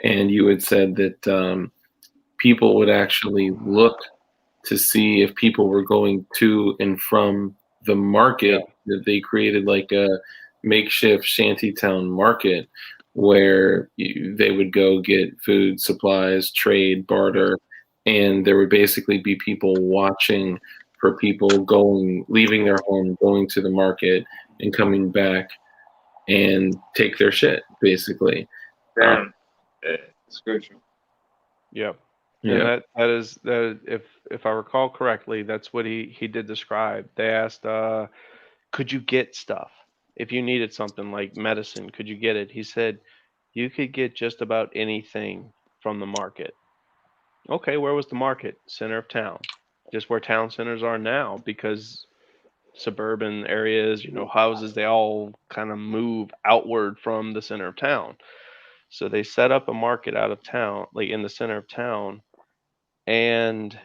and you had said that people would actually look to see if people were going to and from the market, that they created like a makeshift shantytown market where they would go get food, supplies, trade, barter, and there would basically be people watching for people leaving their home, going to the market, and coming back and take their shit, basically. Scripture. Yep. Yeah. And that is if I recall correctly, that's what he did describe. They asked, could you get stuff? If you needed something like medicine, could you get it? He said, you could get just about anything from the market. Okay, where was the market? Center of town. Just where town centers are now, because suburban areas, you know, houses, they all kind of move outward from the center of town. So they set up a market out of town, like in the center of town, and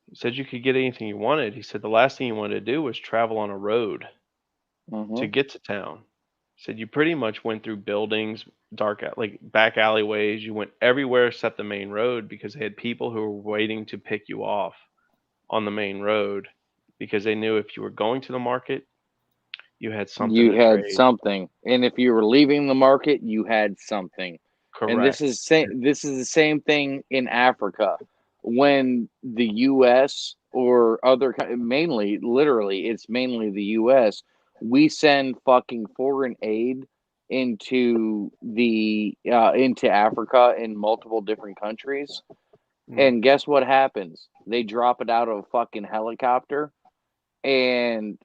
he said you could get anything you wanted. He said the last thing you wanted to do was travel on a road to get to town. He said you pretty much went through buildings, like back alleyways. You went everywhere except the main road, because they had people who were waiting to pick you off on the main road, because they knew if you were going to the market, you had something you to had trade. something, and if you were leaving the market, you had something. And Correct. this is the same thing in Africa. When the U.S. or mainly, literally, it's mainly the U.S. We send fucking foreign aid into into Africa in multiple different countries, and guess what happens? They drop it out of a fucking helicopter, and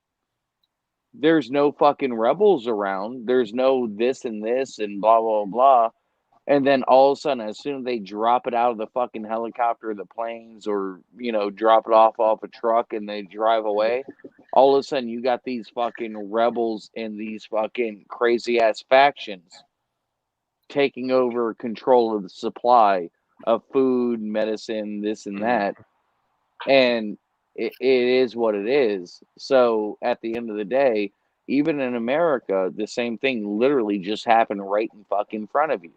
there's no fucking rebels around. There's no this and this and blah, blah, blah. And then all of a sudden, as soon as they drop it out of the fucking helicopter, the planes, or, you know, drop it off a truck and they drive away, all of a sudden you got these fucking rebels and these fucking crazy ass factions taking over control of the supply of food, medicine, this and that. And it is what it is. So at the end of the day, even in America, the same thing literally just happened right in fucking front of you.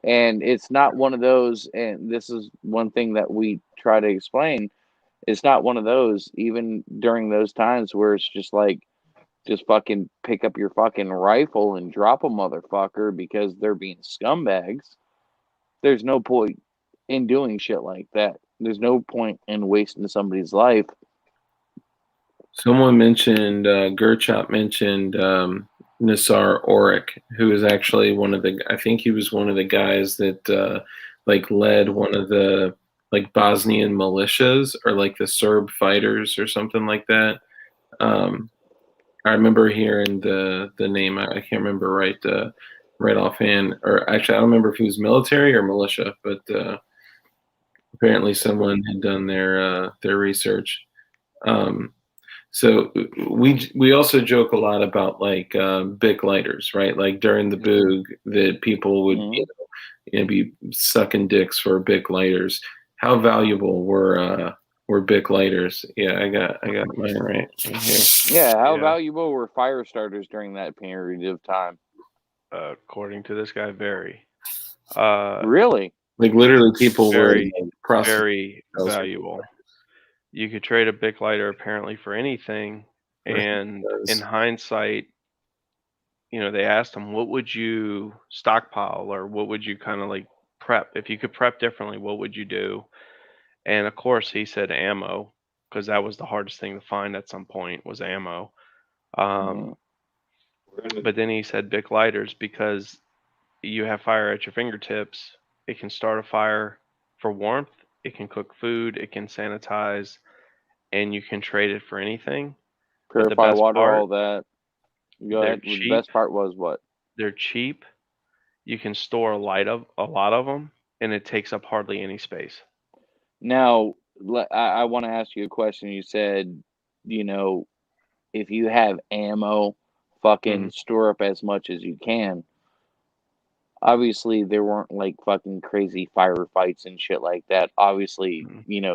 And it's not one of those, and this is one thing that we try to explain, it's not one of those, even during those times where it's just like, just fucking pick up your fucking rifle and drop a motherfucker because they're being scumbags. There's no point in doing shit like that. There's no point in wasting somebody's life. Someone mentioned, Gerchop mentioned Nassar Oric, who is actually I think he was one of the guys that like led one of the like Bosnian militias, or like the Serb fighters or something like that. I remember hearing the name. I can't remember right offhand, or actually I don't remember if he was military or militia, but apparently someone had done their research. So we also joke a lot about like Bic lighters, right? Like during the boog, that people would be sucking dicks for Bic lighters. How valuable were Bic lighters? Yeah, I got mine right here. Yeah, how Yeah. valuable were fire starters during that period of time? According to this guy, very. Really? Like literally, people were Very, like, prostitutes. very valuable. You could trade a Bic lighter apparently for anything. And in hindsight, they asked him, what would you stockpile or what would you kind of like prep? If you could prep differently, what would you do? And of course, he said ammo, because that was the hardest thing to find at some point was ammo. But then he said Bic lighters because you have fire at your fingertips. It can start a fire for warmth. It can cook food. It can sanitize, and you can trade it for anything. But the Purify best water, part, all that. Go they're ahead. The cheap. best part was what? They're cheap. You can store a lot of them, and it takes up hardly any space. Now, I want to ask you a question. You said, if you have ammo, fucking store up as much as you can. Obviously, there weren't like fucking crazy firefights and shit like that. Obviously,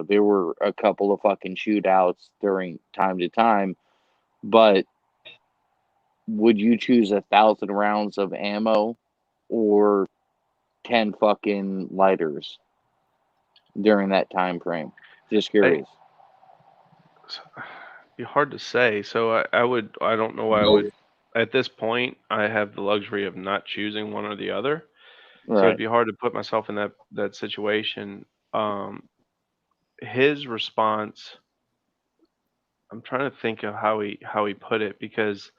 there were a couple of fucking shootouts during time to time, but would you choose 1,000 rounds of ammo or 10 fucking lighters during that time frame? Just curious. Be hard to say. So I don't know why I would. At this point, I have the luxury of not choosing one or the other. So Right. it'd be hard to put myself in that situation. His response, I'm trying to think of how he put it, because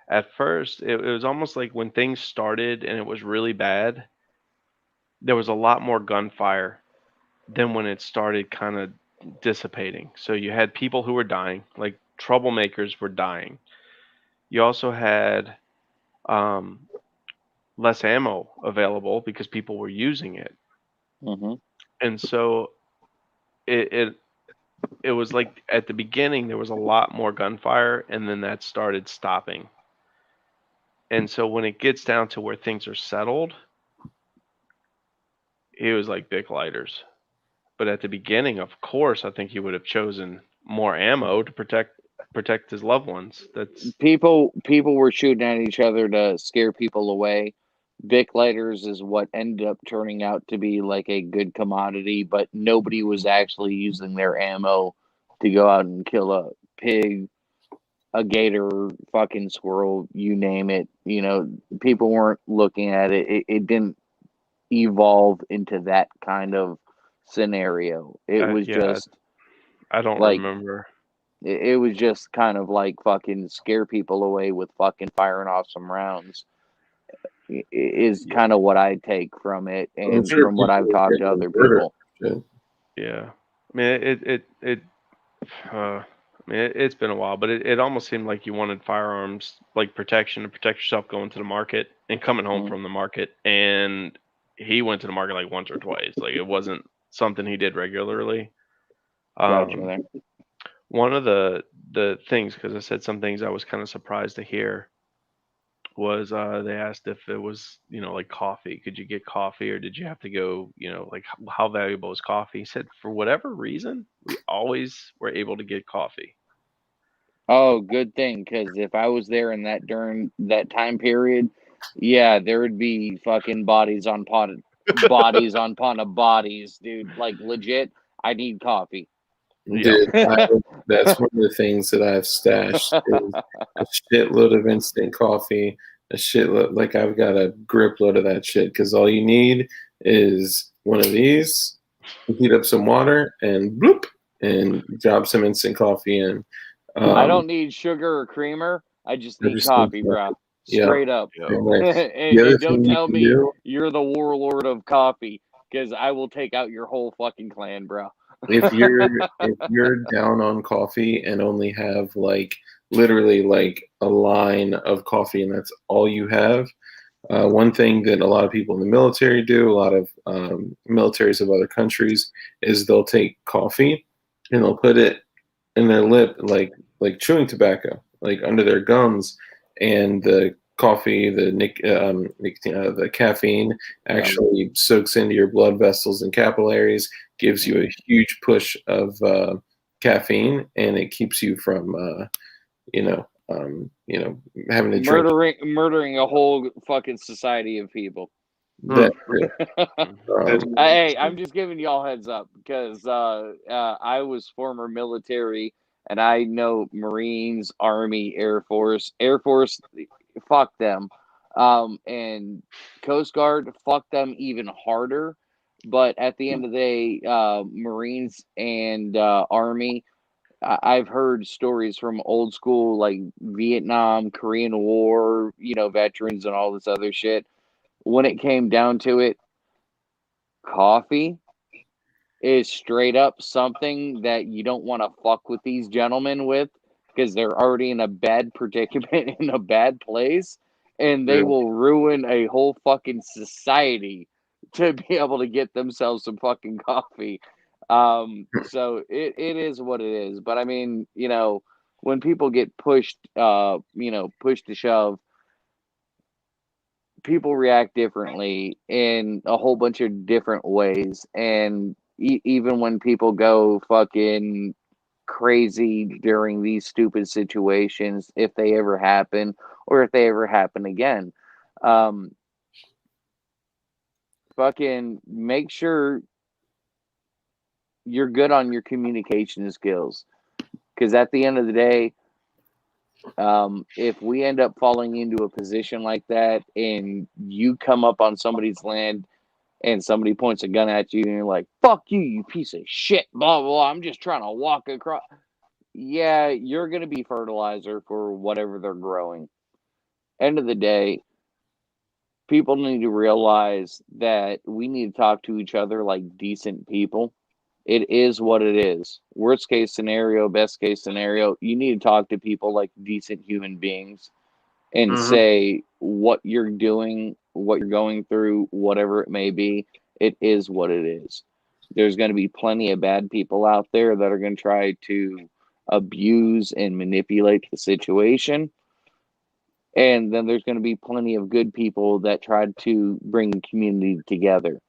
at first it was almost like when things started and it was really bad, there was a lot more gunfire than when it started kind of dissipating. So you had people who were dying, like troublemakers were dying. You also had less ammo available because people were using it. And so it was like at the beginning there was a lot more gunfire, and then that started stopping. And so when it gets down to where things are settled, he was like Bic lighters. But at the beginning, of course, I think he would have chosen more ammo to protect his loved ones. That's people were shooting at each other to scare people away. Bic lighters is what ended up turning out to be like a good commodity, but nobody was actually using their ammo to go out and kill a pig, a gator, fucking squirrel, you name it. People weren't looking at it. It didn't evolve into that kind of scenario. It was just I don't like remember. it was just kind of like fucking scare people away with fucking firing off some rounds. Is kind of what I take from it, and from what I've talked to other people. Yeah, I mean it's been a while, but it almost seemed like you wanted firearms like protection to protect yourself going to the market and coming home from the market. And he went to the market like once or twice. Like it wasn't something he did regularly. Gotcha. One of the things, because I said some things I was kind of surprised to hear, was they asked if it was, like coffee. Could you get coffee, or did you have to go, like how valuable is coffee? He said for whatever reason, we always were able to get coffee. Oh, good thing, because if I was there during that time period, yeah, there would be fucking bodies on bodies on pond of bodies, dude. Like legit, I need coffee. Dude, that's one of the things that I've stashed is a shitload of instant coffee, a shitload. Like I've got a grip load of that shit, because all you need is one of these, heat up some water, and bloop, and drop some instant coffee in. I don't need sugar or creamer. I just need coffee, bro. Straight up. And don't tell me you're the warlord of coffee, because I will take out your whole fucking clan, bro. If you're down on coffee and only have like literally like a line of coffee and that's all you have, one thing that a lot of people in the military do, a lot of militaries of other countries, is they'll take coffee and they'll put it in their lip, like chewing tobacco, like under their gums, and the coffee, the caffeine actually soaks into your blood vessels and capillaries, gives you a huge push of caffeine, and it keeps you from having to drink murdering a whole fucking society of people. that. Hey, I'm just giving y'all heads up because I was former military and I know Marines, Army, Air Force, fuck them, and Coast Guard, fuck them even harder. But at the end of the day, Marines and Army, I've heard stories from old school like Vietnam, Korean War, veterans and all this other shit. When it came down to it, coffee is straight up something that you don't want to fuck with these gentlemen with because they're already in a bad predicament in a bad place, and they will ruin a whole fucking society to be able to get themselves some fucking coffee. So it is what it is. But I mean, when people get pushed to shove, people react differently in a whole bunch of different ways. And even when people go fucking crazy during these stupid situations, if they ever happen or if they ever happen again, fucking make sure you're good on your communication skills. Because at the end of the day, if we end up falling into a position like that and you come up on somebody's land and somebody points a gun at you and you're like, fuck you, you piece of shit, blah, blah, blah, I'm just trying to walk across. Yeah, you're going to be fertilizer for whatever they're growing. End of the day, people need to realize that we need to talk to each other like decent people. It is what it is. Worst case scenario, best case scenario, you need to talk to people like decent human beings and say what you're doing, what you're going through, whatever it may be. It is what it is. There's going to be plenty of bad people out there that are going to try to abuse and manipulate the situation. And then there's going to be plenty of good people that try to bring the community together.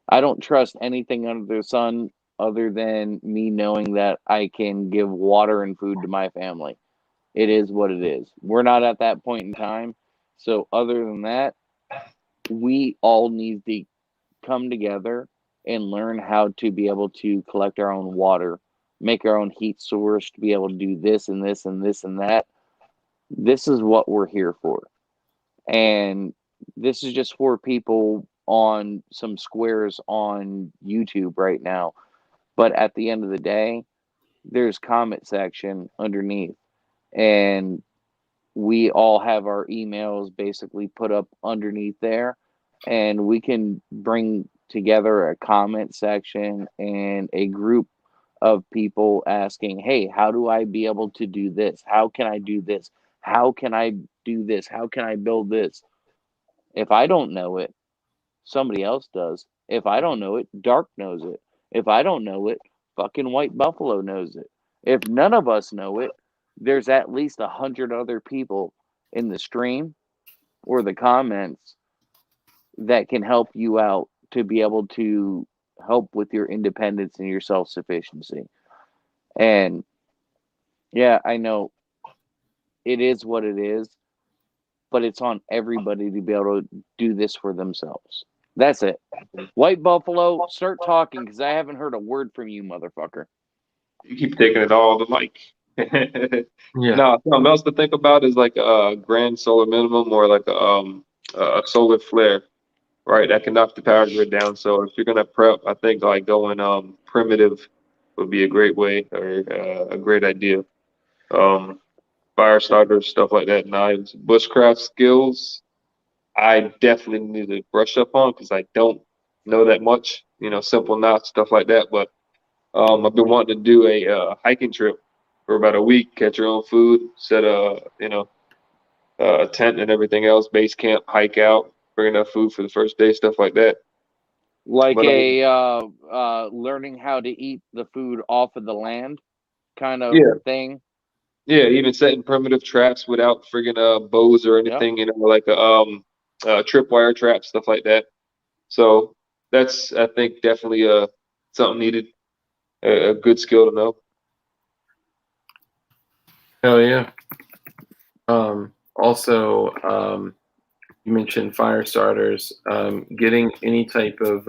I don't trust anything under the sun other than me knowing that I can give water and food to my family. It is what it is. We're not at that point in time. So other than that, we all need to come together and learn how to be able to collect our own water, make our own heat source, to be able to do this and this and this and that. This is what we're here for. And this is just for people on some squares on YouTube right now. But at the end of the day, there's comment section underneath. And we all have our emails basically put up underneath there. And we can bring together a comment section and a group of people asking, hey, how do I be able to do this? How can I do this? How can I do this? How can I build this? If I don't know it, somebody else does. If I don't know it, Dark knows it. If I don't know it, fucking White Buffalo knows it. If none of us know it, there's at least 100 other people in the stream or the comments that can help you out to be able to help with your independence and your self-sufficiency. And yeah, I know it is what it is, but it's on everybody to be able to do this for themselves. That's it. White Buffalo, start talking because I haven't heard a word from you, motherfucker. You keep taking it all to like. No, something else to think about is like a grand solar minimum or like a solar flare, right? That can knock the power grid down. So if you're gonna prep, I think like going primitive would be a great way or a great idea. Fire starters, stuff like that, knives, bushcraft skills. I definitely need to brush up on because I don't know that much. Simple knots, stuff like that. But I've been wanting to do a hiking trip for about a week. Catch your own food, set a tent and everything else. Base camp, hike out, bring enough food for the first day, stuff like that. Like But a learning how to eat the food off of the land. kind of Yeah. thing. Yeah, even setting primitive traps without friggin' bows or anything, like a tripwire trap, stuff like that. So that's, I think, definitely something needed, a good skill to know. Hell yeah. Also, you mentioned fire starters. Getting any type of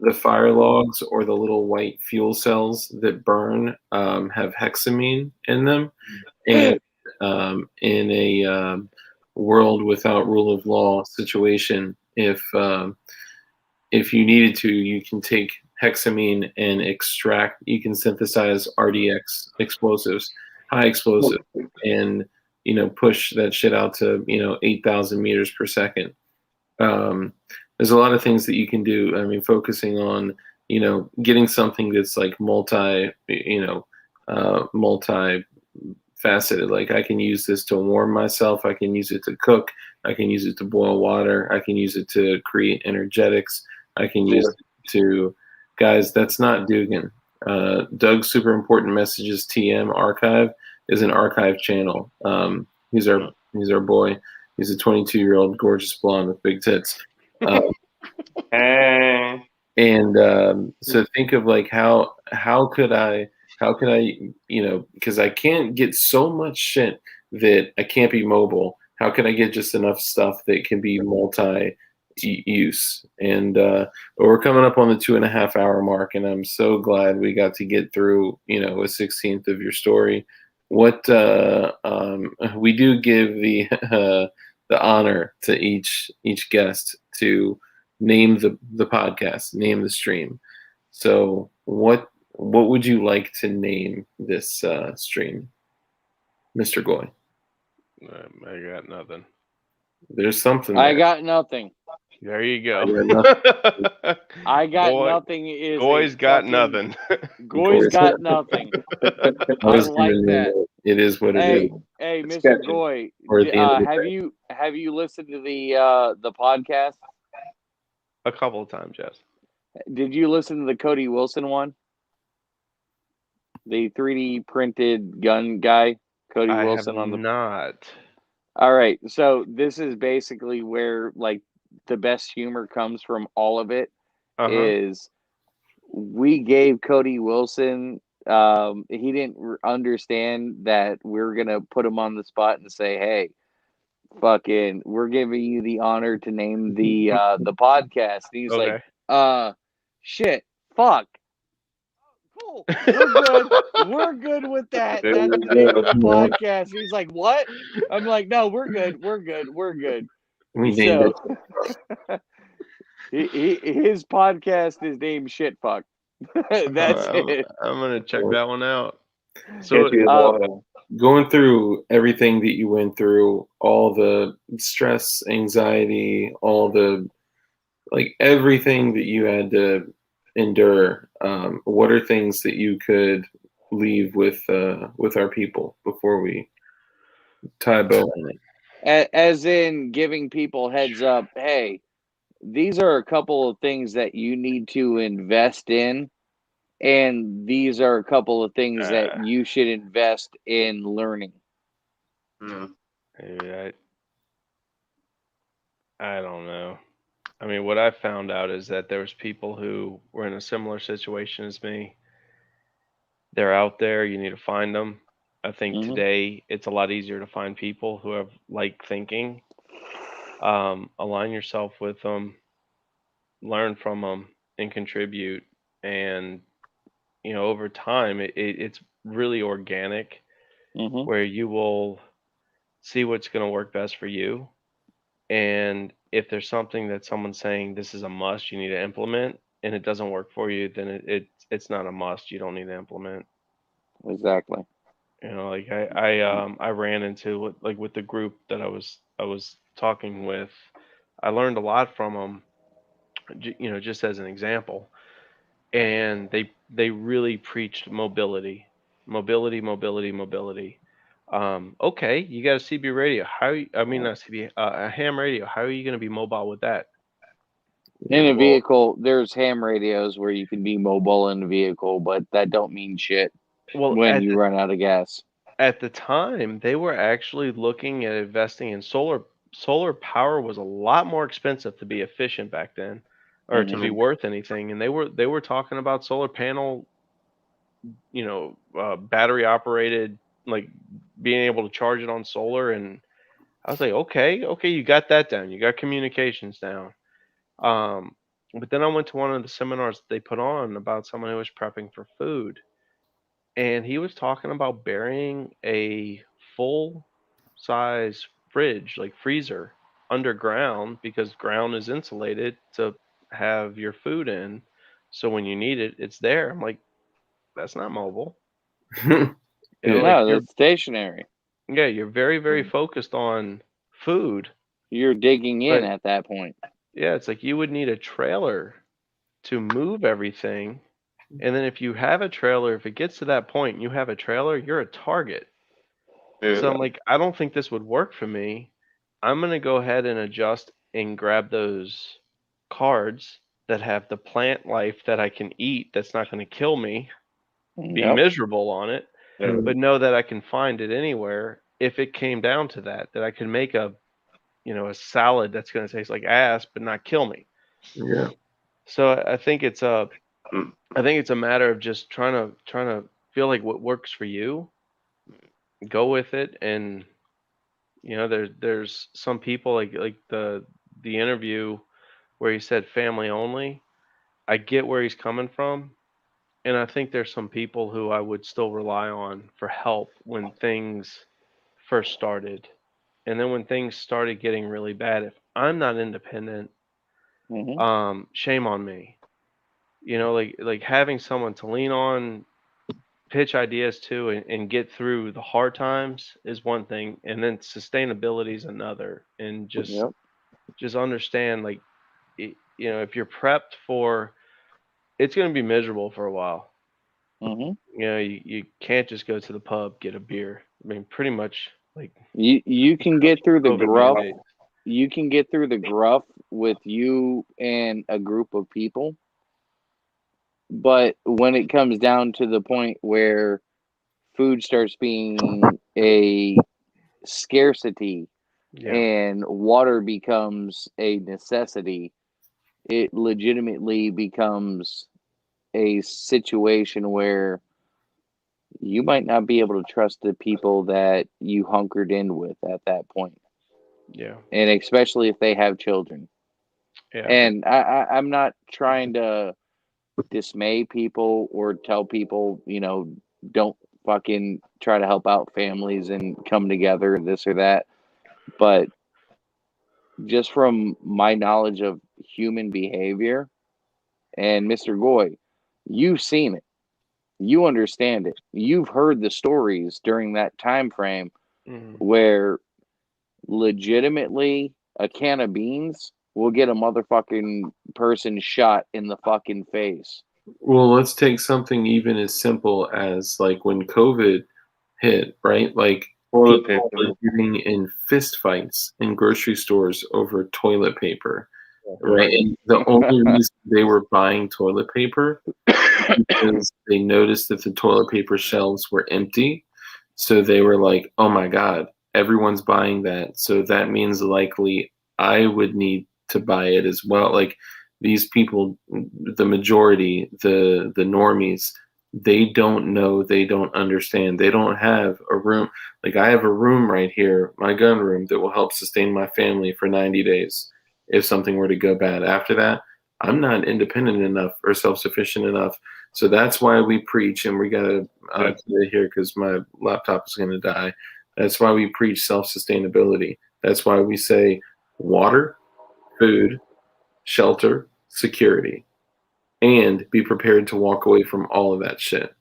the fire logs or the little white fuel cells that burn have hexamine in them, and in a world without rule of law situation, if you needed to, you can take hexamine and extract. You can synthesize RDX explosives, high explosive, and push that shit out to 8,000 meters per second. There's a lot of things that you can do. I mean, focusing on getting something that's like multi faceted. Like, I can use this to warm myself. I can use it to cook. I can use it to boil water. I can use it to create energetics. I can use it to, guys, that's not Dugan. Doug's Super Important Messages TM archive is an archive channel. He's our boy. He's a 22-year-old gorgeous blonde with big tits. And so think of like how could I because I can't get so much shit that I can't be mobile. How can I get just enough stuff that can be multi-use? And but we're coming up on the 2.5-hour mark, and I'm so glad we got to get through a 16th of your story. What we do give the honor to each guest to name the podcast, name the stream. So what would you like to name this stream, Mr. Goy? I got nothing. There's something I there. got nothing. There you go. I got Boy, nothing. Is Goy's got nothing. Goy's got nothing. I like that. It is what it is. Hey, Mr. Sketchy. Goy, Or at the end of the have you listened to the podcast? A couple of times, yes. Did you listen to the Cody Wilson one? The 3D printed gun guy, Cody I Wilson have on the. not. All right, so this is basically where like the best humor comes from. All of it is we gave Cody Wilson. He didn't understand that we're gonna put him on the spot and say, "Hey, fucking, we're giving you the honor to name the podcast." And he's Okay. like, shit, fuck. Cool. We're good. We're good with that. That's the name of the podcast." He's like, "What?" I'm like, "No, we're good. We're good. We're good." We named So his podcast is named Shit Fuck. That's it. I'm gonna check that one out. So, going through everything that you went through, all the stress, anxiety, all the everything that you had to endure, what are things that you could leave with our people before we tie a bow on it? As in giving people heads up, hey, these are a couple of things that you need to invest in, and these are a couple of things that you should invest in learning. Maybe I don't know. I mean, what I found out is that there was people who were in a similar situation as me. They're out there. You need to find them. I think today it's a lot easier to find people who have like thinking. Align yourself with them, learn from them, and contribute. And over time, it's really organic, where you will see what's going to work best for you. And if there's something that someone's saying this is a must, you need to implement, and it doesn't work for you, then it's not a must. You don't need to implement. Exactly. Like I ran into with the group that I was talking with. I learned a lot from them. Just as an example, and they really preached mobility. Okay, you got a CB radio. Not CB, a ham radio. How are you going to be mobile with that? In a vehicle, there's ham radios where you can be mobile in a vehicle, but that don't mean shit. Well, when you run out of gas. at the time, they were actually looking at investing in solar. Solar power was a lot more expensive to be efficient back then, or to be Mhm. worth anything. And they were talking about solar panel, battery operated, like being able to charge it on solar. And I was like, okay, you got that down. You got communications down. But then I went to one of the seminars that they put on about someone who was prepping for food, and he was talking about burying a full size fridge, like freezer, underground because ground is insulated to have your food in. So when you need it, it's there. I'm like, that's not mobile. Yeah. Like No, that's stationary. you're very, very focused on food, You're digging in but at that point. yeah, it's like you would need a trailer to move everything. And then if you have a trailer, if it gets to that point and you have a trailer, you're a target. Yeah. So I'm like, I don't think this would work for me. I'm gonna go ahead and adjust and grab those cards that have the plant life that I can eat that's not gonna kill me, be Yep. miserable on it, Yeah. but know that I can find it anywhere if it came down to that I can make a salad that's gonna taste like ass but not kill me. Yeah. So I think it's a Mm. I think it's a matter of just trying to feel like what works for you, go with it. And there's some people like the interview where he said family only. I get where he's coming from, and I think there's some people who I would still rely on for help when things first started. And then when things started getting really bad, if I'm not independent, Hmm. shame on me. Like having someone to lean on, pitch ideas to, and get through the hard times is one thing, and then sustainability is another. And just Yep. just understand, like, if you're prepped for, it's going to be miserable for a while. Hmm. You can't just go to the pub, get a beer. I mean, pretty much like You can get through the COVID gruff. mandate. You can get through the gruff with you and a group of people, but when it comes down to the point where food starts being a scarcity Yeah, and water becomes a necessity, it legitimately becomes a situation where you might not be able to trust the people that you hunkered in with at that point, yeah, and especially if they have children. yeah, And I'm not trying to dismay people or tell people, don't fucking try to help out families and come together, this or that. But just from my knowledge of human behavior, and Mr. Goy, you've seen it. You understand it. You've heard the stories during that time frame mhm, where legitimately a can of beans will get a motherfucking person shot in the fucking face. Well, let's take something even as simple as like when COVID hit, right? Like Toilet people were paper. getting in fist fights in grocery stores over toilet paper, right? right, And the only reason they were buying toilet paper because they noticed that the toilet paper shelves were empty. So they were like, oh my God, everyone's buying that. So that means likely I would need to buy it as well. Like these people, the majority, the normies, they don't know, they don't understand, they don't have a room. Like I have a room right here, my gun room, that will help sustain my family for 90 days if something were to go bad. After that, I'm not independent enough or self-sufficient enough. So that's why we preach, and we gotta Yeah. get it here because my laptop is gonna die. That's why we preach self-sustainability. That's why we say water, food, shelter, security, and be prepared to walk away from all of that shit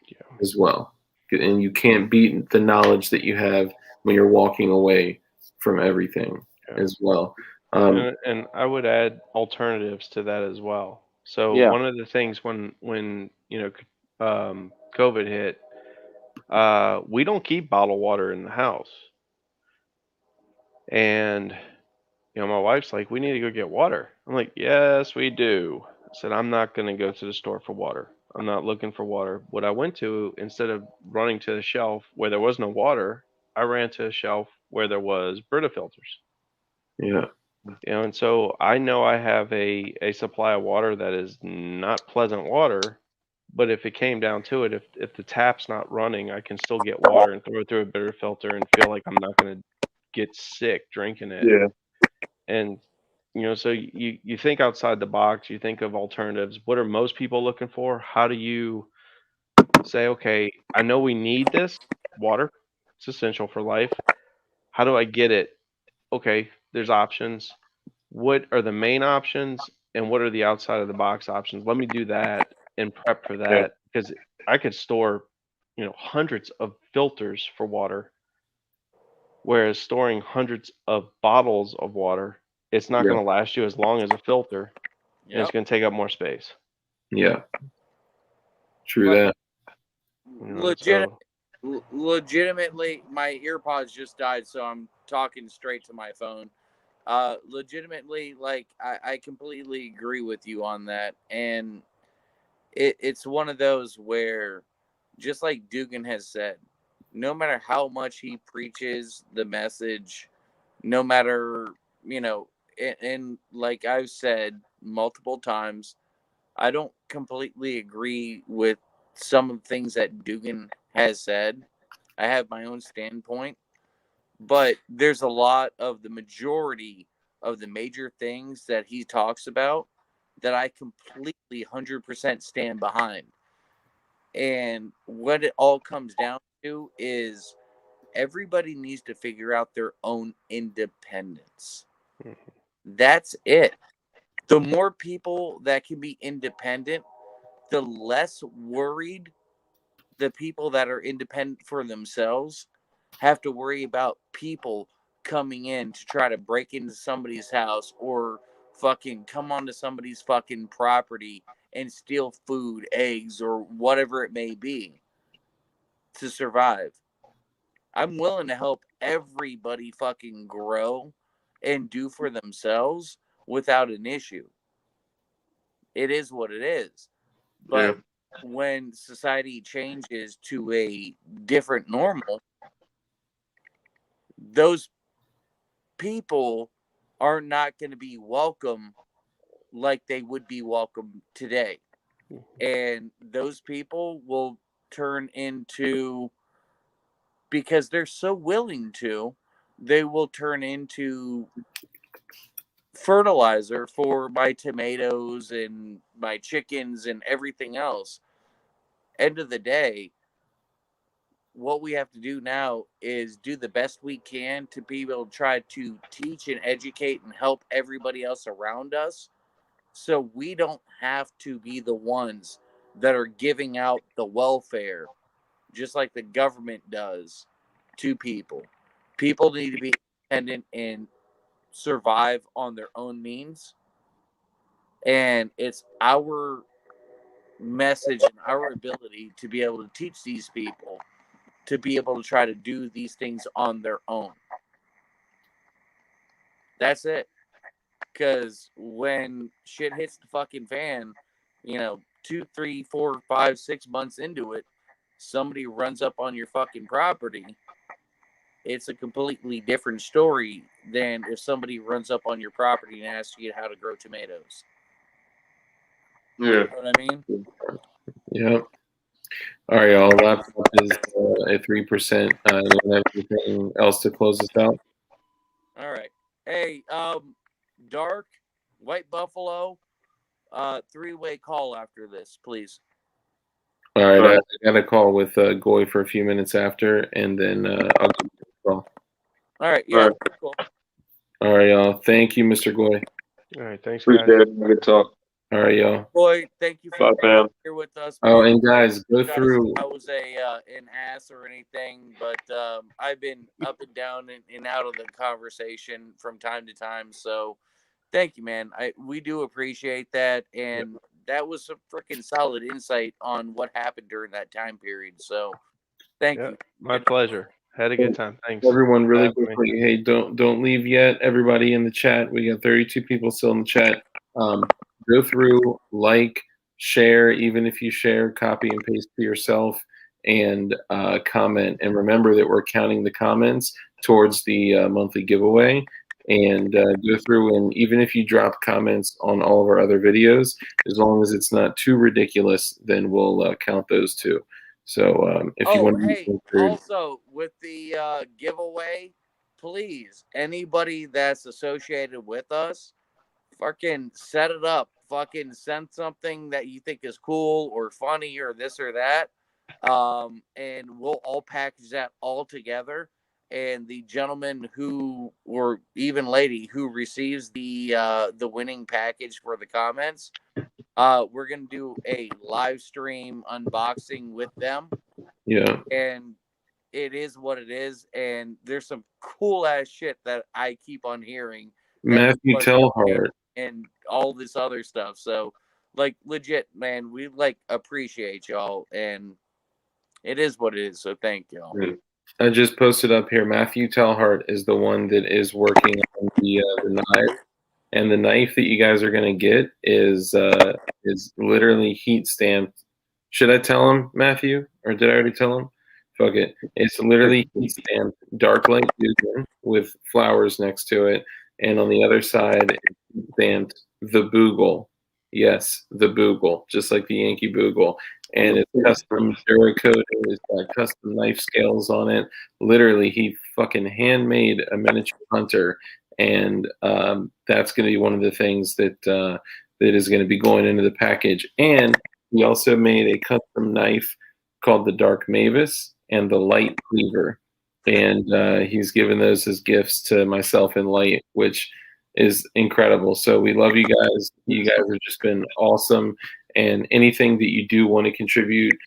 yeah, as well. And you can't beat the knowledge that you have when you're walking away from everything yeah. as well. Um, And I would add alternatives to that as well. So Yeah. one of the things when COVID hit, we don't keep bottled water in the house. And my wife's like, we need to go get water. I'm like, yes, we do. I said, I'm not going to go to the store for water. I'm not looking for water. What I went to, instead of running to the shelf where there was no water, I ran to a shelf where there was Brita filters. Yeah. And so I know I have a supply of water that is not pleasant water, but if it came down to it, if the tap's not running, I can still get water and throw it through a bitter filter and feel like I'm not going to get sick drinking it. Yeah. And so you think outside the box, you think of alternatives. What are most people looking for? How do you say, okay, I know we need this water, it's essential for life. How do I get it? Okay, there's options. What are the main options and what are the outside of the box options? Let me do that and prep for Yeah. that, because I could store, hundreds of filters for water, whereas storing hundreds of bottles of water, it's not Yeah. going to last you as long as a filter, and it's Yep. going to take up more space. Yeah. True But that. So legitimately, my earpods just died, so I'm talking straight to my phone. Legitimately, like I completely agree with you on that, and it's one of those where, just like Dugan has said, no matter how much he preaches the message, no matter and like I've said multiple times, I don't completely agree with some of the things that Dugan has said. I have my own standpoint, but there's a lot of the majority of the major things that he talks about that I completely 100% stand behind. And what it all comes down to is everybody needs to figure out their own independence. That's it. The more people that can be independent, the less worried the people that are independent for themselves have to worry about people coming in to try to break into somebody's house or fucking come onto somebody's fucking property and steal food, eggs, or whatever it may be to survive. I'm willing to help everybody fucking grow and do for themselves without an issue. It is what it is. But when society changes to a different normal, those people are not going to be welcome like they would be welcome today. And those people will turn into, because they're so willing to, they will turn into fertilizer for my tomatoes and my chickens and everything else. End of the day, what we have to do now is do the best we can to be able to try to teach and educate and help everybody else around us, so we don't have to be the ones that are giving out the welfare just like the government does to people. People need to be independent and survive on their own means. And it's our message and our ability to be able to teach these people to be able to try to do these things on their own. That's it. Because when shit hits the fucking fan, 2, 3, 4, 5, 6 months into it, somebody runs up on your fucking property. It's a completely different story than if somebody runs up on your property and asks you how to grow tomatoes. Yeah. You know what I mean? Yeah. All right, y'all. Laptop is at 3%. Anyone have anything else to close us out? All right. Hey, Dark, White Buffalo, three-way call after this, please. All right, I got a call with Goy for a few minutes after, and then I'll give you a call. All right. Yeah. Cool. All right, y'all. Thank you, Mr. Goy. all right, thanks, guys. Appreciate it. Good talk. All right, y'all. Boy, thank you for Bye, being fam. here with us. Oh, man. and guys, go through. I was an ass or anything, but I've been up and down and out of the conversation from time to time. So, thank you, man. We do appreciate that, and that was some freaking solid insight on what happened during that time period. So, thank you. My pleasure. Had a good time. Thanks. Everyone, really Bye, everybody. quickly, hey, don't leave yet. Everybody in the chat, we got 32 people still in the chat. Go through, like, share. Even if you share, copy and paste to yourself, and comment. And remember that we're counting the comments towards the monthly giveaway. And go through, and even if you drop comments on all of our other videos, as long as it's not too ridiculous, then we'll count those too. So if you want to be included. Also with the giveaway, please, anybody that's associated with us, fucking set it up. Fucking send something that you think is cool or funny or this or that. And we'll all package that all together. And the gentleman who, or even lady who receives the winning package for the comments, we're gonna do a live stream unboxing with them. Yeah. And it is what it is. And there's some cool ass shit that I keep on hearing. Matthew Tellhart and all this other stuff. So, like, legit, man, we like appreciate y'all, and it is what it is. So, thank y'all. I just posted up here. Matthew Tellhart is the one that is working on the knife, and the knife that you guys are gonna get is literally heat stamped. Should I tell him, Matthew, or did I already tell him? Fuck it. It's literally heat stamped dark light Dugan with flowers next to it, and on the other side, it's heat stamped the Boogle. Yes, the Boogle, just like the Yankee Boogle. And it's custom Duracoated. It's got custom knife scales on it. Literally, he fucking handmade a miniature hunter, and that's going to be one of the things that that is going to be going into the package. And he also made a custom knife called the Dark Mavis and the Light Cleaver, and he's given those as gifts to myself and Light, which is incredible. So we love you guys. You guys have just been awesome. And anything that you do want to contribute,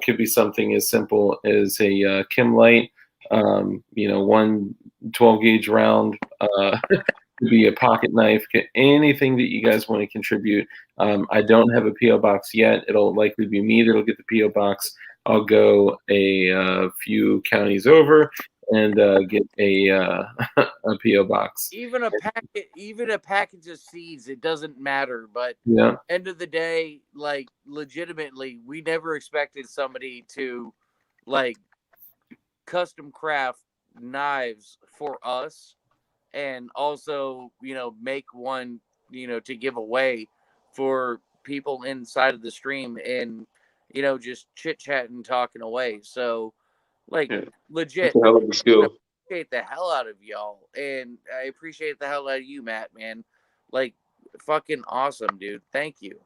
could be something as simple as a Kim Light, one 12 gauge round, could be a pocket knife, anything that you guys want to contribute. I don't have a P.O. box yet. It'll likely be me that'll get the P.O. box. I'll go a few counties over and get a P.O. box. Even a package of seeds, it doesn't matter. But yeah, end of the day, like, legitimately, we never expected somebody to like custom craft knives for us, and also, make one, to give away for people inside of the stream, and just chit chatting, talking away. So, like, legit, That's a hell of a skill. appreciate the hell out of y'all, and I appreciate the hell out of you, Matt, man. Like, fucking awesome, dude. Thank you.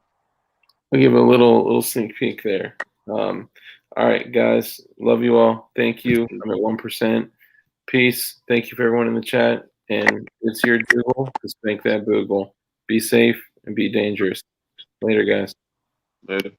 I'll give a little sneak peek there. All right, guys, love you all. Thank you. I'm at 1%. Peace. Thank you for everyone in the chat. And it's your Google to spank that boogle. Be safe and be dangerous. Later, guys. Later.